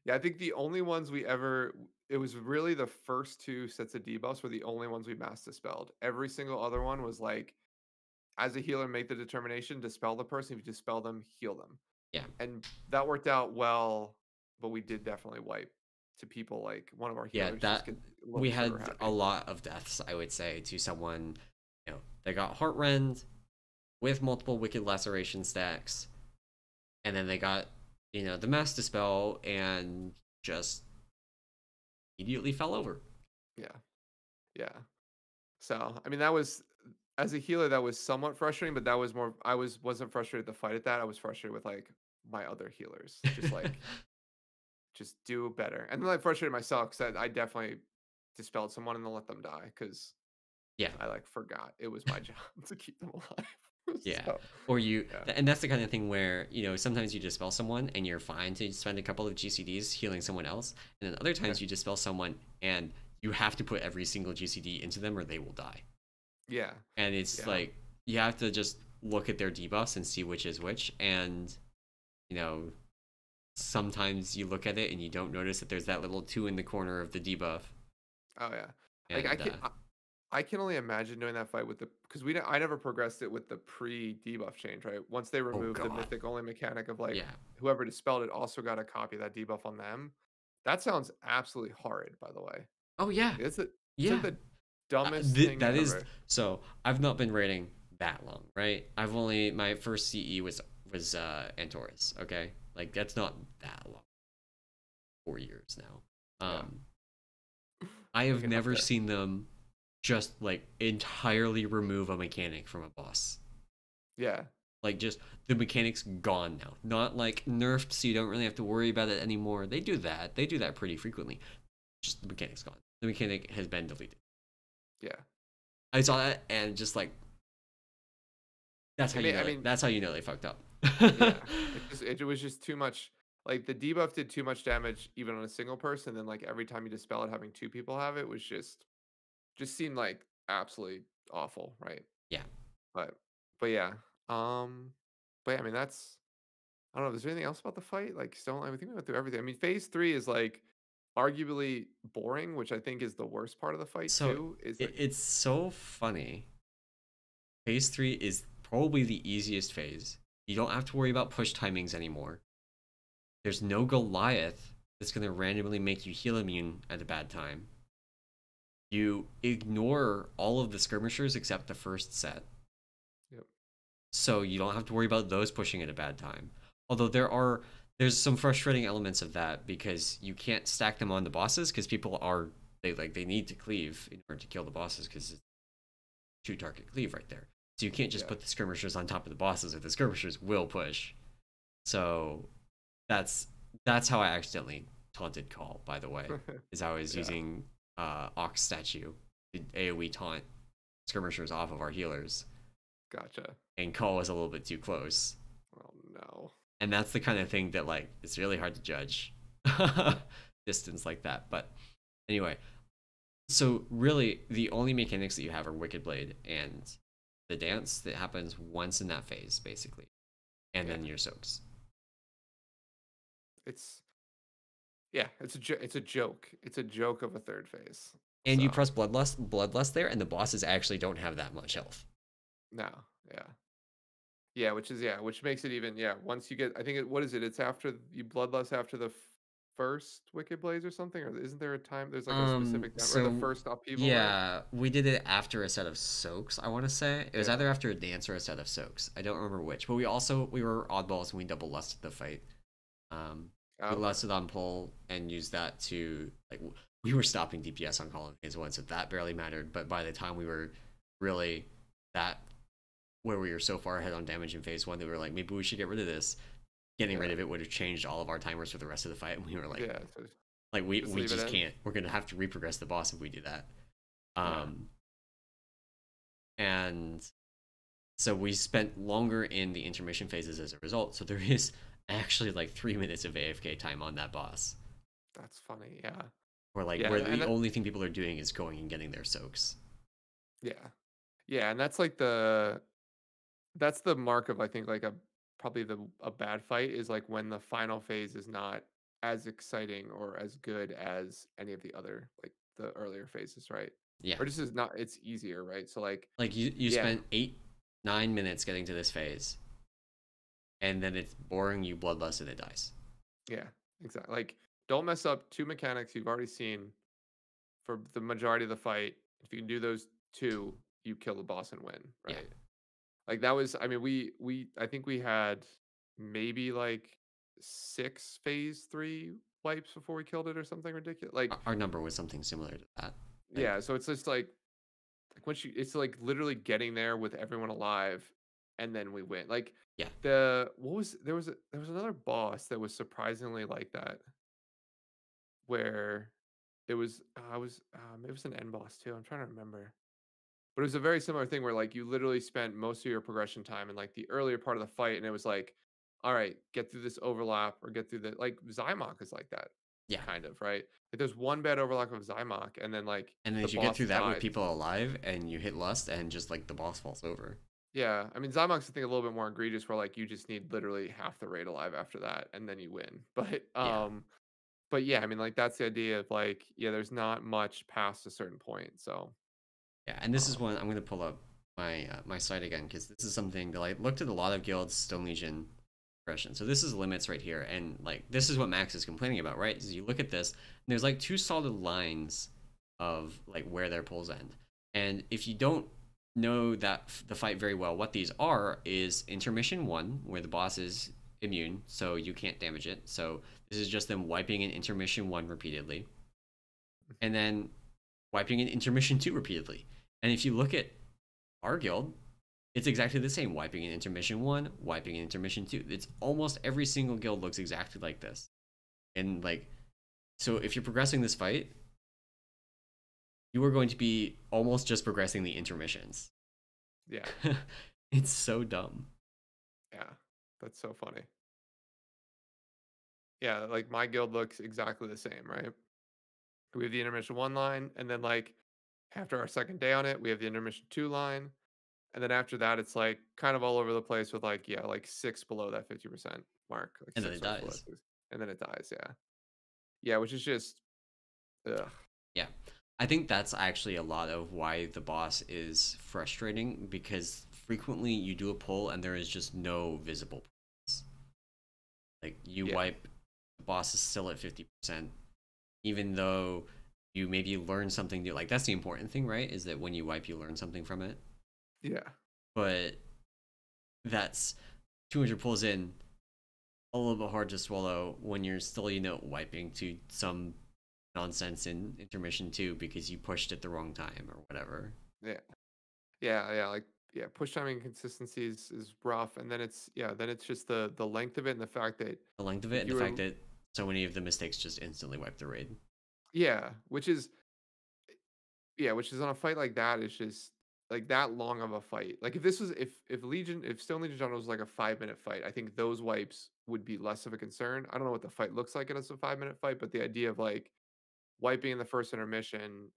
Yeah, I think the only ones we ever it was really the first two sets of debuffs were the only ones we mass dispelled. Every single other one was like, as a healer, make the determination, dispel the person. If you dispel them, heal them. Yeah. And that worked out well, but we did definitely wipe to people like one of our Yeah, healers just that get a little we trigger had a happy. lot of deaths, I would say, to someone, they got heart rend with multiple wicked laceration stacks, and then they got, the mass dispel and just immediately fell over. Yeah. Yeah. So I mean that was as a healer that was somewhat frustrating, but that was more wasn't frustrated to fight at that. I was frustrated with like my other healers. Just do better. And then I frustrated myself because I definitely dispelled someone and then let them die because Yeah. I like forgot it was my job to keep them alive. Yeah. So Or you, yeah. and that's the kind of thing where, sometimes you dispel someone and you're fine to spend a couple of GCDs healing someone else. And then other Yeah. times you dispel someone and you have to put every single GCD into them or they will die. Yeah. And it's Yeah. like, you have to just look at their debuffs and see which is which. And, you know, sometimes you look at it and you don't notice that there's that little 2 in the corner of the debuff. Oh yeah. Like And, I can only imagine doing that fight with the because I never progressed it with the pre debuff change, right? Once they oh removed the God. mythic only mecanic of like Yeah. whoever dispelled it also got a copy of that debuff on them. That sounds absolutely horrid, by the way. Oh, yeah. It's like Yeah. the dumbest thing That is ever. so. I've not been raiding that long, right? I've only my first CE was Notorious. Okay, like that's not that long. 4 years now. Yeah. I We have can up never there. seen them just like entirely remove a mechanic from a boss. Yeah. Like just the mechanics gone now. Not like nerfed so you don't really have to worry about it anymore. They do that. They do that pretty frequently. Just the mechanics gone. The mechanic has been deleted. Yeah. I saw that and just like that's how I you mean, know I it. mean, That's how you know they fucked up. yeah. It was just too much. Like the debuff did too much damage even on a single person. Then like every time you dispel it, having two people have it was just seemed like absolutely awful, right? Yeah. But yeah. Um but yeah, I mean that's I don't know. Is there anything else about the fight? Like still I think we went through everything. I mean, phase three is like arguably boring, which I think is the worst part of the fight So too. Is like it's so funny. Phase 3 is probably the easiest phase. You don't have to worry about push timings anymore. There's no Goliath that's going to randomly make you heal immune at a bad time. You ignore all of the skirmishers except the first set. yep. So you don't have to worry about those pushing at a bad time. Although there's some frustrating elements of that because you can't stack them on the bosses because people are they need to cleave in order to kill the bosses because it's two target cleave right there. So you can't just Yeah. put the skirmishers on top of the bosses or the skirmishers will push. So that's how I accidentally taunted Call, by the way, is I was Yeah. using Ox statue, the AoE taunt skirmishers off of our healers, Gotcha. and Call was a little bit too close. Oh no. And that's the kind of thing that like it's really hard to judge distance like that. But anyway, so really the only mechanics that you have are Wicked Blade and the dance that happens once in that phase, basically, and Yeah. then your soaks. It's it's a joke. It's a joke of a third phase. And you So press bloodlust there, and the bosses actually don't have that much health. no, yeah. Yeah, which makes it even once you get I think what is it? It's after you bloodlust after the first Wicked Blaze or something, or isn't there a time there's like a specific time or the So first upheaval, right? yeah, we did it after a set of soaks. I want to say it was Yeah. either after a dance or a set of soaks. I don't remember which, but we were oddballs and we double lusted the fight. Oh, We okay. lusted on pull and used that to like we were stopping DPS on Call of Phase 1, so that barely mattered. But by the time we were really that where we were so far ahead on damage in Phase 1, they were like, maybe we should get rid of this. Getting rid Yeah. of it would have changed all of our timers for the rest of the fight, and we were Yeah. So like just we leave it just in. can't. We're gonna have to reprogress the boss if we do that. Yeah. Um, and so we spent longer in the intermission phases as a result. So there is actually like 3 minutes of AFK time on that boss, That's funny. Yeah. where And the only thing people are doing is going and getting their soaks. yeah. Yeah, and that's like that's the mark of I think like a probably a bad fight is like when the final phase is not as exciting or as good as any of the other like the earlier phases, right? Yeah, Or just is not it's easier, right? So like like you yeah, spent 8 9 minutes getting to this phase, and then it's boring. You bloodlust and it dies. yeah, exactly. Like don't mess up two mechanics you've already seen for the majority of the fight. If you can do those two, you kill the boss and win, Yeah, right? Like that was I mean we I think we had maybe like 6 phase 3 wipes before we killed it or something ridiculous. Like our number was something similar to that. Like yeah, so it's just like once you it's like literally getting there with everyone alive and then we win. Like yeah, the what was there was another boss that was surprisingly like that where it was it was an end boss too. I'm trying to remember. But it was a very similar thing where like you literally spent most of your progression time in like the earlier part of the fight, and it was like, all right, get through this overlap or get through the like Zymok is like that, yeah. kind of, right? Like there's one bad overlap of Zymok, and then like And then the if you get boss through that with dies. people alive and you hit lust and just like the boss falls over. Yeah, I mean Zymok's I think a little bit more egregious where like you just need literally half the raid alive after that, and then you win. Yeah. But yeah, I mean like that's the idea of like yeah, there's not much past a certain point, so Yeah, and this is um one I'm going to pull up my site again because this is something that I looked at a lot of guilds Stone Legion progression. So this is limits right here, and like this is what Max is complaining about, right? Is you look at this, and there's like two solid lines of like where their pulls end, and if you don't know that the fight very well, what these are is intermission one, where the boss is immune, so you can't damage it. So this is just them wiping an intermission one repeatedly, and then wiping an intermission two repeatedly. And if you look at our guild, It's exactly the same. Wiping in intermission 1, wiping in intermission 2. It's almost every single guild looks exactly like this. And like, so if you're progressing this fight, you are going to be almost just progressing the intermissions. Yeah. It's so dumb. Yeah. That's so funny. Yeah, like my guild looks exactly the same, right? We have the intermission 1 line, and then like after our second day on it, we have the intermission 2 line. And then after that, it's like kind of all over the place with like, yeah, like 6 below that 50% mark, like And then 6 it wipes below dies. that 50. And then it dies, yeah. Yeah, which is just ugh. Yeah. I think that's actually a lot of why the boss is frustrating, because frequently you do a pull and there is just no visible progress. Like you Yeah. wipe, the boss is still at 50%, even though you maybe learn something new. Like that's the important thing, right? Is that when you wipe, you learn something from it. Yeah. But that's 200 pulls in, a little bit hard to swallow when you're still, wiping to some nonsense in intermission 2 because you pushed it the wrong time or whatever. Yeah. Yeah, yeah, like yeah, push time inconsistency is rough. And then it's just the length of it and the fact that The length of it if and the you fact were that so many of the mistakes just instantly wipe the raid. yeah, which is on a fight like that, it's just like that long of a fight. Like if this was if Stone Legion General was like a 5-minute fight, I think those wipes would be less of a concern. I don't know what the fight looks like as a 5-minute fight, but the idea of like wiping in the first intermission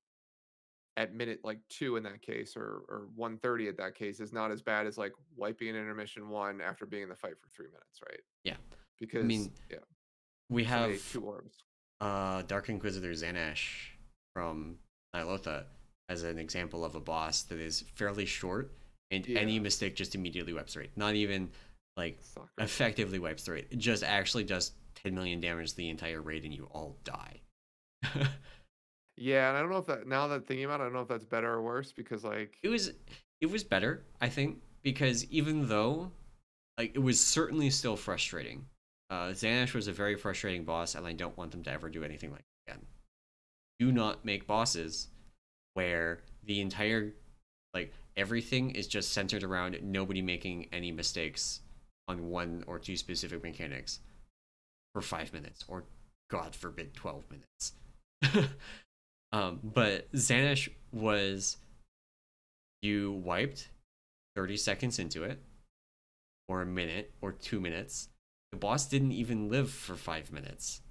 at minute like 2 in that case or 1:30 at that case is not as bad as like wiping in intermission 1 after being in the fight for 3 minutes, right? Yeah. I Because mean, yeah, we somebody have ate 2 orbs. Dark Inquisitor Xanash from Nilotha as an example of a boss that is fairly short, and any Yeah, mistake just immediately wipes the raid. Not even like sucker. effectively wipes the raid. It just actually does 10 million damage to the entire raid and you all die. Yeah, and I don't know if that now that thinking about it, I don't know if that's better or worse because like it was better, I think, because even though like it was certainly still frustrating. Xanash was a very frustrating boss, and I don't want them to ever do anything like it again. Do not make bosses where the entire like everything is just centered around nobody making any mistakes on 1 or 2 specific mechanics for 5 minutes, or God forbid 12 minutes. But Xanash was, you wiped 30 seconds into it, or a minute, or 2 minutes. The boss didn't even live for 5 minutes.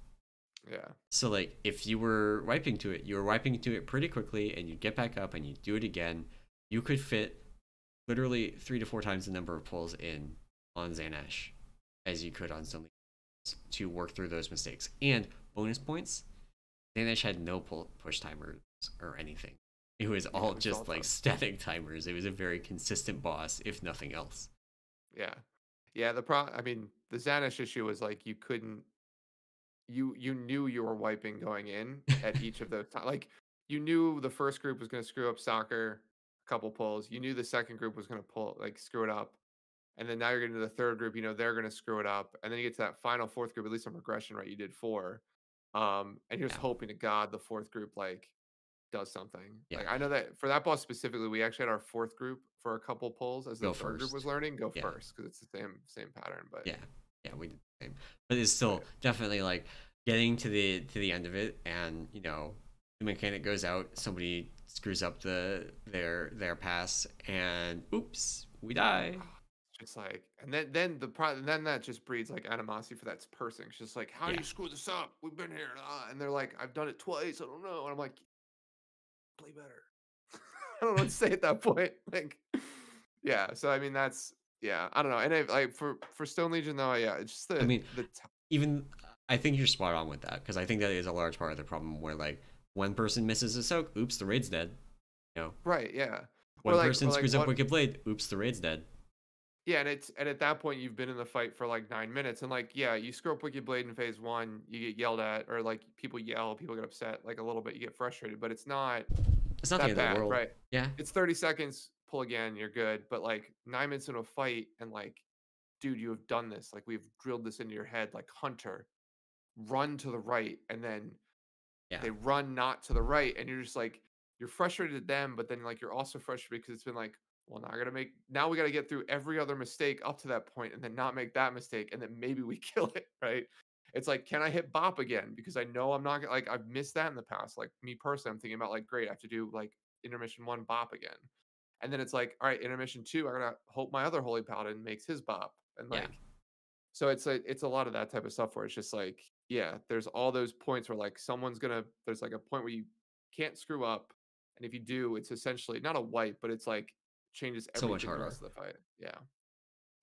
yeah. So like if you were wiping to it, you were wiping to it pretty quickly, and you'd get back up and you'd do it again. You could fit literally 3 to 4 times the number of pulls in on Xanash as you could on Stone to work through those mistakes. And bonus points, Xanash had no push timers or anything. It was Yeah, all which is all just like tough. static timers. It was a very consistent boss, if nothing else. Yeah. Yeah, I mean, the Xanish issue was like you couldn't you knew you were wiping going in at each of those times. Like you knew the first group was going to screw up soccer, a couple pulls. You knew the second group was going to pull like screw it up. And then now you're getting to the third group, you know they're going to screw it up. And then you get to that final fourth group, at least on progression, right? You did 4. And you're just Yeah, hoping to God the fourth group like does something. yeah. Like I know that for that boss specifically, we actually had our fourth group for a couple pulls as the Go third group was first. learning, go Yeah, first because it's the same pattern. But yeah, yeah. We did the same, but it's but still definitely like getting to the end of it, and the mechanic goes out, somebody screws up their pass, and oops, we die. it's just like, and then that just breeds like animosity for that person. It's just like, how do Yeah, you screw this up? We've been here, and they're like, I've done it twice. I don't know, and I'm like, play better. I don't know what to say at that point. Like, yeah. So I mean, that's yeah. I don't know. And like for Stone Legion though, yeah, it's just I mean, the even I think you're spot on with that, because I think that is a large part of the problem where like one person misses a soak, oops, the raid's dead. You know, right, yeah. one Or person like screws up what Wicked Blade, oops, the raid's dead. yeah, and at that point you've been in the fight for like 9 minutes, and like yeah, you screw up Wicked Blade in phase 1, you get yelled at, or like people yell, people get upset, like a little bit, you get frustrated, but it's not It's not the that end of the bad, world. right? Yeah, It's 30 seconds, pull again, you're good. But like 9 minutes into a fight, and like, dude, you have done this. Like we've drilled this into your head. Like Hunter, run to the right, and then yeah, they run not to the right, and you're just like you're frustrated at them, but then like you're also frustrated because it's been like well, now we gotta get through every other mistake up to that point and then not make that mistake, and then maybe we kill it, right? It's like, can I hit bop again? Because I know I'm not gonna like I've missed that in the past. Like me personally, I'm thinking about like, great, I have to do like intermission one bop again. And then it's like, all right, intermission two, I gotta hope my other holy paladin makes his bop. And Yeah. like so it's a lot of that type of stuff where it's just like, yeah, there's all those points where like there's like a point where you can't screw up. And if you do, it's essentially not a wipe, but it's like changes So much everything the harder. rest of the fight. Yeah.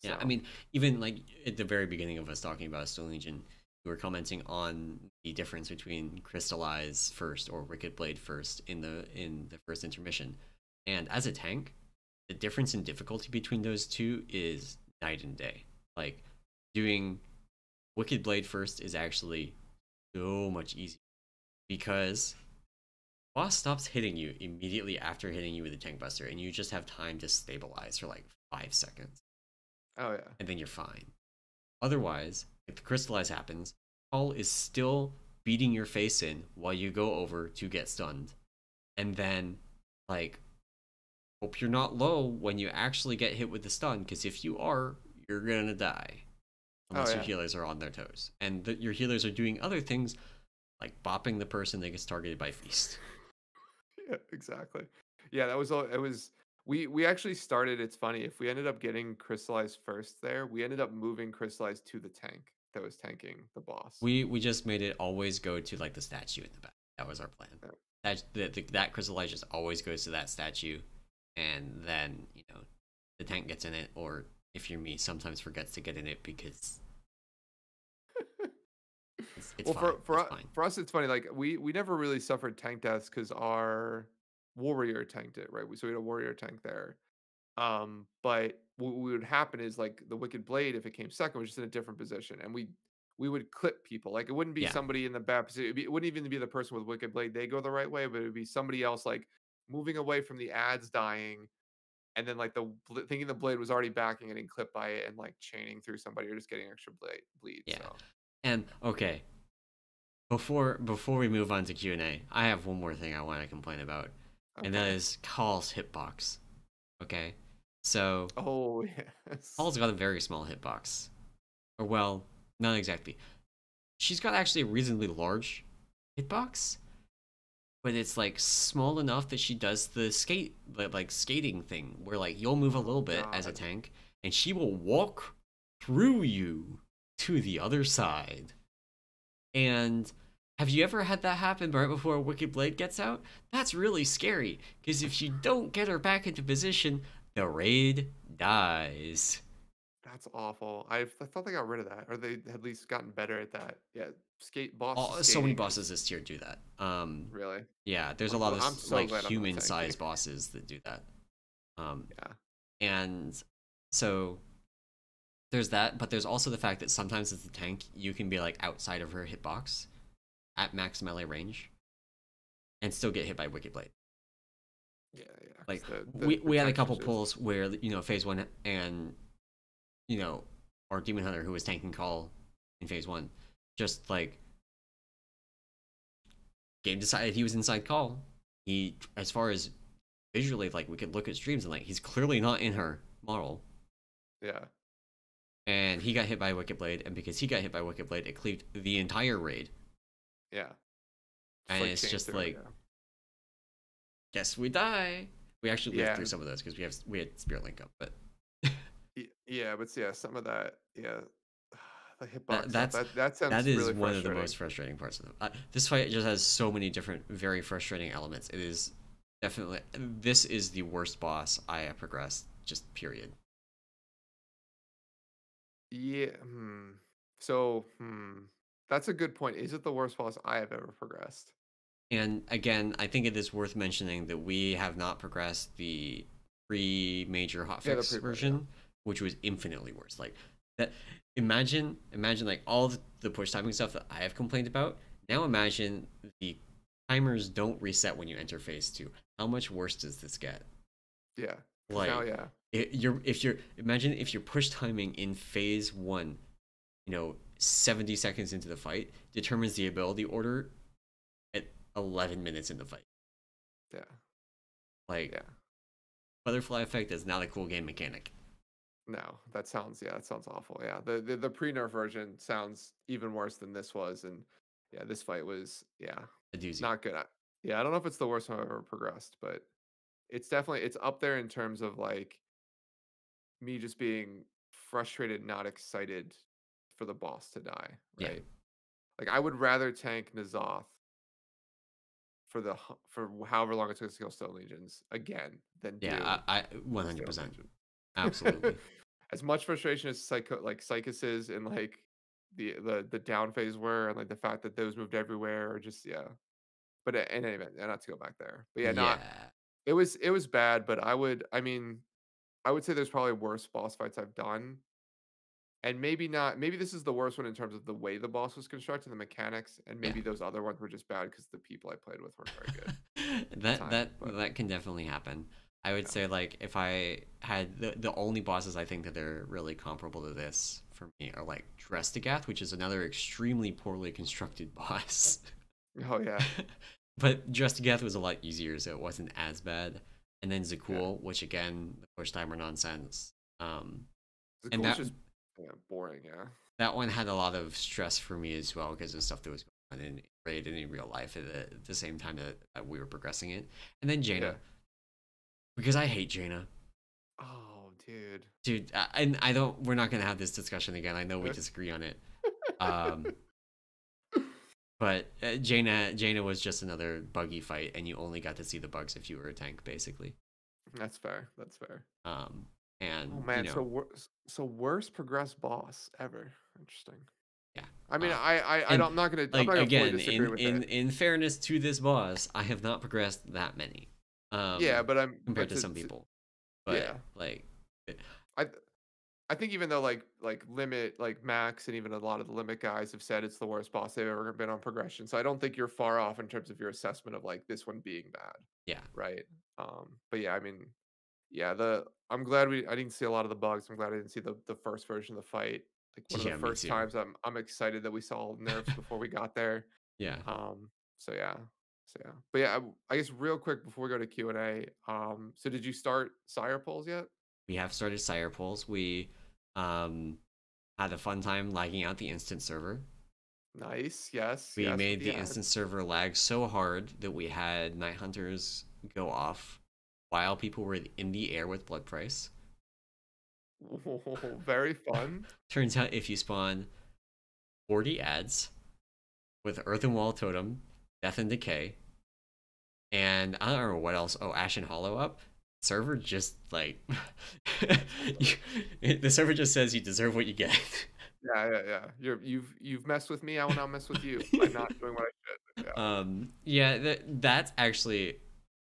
Yeah, I So mean, even like at the very beginning of us talking about Stone Legion, you were commenting on the difference between Crystallize first or Wicked Blade first in the first intermission. And as a tank, the difference in difficulty between those two is night and day. Like doing Wicked Blade first is actually so much easier because boss stops hitting you immediately after hitting you with a tank buster, and you just have time to stabilize for like 5 seconds, oh yeah. and then you're fine. Otherwise, if the crystallize happens, Paul is still beating your face in while you go over to get stunned. And then, like, hope you're not low when you actually get hit with the stun, because if you are, you're gonna die. Oh Unless your yeah. healers are on their toes. And your healers are doing other things, like bopping the person that gets targeted by Feast. Yeah, exactly. Yeah, that was all it was we actually started, it's funny, if we ended up getting crystallized first there, we ended up moving crystallized to the tank that was tanking the boss. We just made it always go to, like, the statue in the back. That was our plan. Yeah. That crystallize just always goes to that statue, and then, the tank gets in it, or if you're me, sometimes forgets to get in it because it's Well, fine. It's fine. for us, it's funny. Like we never really suffered tank deaths because our warrior tanked it, right? So we had a warrior tank there. But what would happen is like the wicked blade, if it came second, was just in a different position, and we would clip people. Like it wouldn't be Yeah, somebody in the bad position. It wouldn't even be the person with wicked blade. They go the right way, but it would be somebody else like moving away from the ads dying, and then like thinking the blade was already backing, getting clipped by it, and like chaining through somebody or just getting extra bleed. yeah. So And okay, before we move on to Q&A, I have one more thing I want to complain about, and that okay. is Call's hitbox. Okay, so Oh yes. Call's got a very small hitbox, or well, not exactly. She's got actually a reasonably large hitbox, but it's like small enough that she does the skating thing where like you'll move a Oh little bit as a God. tank and she will walk through you to the other side. And have you ever had that happen right before a Wicked Blade gets out? That's really scary because if you don't get her back into position, the raid dies. That's awful. I thought they got rid of that, or they had at least gotten better at that. Yeah, boss So many skating bosses is this tier do that. really. Yeah, there's a I'm lot of I'm so like glad I'm not human tanking. sized bosses that do that. Um, Yeah, and so there's that, but there's also the fact that sometimes as a tank, you can be like outside of her hitbox at max melee range and still get hit by Wicked Blade. yeah, yeah. 'Cause Like the we had a couple protection is pulls where phase one and you know our demon hunter who was tanking call in phase one just like game decided he was inside call. He, as far as visually, like we could look at streams and like he's clearly not in her model, yeah, and he got hit by Wicked Blade, and because he got hit by Wicked Blade, it cleaved the entire raid, yeah. Just and like it's chain just through. like, guess we die. We actually lived Yeah, through yeah, some of those because we had Spirit Link up, but yeah. But yeah, some of that, yeah, the that hitbox stuff. that's That that sounds is really one of the frustrating. most frustrating parts of them. This fight just has so many different, very frustrating elements. It is definitely, this is the worst boss I have progressed. Just period. Yeah. So, that's a good point. Is it the worst boss I have ever progressed? And again, I think it is worth mentioning that we have not progressed the pre-major Yeah, the hotfix pre yeah. version, which was infinitely worse. Like that. Imagine like all the push timing stuff that I have complained about. Now imagine the timers don't reset when you enter phase two. How much worse does this get? Yeah. Because now, Like, yeah. if you're imagine if your push timing in phase one, 70 seconds into the fight determines the ability order at 11 minutes in the fight. Yeah. Like, Yeah. butterfly effect is not a cool game mechanic. No, that sounds awful. Yeah, the pre-nerf version sounds even worse than this was, and yeah, this fight was A doozy. not good. Yeah, I don't know if it's the worst one I've ever progressed, but it's up there in terms of like me just being frustrated, not excited for the boss to die. Yeah. Right? Like I would rather tank Nazoth for however long it took to kill Stone Legions again than Yeah, do I the Stone 100%. Legion. Absolutely. As much frustration as Psychus is and like the down phase were and like the fact that those moved everywhere or just but in any event, not to go back there, but yeah, not Yeah. it was bad, but I would say there's probably worse boss fights I've done, and maybe not, maybe this is the worst one in terms of the way the boss was constructed, the mechanics, and Yeah. maybe those other ones were just bad because the people I played with weren't very good at the that time, that but that can definitely happen. I would yeah, say like if I had the only bosses I think that are really comparable to this for me are like Drestigath, which is another extremely poorly constructed boss. oh yeah, But Drestigath was a lot easier, so it wasn't as bad. And then yeah, Zakul, which again, the first timer nonsense. the And cool's just boring, yeah, that one had a lot of stress for me as well because of stuff that was going on in raid and in real life at the same time that we were progressing it. And then yeah. Jaina, because I hate Jaina. Oh, dude. Dude, and I don't. We're not gonna have this discussion again. I know we disagree on it. Um, but Jaina was just another buggy fight, and you only got to see the bugs if you were a tank, basically. That's fair. That's fair. Um, Oh and man, so worst progressed boss ever. Interesting. yeah. I mean, Uh, I and don't, I'm like not gonna fully again, disagree with it. in fairness to this boss, I have not progressed that many, Yeah, but compared to some people. But yeah. like, I I think even though like limit like Max and even a lot of the limit guys have said it's the worst boss they've ever been on progression. So I don't think you're far off in terms of your assessment of like this one being bad, yeah, right? But yeah, I mean, yeah, the I'm glad I didn't see a lot of the bugs. I'm glad I didn't see the first version of the fight. Like one of the yeah, me first too. times I'm excited that we saw nerfs before we got there. Yeah, Um, so yeah. So yeah. But yeah, I guess real quick before we go to Q&A, so did you start Sire polls yet? we have started Sire polls. We um had a fun time lagging out the instant server. Nice. Yes, We yes, with made the the instant ads. server lag so hard that we had night hunters go off while people were in the air with blood price. Very fun. Turns out if you spawn 40 ads with Earth and Wall Totem, Death and Decay, and I don't remember what else. Oh, Ashen Hollow up. Server just like the server just says you deserve what you get. Yeah, yeah, yeah. You've messed with me. I will now mess with you by not doing what I should. Yeah. Yeah, that's actually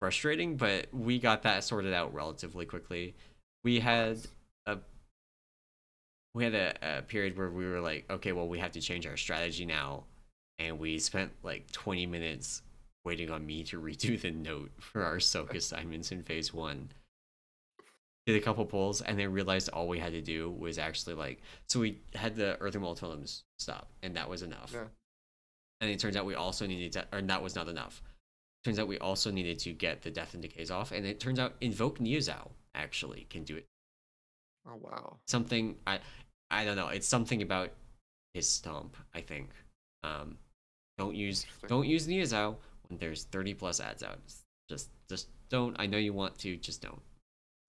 frustrating, but we got that sorted out relatively quickly. We had Nice. a a period where we were like, okay, well, we have to change our strategy now, and we spent like 20 minutes waiting on me to redo the note for our soak assignments in phase one. Did a couple pulls and then realized all we had to do was actually like, so we had the Earth and Wall totems stop, and that was enough. Yeah. And it turns out we also needed to, or that was not enough. Turns out we also needed to get the Death and Decays off, and it turns out Invoke Neozao actually can do it. Oh wow. Something I don't know. It's something about his stomp. I think. Um, Interesting. don't use Neozao when there's 30 plus ads out. Just don't. I know you want to, just don't.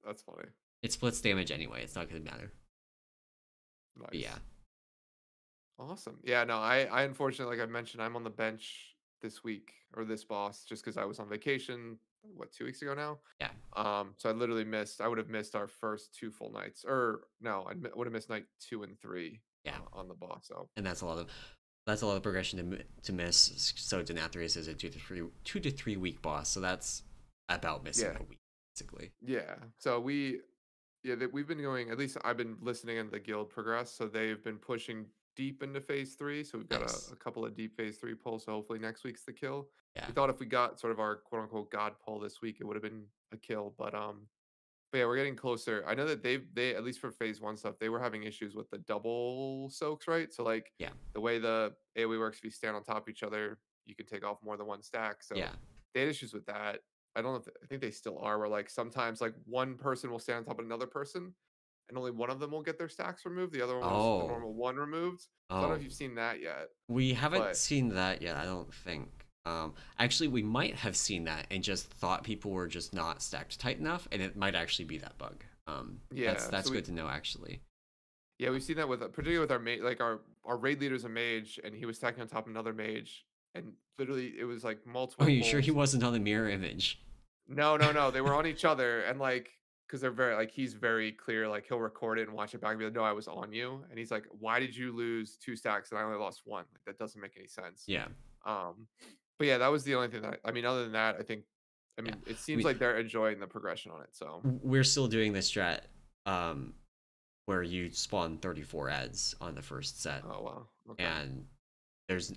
That's funny. It splits damage anyway. It's not gonna matter. But yeah, Nice. Awesome. Yeah, no, I unfortunately, like I mentioned, I'm on the bench this week or this boss just because I was on vacation, what, 2 weeks ago now? yeah, So I literally missed, I would have missed our first two full nights. Or no, would have missed night 2 and 3 yeah. on the boss. So And that's a lot of progression to miss. So Denathrius is a 2 to 3 week boss. So that's about missing yeah, a week basically. yeah. So we've been going, at least I've been listening in the guild progress. So they've been pushing deep into phase three. So we've got Nice. a couple of deep phase three pulls. So hopefully next week's the kill. Yeah, We thought if we got sort of our quote unquote god pull this week, it would have been a kill. But yeah, we're getting closer. I know that they at least for phase one stuff, they were having issues with the double soaks, right? So like yeah, the way the AoE works, if you stand on top of each other, you can take off more than one stack. So yeah. they had issues with that. I don't know if I think they still are, where like sometimes like one person will stand on top of another person, and only one of them will get their stacks removed. The other one will just get the Oh, normal one removed. So I don't know if oh, you've seen that yet, we haven't but seen that yet, I don't think. Actually, we might have seen that and just thought people were just not stacked tight enough, and it might actually be that bug. That's yeah. that's So we good to know, actually. yeah we've seen that with particularly with our mage, like our raid leader's a mage, and he was stacking on top of another mage, and literally it was like Are multiple you sure he pulls. wasn't on the mirror image? No, no, no. They were on each other, and like, because they're very like he's very clear. Like he'll record it and watch it back and be like, "No, I was on you." And he's like, "Why did you lose two stacks and I only lost one? Like that doesn't make any sense." Yeah, Um, but yeah, that was the only thing that I mean. Other than that, I yeah. mean, it seems We like they're enjoying the progression on it. So, we're still doing this strat, um, where you spawn 34 ads on the first set, oh wow, and there's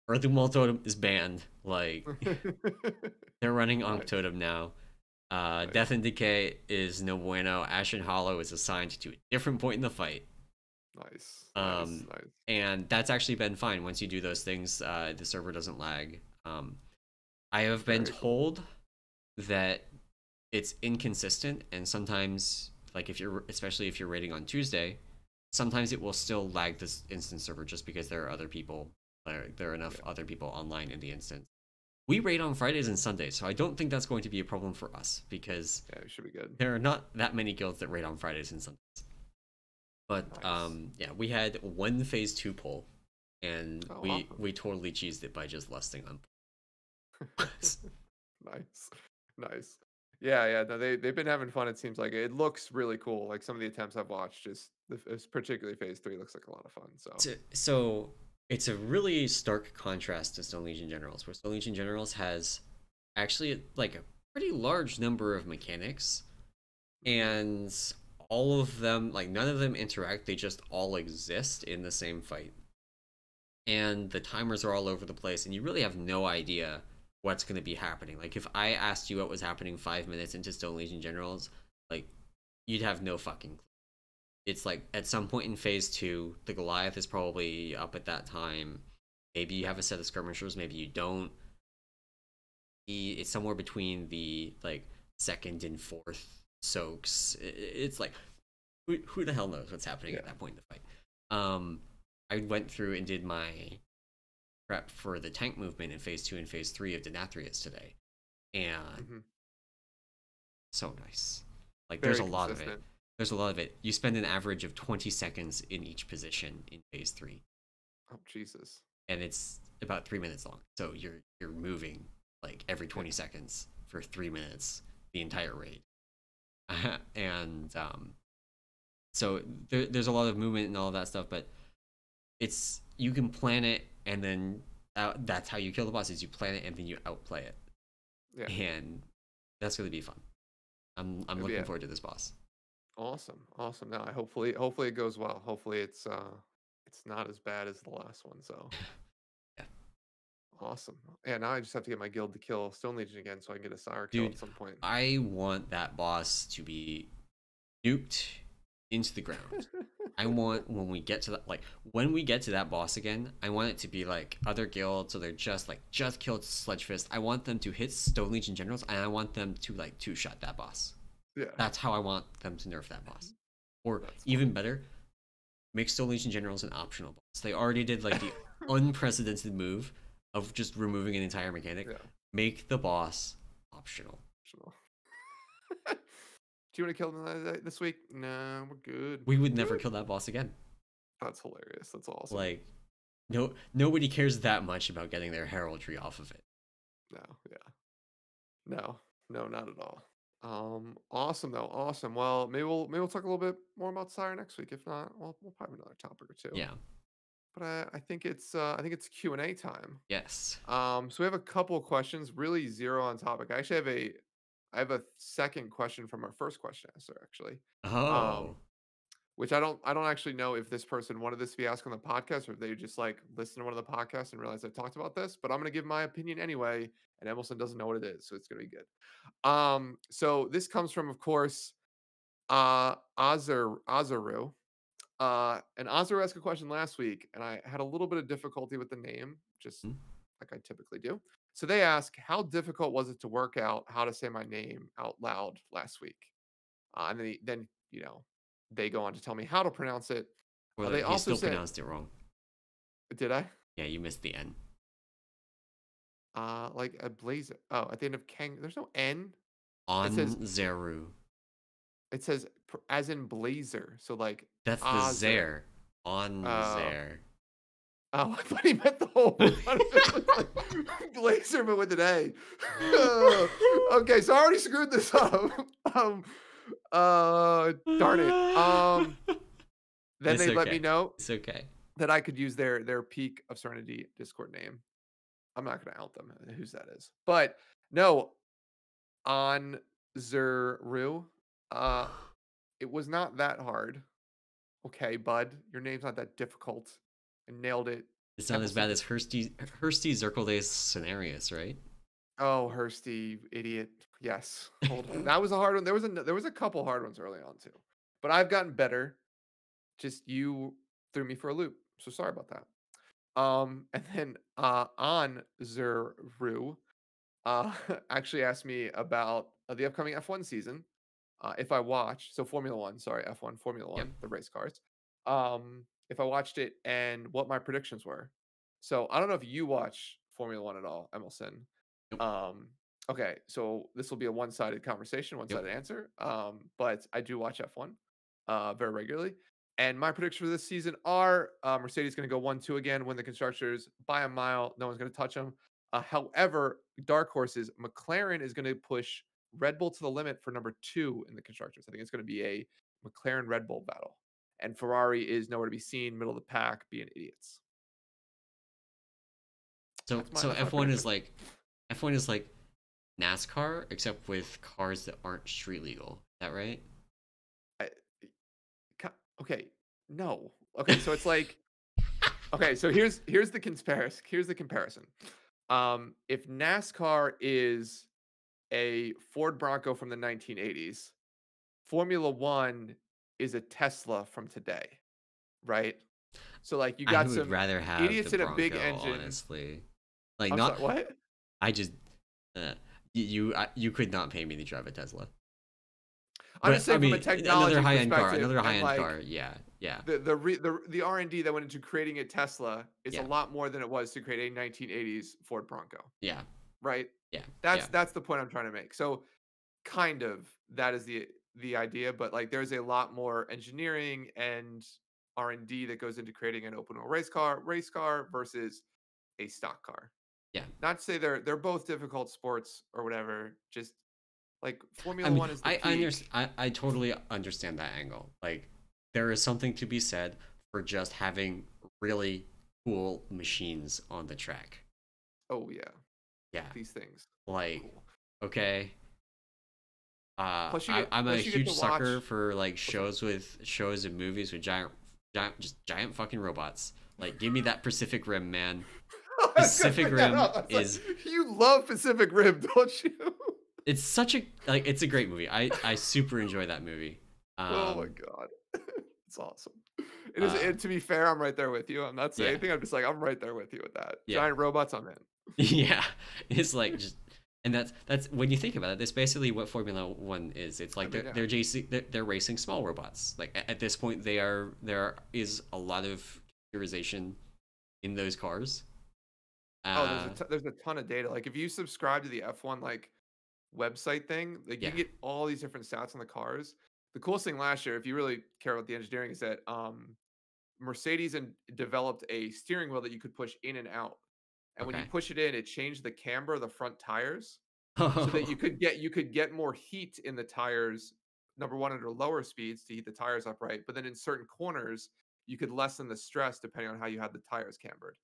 Earthing Wall Totem is banned. Like okay, they're running Ankh nice, Totem now. Death nice, and Decay is no bueno. Ashen Hollow is assigned to a different point in the fight. nice, nice, Um, nice. and that's actually been fine. Once you do those things, the server doesn't lag. I have been Very cool. told that it's inconsistent, and sometimes, like if you're, especially if you're raiding on Tuesday, sometimes it will still lag this instance server just because there are other people. There are enough Yeah, other people online in the instance. We raid on Fridays and Sundays, so I don't think that's going to be a problem for us because yeah, it should be good. there are not that many guilds that raid on Fridays and Sundays. But Nice. yeah, we had one phase two pull, and Oh, we totally cheesed it by just lusting on pulls. awesome. Nice. Nice. Yeah, yeah. No, they've been having fun. It seems like it looks really cool. Like some of the attempts I've watched, just particularly phase three looks like a lot of fun. So So it's a really stark contrast to Stone Legion Generals, where Stone Legion Generals has actually like a pretty large number of mechanics, mhm. and all of them, like none of them interact. They just all exist in the same fight, and the timers are all over the place, and you really have no idea what's going to be happening. Like if I asked you what was happening 5 minutes into Stone Legion Generals, like you'd have no fucking clue. It's like at some point in phase two, the Goliath is probably up at that time. Maybe you have a set of skirmishers, maybe you don't. It's somewhere between the like second and fourth soaks. It's like who the hell knows what's happening at Yeah. that point in the fight. Um, I went through and did my prep for the tank movement in phase two and phase three of Denathrius today, and Hmm. so nice. Like there's Very a lot of it. consistent. There's a lot of it. You spend an average of 20 seconds in each position in phase three, Oh Jesus. and it's about 3 minutes long. So you're moving like every Yeah. 20 seconds for 3 minutes the entire raid, and so there's a lot of movement and all of that stuff. But it's you can plan it, and then that's how you kill the boss. Is you plan it and then you outplay it, Yeah. and that's gonna be fun. I'm looking Yeah. forward to this boss. Awesome. Awesome. Now, hopefully it goes well. Hopefully it's not as bad as the last one. So Yeah, awesome. Yeah. Now I just have to get my guild to kill Stone Legion again, so I can get a Sire kill dude, at some point. I want that boss to be nuked into the ground. I want when we get to that, like when we get to that boss again, I want it to be like other guilds, so they're just like just killed Sledgefist. I want them to hit Stone Legion generals, and I want them to like two shot that boss. Yeah. That's how I want them to nerf that boss. Or That's even funny. better, make Stone Legion generals an optional boss. They already did like the unprecedented move of just removing an entire mechanic. Yeah. Make the boss optional. Optional. Do you want to kill them this week? No, we're good. We would We're never good. kill that boss again. That's hilarious. That's awesome. Like nobody cares that much about getting their heraldry off of it. No, yeah. No, no, not at all. Awesome though. Awesome. Well, maybe we'll talk a little bit more about Sire next week. If not, we'll probably have another topic or two. Yeah. But I think it's Q&A time. Yes. So we have a couple of questions, really zero on topic. I actually have a second question from our first question answer, actually. Um, Oh. which I don't actually know if this person wanted this to be asked on the podcast or if they just like listened to one of the podcasts and realized I talked about this, but I'm gonna give my opinion anyway, and Emerson doesn't know what it is, so it's gonna be good. So this comes from, of course, Azaru. And Azaru asked a question last week, and I had a little bit of difficulty with the name, just Hmm? like I typically do. So they ask, how difficult was it to work out how to say my name out loud last week? And then they go on to tell me how to pronounce it. Well, They you also still said, pronounced it wrong. did I? Yeah, you missed the N. Like a blazer. Oh, at the end of Kang, there's no N. It says On Zeru. as in blazer. So like That's the Azer. Zer. On Uh, Zer. oh, I thought he meant the whole front of it looked like blazer, but with an A. Okay, so I already screwed this up. Um, darn it. Then It's they let me okay. know It's okay. that I could use their Peak of Serenity Discord name. I'm not gonna out them whose that is. But no, on Zeru, uh, it was not that hard. Okay, bud, your name's not that difficult. I nailed it. It's not as bad Emerson. as Hursty Zirkledays Scenarius, right? Oh, Hursty, idiot. Yes. Hold on. That was a hard one. There was a couple hard ones early on too. But I've gotten better. Just you threw me for a loop. So sorry about that. And then on Zuru, actually asked me about the upcoming F1 season. If I watch, so Formula One, sorry, F1, Formula Yep. One, the race cars. If I watched it and what my predictions were. So I don't know if you watch Formula One at all, Emerson. Yep. Um, okay, so this will be a one-sided conversation, Yep. one-sided answer. But I do watch F1 very regularly. And my predictions for this season are Mercedes going to go 1-2 again, win the constructors by a mile. No one's going to touch them. However, dark horses, McLaren is going to push Red Bull to the limit for number 2 in the constructors. I think it's going to be a McLaren Red Bull battle. And Ferrari is nowhere to be seen, middle of the pack, being idiots. So That's my so that's my F1 is prediction. like F1 is like NASCAR except with cars that aren't street legal. Is that right? I, okay, no. Okay, so it's like okay, so here's the comparison. Here's the comparison. If NASCAR is a Ford Bronco from the 1980s, Formula One is a Tesla from today, right? So like you I got would some rather have the idiots in a big Bronco, engine. honestly. Like I'm not sorry, what? I just uh, you could not pay me to drive a Tesla. I'm But just I saying from a mean, another technology high-end car, perspective another and high-end car. like Yeah. Yeah. the R&D that went into creating a Tesla is a Yeah. lot more than it was to create a 1980s Ford Bronco, Yeah. right? Yeah. That's Yeah. that's the point I'm trying to make. So kind of that is the idea, but like there's a lot more engineering and R&D that goes into creating an open wheel race car versus a stock car. Yeah. Not to say they're both difficult sports or whatever, just like I Formula mean, 1 is the I understand. peak. I totally understand that angle. Like, there is something to be said for just having really cool machines on the track. Oh yeah, Yeah, these things are like, cool. okay. Plus I'm a you get to huge sucker watch. for like What's up? shows and movies with giant fucking robots. Like, give me that Pacific Rim, man. I was gonna Pacific bring that Rim up. I was like, is you love Pacific Rim, don't you? it's such a like it's a great movie. I super enjoy that movie. Oh my Um, god, it's awesome. It is. uh, And to be fair, I'm right there with you. I'm not saying yeah, anything. I'm just like I'm right there with you with that. yeah. Giant robots, I'm in. Yeah, it's like just, and that's when you think about it, that's basically what Formula One is. It's I like mean, yeah. they're racing small robots. Like at this point, there is a lot of computerization in those cars. Oh, Uh, there's a ton of data. Like if you subscribe to the F1 like website thing, like you yeah. can get all these different stats on the cars. The coolest thing last year, if you really care about the engineering, is that Mercedes developed a steering wheel that you could push in and out. And when you Okay. push it in, it changed the camber of the front tires so that Oh, you could get more heat in the tires. Number one, under lower speeds to heat the tires upright, but then in certain corners, you could lessen the stress depending on how you had the tires cambered.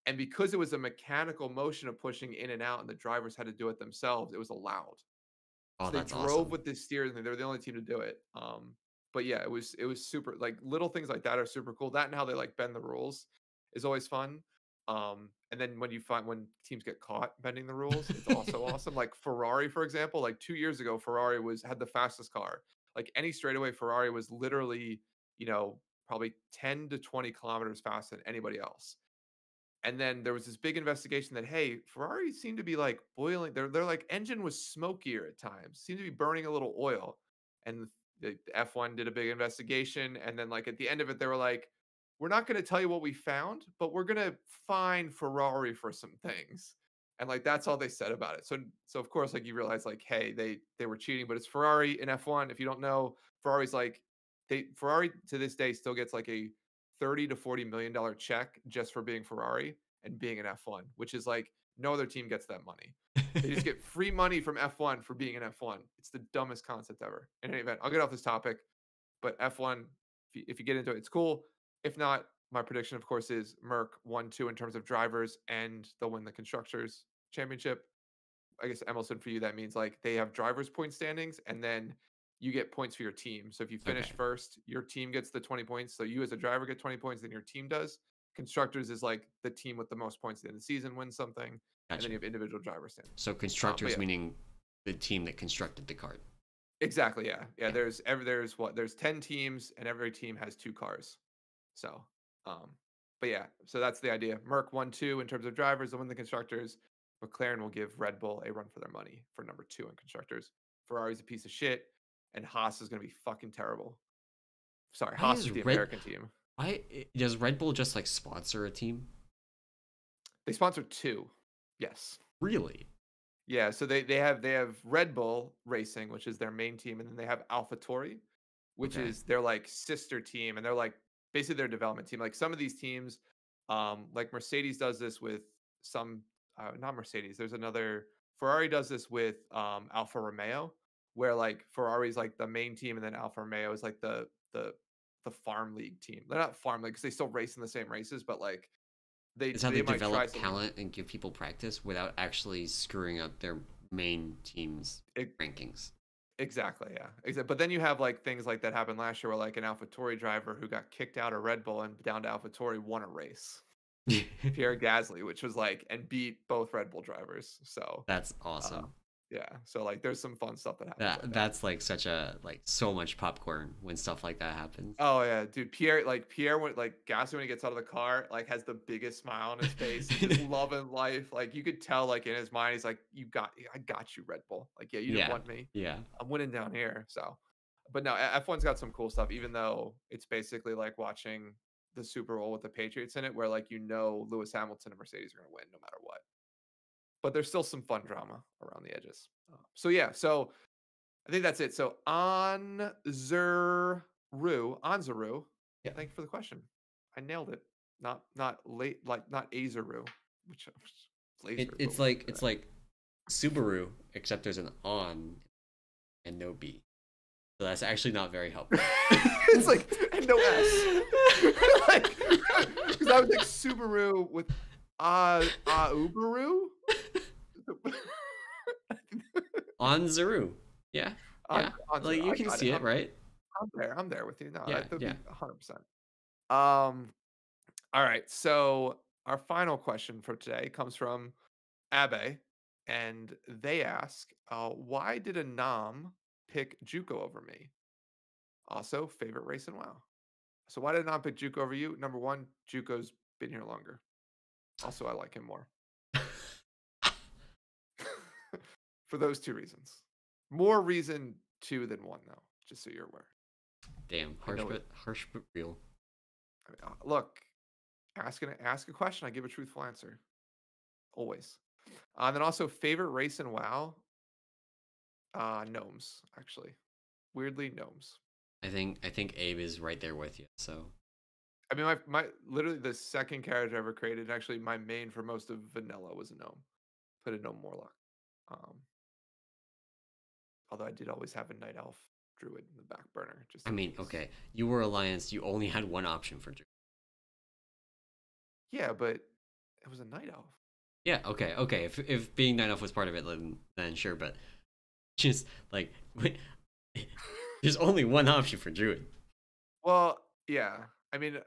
And because it was a mechanical motion of pushing in and out, and the drivers had to do it themselves, it was allowed. oh, So they that's drove awesome. with this steering thing. They were the only team to do it. But yeah, it was super like little things like that are super cool. That and how they like bend the rules is always fun. And then when teams get caught bending the rules, it's also awesome. Like Ferrari, for example, like 2 years ago, Ferrari had the fastest car. Like any straightaway, Ferrari was literally, probably 10 to 20 kilometers faster than anybody else. And then there was this big investigation that, hey, Ferrari seemed to be like boiling. Their like engine was smokier at times, seemed to be burning a little oil. And the F1 did a big investigation. And then like at the end of it, they were like, we're not going to tell you what we found, but we're going to fine Ferrari for some things. And like that's all they said about it. So of course, like you realize like, hey, they were cheating, but it's Ferrari in F1. If you don't know, Ferrari's like Ferrari to this day still gets like a 30 to 40 million dollar check just for being Ferrari and being an F1, which is like no other team gets that money. They just get free money from F1 for being an F1. It's the dumbest concept ever. In any event, I'll get off this topic, but F1, if you get into it, it's cool. If not, my prediction, of course, is Merc 1-2 in terms of drivers, and they'll win the Constructors Championship. I guess Emerson for you, that means like they have drivers' point standings, and then you get points for your team. So if you finish Okay, first, your team gets the 20 points. So you as a driver get 20 points, then your team does. Constructors is like the team with the most points at the end of the season wins something, and then gotcha. you have individual driver standings. So But constructors yeah, meaning the team that constructed the card. exactly. Yeah, yeah. Yeah. There's 10 teams, and every team has 2 cars. So, um, but yeah, so that's the idea. Merc 1-2 in terms of drivers, they'll win the constructors. McLaren will give Red Bull a run for their money for number 2 in constructors. Ferrari's a piece of shit, and Haas is going to be fucking terrible. Sorry, Why Haas is is the Red? American team. Why does Red Bull just like sponsor a team? They sponsor 2. Yes. Really? Yeah, so they have Red Bull Racing, which is their main team, and then they have AlphaTauri, which Okay. is their like sister team, and they're like basically their development team. Like some of these teams, like Mercedes does this with some, not Mercedes. There's another Ferrari does this with Alfa Romeo, where like Ferrari's like the main team, and then Alfa Romeo is like the farm league team. They're not farm league because they still race in the same races, but like It's how they they might try develop something else. talent and give people practice without actually screwing up their main team's rankings. Exactly, yeah. But then you have like things like that happened last year where like an AlphaTauri driver who got kicked out of Red Bull and down to AlphaTauri won a race. Pierre Gasly, which was like and beat both Red Bull drivers. So That's uh awesome. yeah. So like there's some fun stuff that happens like That that. that's like such a like so much popcorn when stuff like that happens. Oh yeah, dude. Pierre went like Gasly when he gets out of the car, like has the biggest smile on his face. He's just loving life. Like you could tell like in his mind, he's like, I got you, Red Bull. Like, yeah, you didn't Yeah, want me. yeah. I'm winning down here. So, but no, F1's got some cool stuff, even though it's basically like watching the Super Bowl with the Patriots in it, where like Lewis Hamilton and Mercedes are going to win no matter what. But there's still some fun drama around the edges. So yeah, so I think that's it. So Anzaru, Yeah. thank you for the question. I nailed it. Not late like not Azaru, which laser, but It's like Subaru, except there's an on and no B. So that's actually not very helpful. it's like and no S. like because I was like Subaru with Ubaru. On Zaru. Yeah. Yeah. Like you I can got see it. it, right? I'm there. I'm there with you. No, Yeah, that would be yeah. 100%. Um, all right. So our final question for today comes from Abe, and they ask, "Why did a Nam pick Juco over me? Also, favorite race in WoW. So why did Nam pick Juco over you? Number one, Juco's been here longer. Also, I like him more for those 2 reasons. More reason 2 than 1, though. Just so you're aware. Damn, I know it. harsh but real. I mean, look, ask a question. I give a truthful answer always. And then also favorite race in WoW, gnomes actually. Weirdly, gnomes. I think Abe is right there with you. So I mean, my literally the second character I ever created. Actually, my main for most of vanilla was a gnome. Put a gnome warlock. Um, Although I did always have a night elf druid in the back burner just I in mean, case. okay, you were Alliance. You only had one option for. Yeah, but it was a night elf. Yeah, okay, okay. If being Night Elf was part of it, then sure. But just like wait, there's only one option for Druid. Well, yeah. I mean,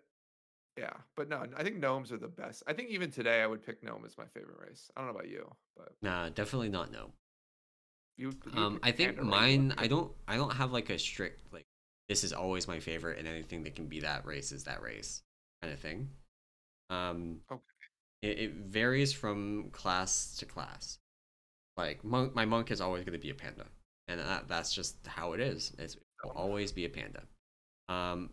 yeah, but no, I think gnomes are the best. I think even today I would pick gnome as my favorite race. I don't know about you, but Nah, definitely not no. you would pick I think panda, right? You mine. wouldn't pick I don't have like a strict like this is always my favorite, and anything that can be that race is that race kind of thing. Um, okay. It varies from class to class. Like my monk is always going to be a panda, and that's just how it is. It will Um, always be a panda.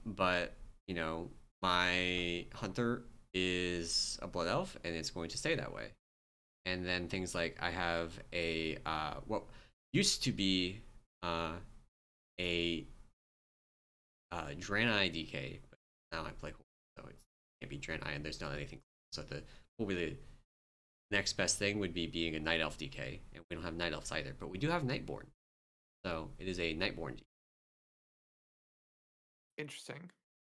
But you know, my hunter is a blood elf, and it's going to stay that way. And then things like I have a what used to be a Draenei DK, but now I play Horde, so it can't be Draenei, and there's not anything. So the will be the next best thing would be being a Night Elf DK, and we don't have Night Elves either, but we do have Nightborn, so it is a Nightborn DK. Interesting.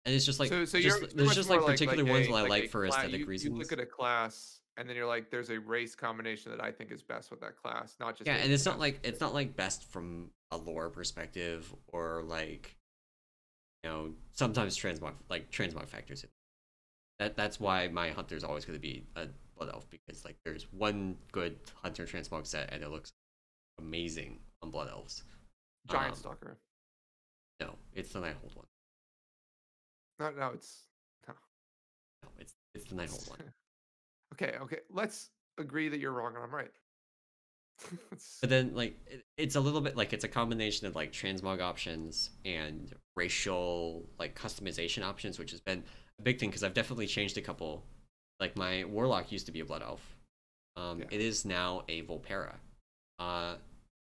And it's just like So just you're there's much just more like particular ones that I like like a for class. aesthetic You look reasons. at a class and then you're like, there's a race combination that I think is best with that class, not just Yeah, a and best. it's not like best from a lore perspective or like sometimes transmog factors in. That's why my hunter is always going to be a blood elf because like there's one good hunter transmog set and it looks amazing on blood elves. Giant Um, Stalker. no, it's the Nighthold one. No, it's no. No, it's the Nighthold one. Okay, okay. Let's agree that you're wrong and I'm right. But then like it's a little bit like it's a combination of like transmog options and racial like customization options, which has been a big thing because I've definitely changed a couple. Like my warlock used to be a blood elf. Yeah, It is now a Volpera. Uh,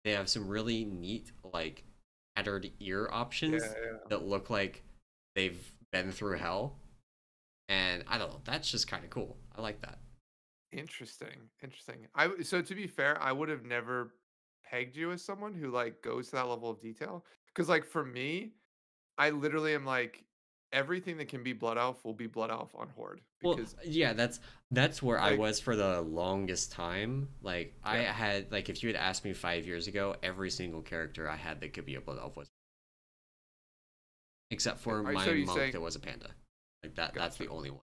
they have some really neat like tattered ear yeah, options yeah. that look like they've been through hell, and I don't know. That's just kind of cool. I like that. Interesting, interesting. So to be fair, I would have never pegged you as someone who like goes to that level of detail. Because like for me, I literally am like everything that can be Blood Elf will be Blood Elf on Horde Well, because yeah, that's where I like was for the longest time. Like I yeah, had like if you had asked me 5 years ago, every single character I had that could be a blood elf was except for so my you monk saying that was a panda. Like that's gotcha. the only one.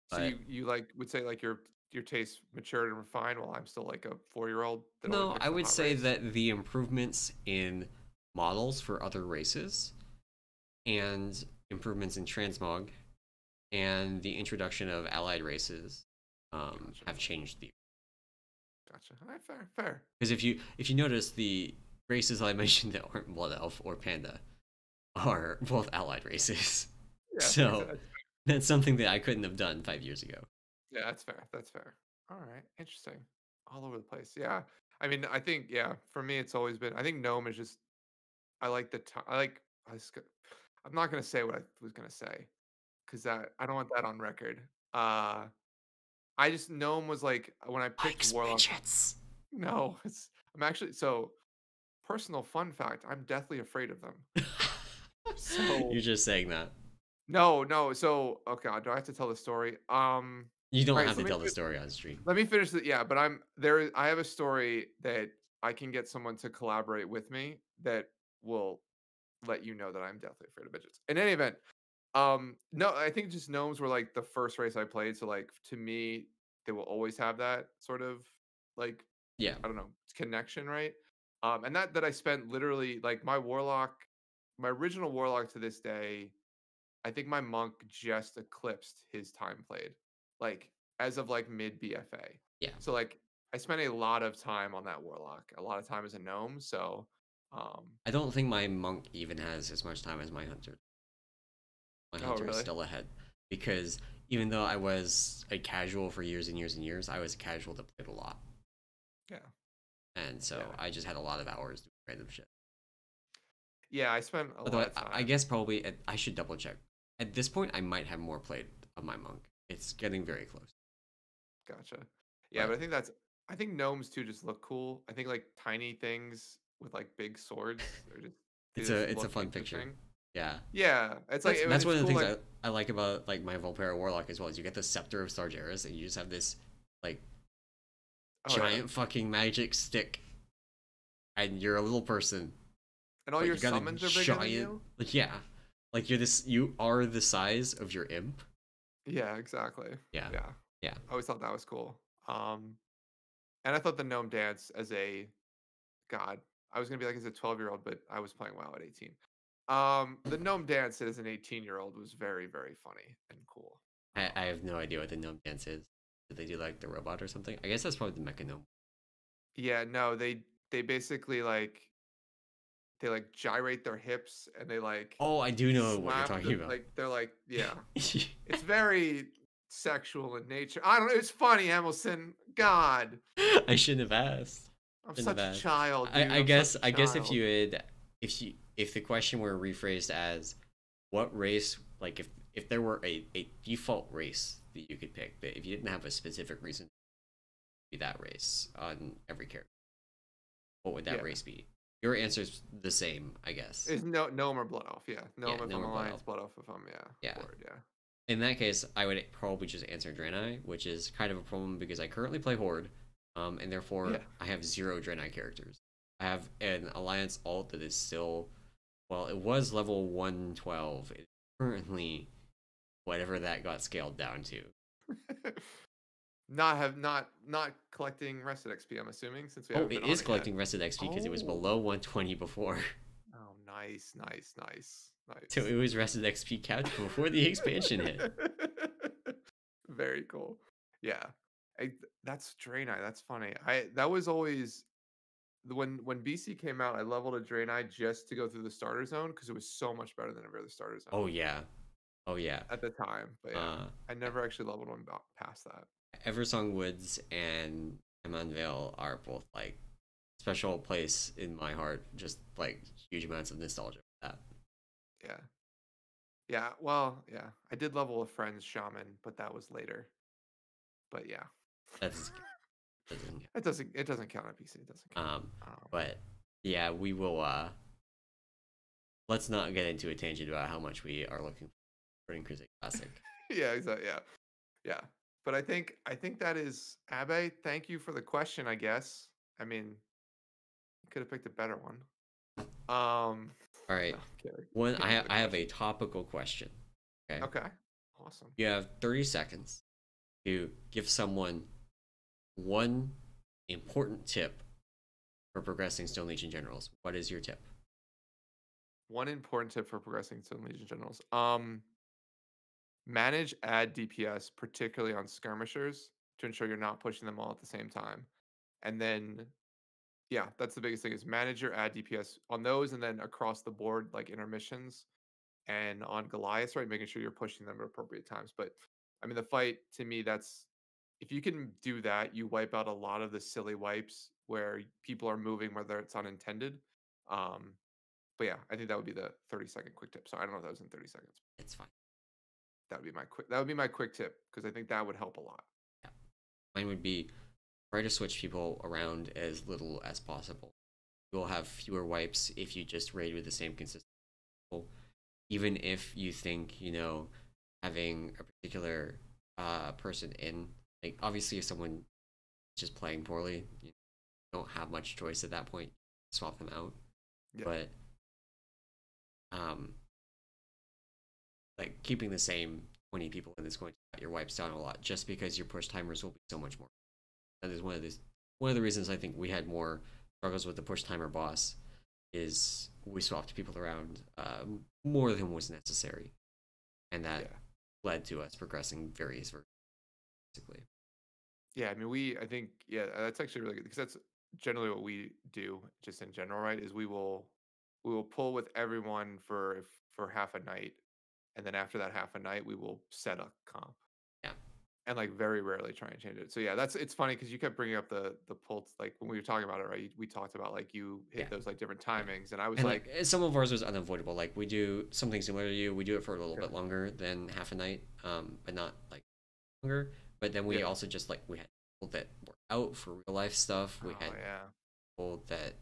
So But you like would say like your taste matured and refined while I'm still like a 4-year-old that only no, picks I the would hot say race. that the improvements in models for other races and improvements in transmog and the introduction of allied races Gotcha, have changed the gotcha. All right, fair, fair. because if you notice the races I mentioned that aren't blood elf or panda are both allied races. Yeah, So exactly. that's something that I couldn't have done 5 years ago. Yeah, that's fair. That's fair. All right, interesting. All over the place. Yeah. I mean, I think yeah, for me it's always been I think gnome is just I like the I like I'm not going to say what I was going to say cuz I don't want that on record. Uh I just gnome was like when I picked Likes warlock. midgets. No, I'm actually so personal fun fact, I'm deathly afraid of them. You're So just saying that. no, no. So okay, do I have to tell the story? You All don't right, have so to tell the story on stream. let me finish the yeah, but I have a story that I can get someone to collaborate with me that will let you know that I'm deathly afraid of midgets. In any event, no, I think just gnomes were like the first race I played, so like to me, they will always have that sort of like Yeah, I don't know connection, right? And that I spent literally like my original warlock to this day. I think my monk just eclipsed his time played, like as of like mid BFA. yeah. So like I spent a lot of time on that warlock, a lot of time as a gnome. So, um, I don't think my monk even has as much time as my hunter. My oh hunter is really? still ahead because even though I was a casual for years and years and years, I was a casual that played a lot, Yeah, and so yeah, I just had a lot of hours doing random shit. yeah. I spent a Although lot of I time. guess probably I should double check. At this point, I might have more played of my monk. It's getting very close, Gotcha. Yeah, but but I think gnomes too just look cool. I think like tiny things with like big swords are just they just it's a look fun picture. interesting. Yeah, Yeah, it's like that's it's one of the cool. things Like I like about like my Volpera Warlock as well. Is you get the Scepter of Sargeras, and you just have this like oh yeah, giant fucking magic stick, and you're a little person, and all but your you got a summons are bigger than giant you. like yeah, like you are the size of your imp. Yeah, exactly. Yeah, Yeah. yeah. I always thought that was cool. And I thought the gnome dance as a god, I was gonna be like as a 12-year-old, but I was playing WoW at 18. The gnome dance as an 18-year-old was very, very funny and cool. I Um, have no idea what the gnome dance is. Did they do like the robot or something? I guess that's probably the Mechanom. Yeah, no, they basically they like gyrate their hips and they like Oh, I do know what you're slap talking the about. like they're like yeah. It's very sexual in nature. I don't know. It's funny, Emerson. God, I shouldn't have asked. I'm Shouldn't such a have asked. child, dude. I I'm such guess a I guess if child. you had if the question were rephrased as what race, like if there were a default race that you could pick, but if you didn't have a specific reason to be that race on every character, what would that Yeah. race be? Your answer's the same, I guess. Is no Gnome or Blood Elf, yeah. Yeah, Gnome if no I'm more blood Alliance, elf. Blood Elf if I'm Yeah. Horde, yeah. In that case, I would probably just answer Draenei, which is kind of a problem because I currently play Horde, and therefore Yeah. I have 0 Draenei characters. I have an Alliance alt that is still, well, it was level 112. It's currently whatever that got scaled down to. Not collecting rested XP, I'm assuming, since we Oh, haven't it been on is it yet. collecting rested XP because it was Oh. below 120 before. Oh, nice. So it was rested XP capped before the expansion hit. Very cool. Yeah. That's Draenei. That's funny. That was always when BC came out, I leveled a Draenei just to go through the starter zone because it was so much better than every other starter zone Oh yeah. Oh yeah. at the time. But yeah, Uh, I never actually leveled one past that. Eversong Woods and Emon Vale are both like special place in my heart. Just like huge amounts of nostalgia for that. Yeah. Yeah. Well, yeah. I did level a friend's shaman, but that was later. But yeah. That doesn't count. That doesn't count. It doesn't count on PC. It doesn't count. But yeah, we will. Let's not get into a tangent about how much we are looking for in Crusade Classic. Yeah, exactly. Yeah. Yeah. But I think that is Abe, thank you for the question, I guess. I mean, you could have picked a better one. Um All no, right, kidding. one. Kidding for the I have a question. topical question. Okay, Okay. Awesome. you have 30 seconds to give someone one important tip for progressing Stone Legion generals. What is your tip? One important tip for progressing to Legion Generals. Manage ad DPS, particularly on skirmishers, to ensure you're not pushing them all at the same time. And then yeah, that's the biggest thing is manage your ad DPS on those and then across the board, like intermissions and on Goliaths, right? Making sure you're pushing them at appropriate times. But I mean, the fight to me, that's if you can do that, you wipe out a lot of the silly wipes where people are moving, whether it's unintended. Um, but yeah, I think that would be the 30-second quick tip. So I don't know if that was in 30 seconds. It's fine. That would be my quick tip because I think that would help a lot. Yeah. Mine would be try to switch people around as little as possible. You will have fewer wipes if you just raid with the same consistent people. Even if you think, having a particular person in, like, obviously if someone is just playing poorly, you don't have much choice at that point, swap them out. Yeah. But um like keeping the same 20 people in is going to cut your wipes down a lot just because your push timers will be so much more. That is one of the reasons I think we had more struggles with the push timer boss is we swapped people around more than was necessary, and that Yeah. led to us progressing various versions, basically. Yeah, I mean, I think, yeah, that's actually really good because that's generally what we do, just in general, right? Is we will pull with everyone for half a night, and then after that half a night, we will set a comp, Yeah, and like very rarely try and change it. So yeah, it's funny because you kept bringing up the pull, like when we were talking about it, right? We talked about like you yeah, hit those like different yeah. timings, and I was And like, like some of ours was unavoidable. Like we do something similar to you. We do it for a little yeah, bit longer than half a night, but not like longer. But then we yeah, also just like we had people that were out for real life stuff. We oh had yeah, people that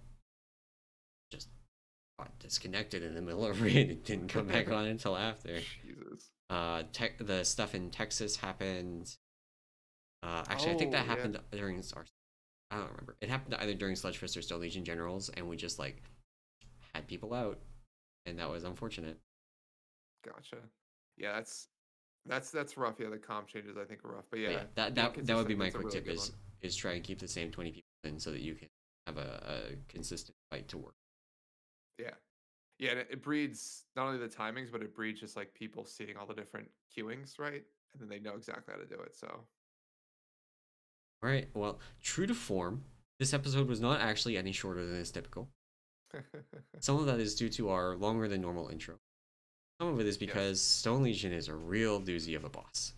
just got disconnected in the middle of raid and didn't come back on until after. Jesus. The stuff in Texas happened. Actually, I think Oh that yeah, happened during our. I don't remember. It happened either during Sledgefest or Stone Legion Generals, and we just like had people out, and that was unfortunate. gotcha. Yeah, that's rough. Yeah, the comp changes I think are rough, but But yeah, yeah, that being that that would be consistent, my that's a quick really tip good one. is try and keep the same 20 people in so that you can have a consistent fight to work. Yeah. Yeah, and it breeds not only the timings, but it breeds just like people seeing all the different queuings, right? And then they know exactly how to do it. So All right. Well, true to form, this episode was not actually any shorter than is typical. Some of that is due to our longer than normal intro. Some of it is Yes. because Stone Legion is a real doozy of a boss.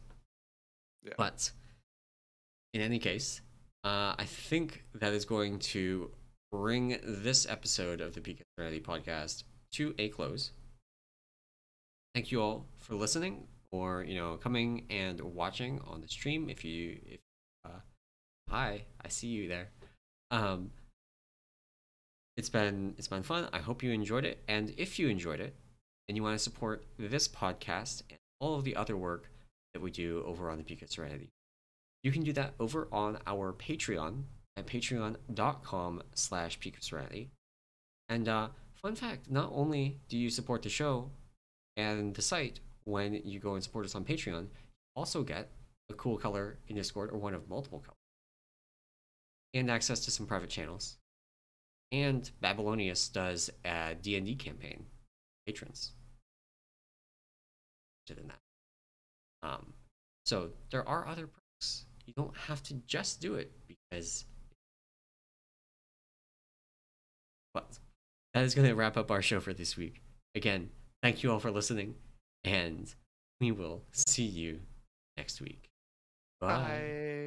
Yeah. But in any case, I think that is going to bring this episode of the Peak of Serenity podcast to a close. Thank you all for listening, or coming and watching on the stream. If hi, I see you there. Um, it's been fun. I hope you enjoyed it, and if you enjoyed it, and you want to support this podcast and all of the other work that we do over on the Peak of Serenity, you can do that over on our Patreon at patreon.com/Peak of Serenity. And fun fact: not only do you support the show and the site when you go and support us on Patreon, you also get a cool color in Discord, or one of multiple colors, and access to some private channels. And Babylonius does a D&D campaign, patrons. Than that. So there are other perks. You don't have to just do it because. But that is going to wrap up our show for this week. Again, thank you all for listening, and we will see you next week. Bye. Bye.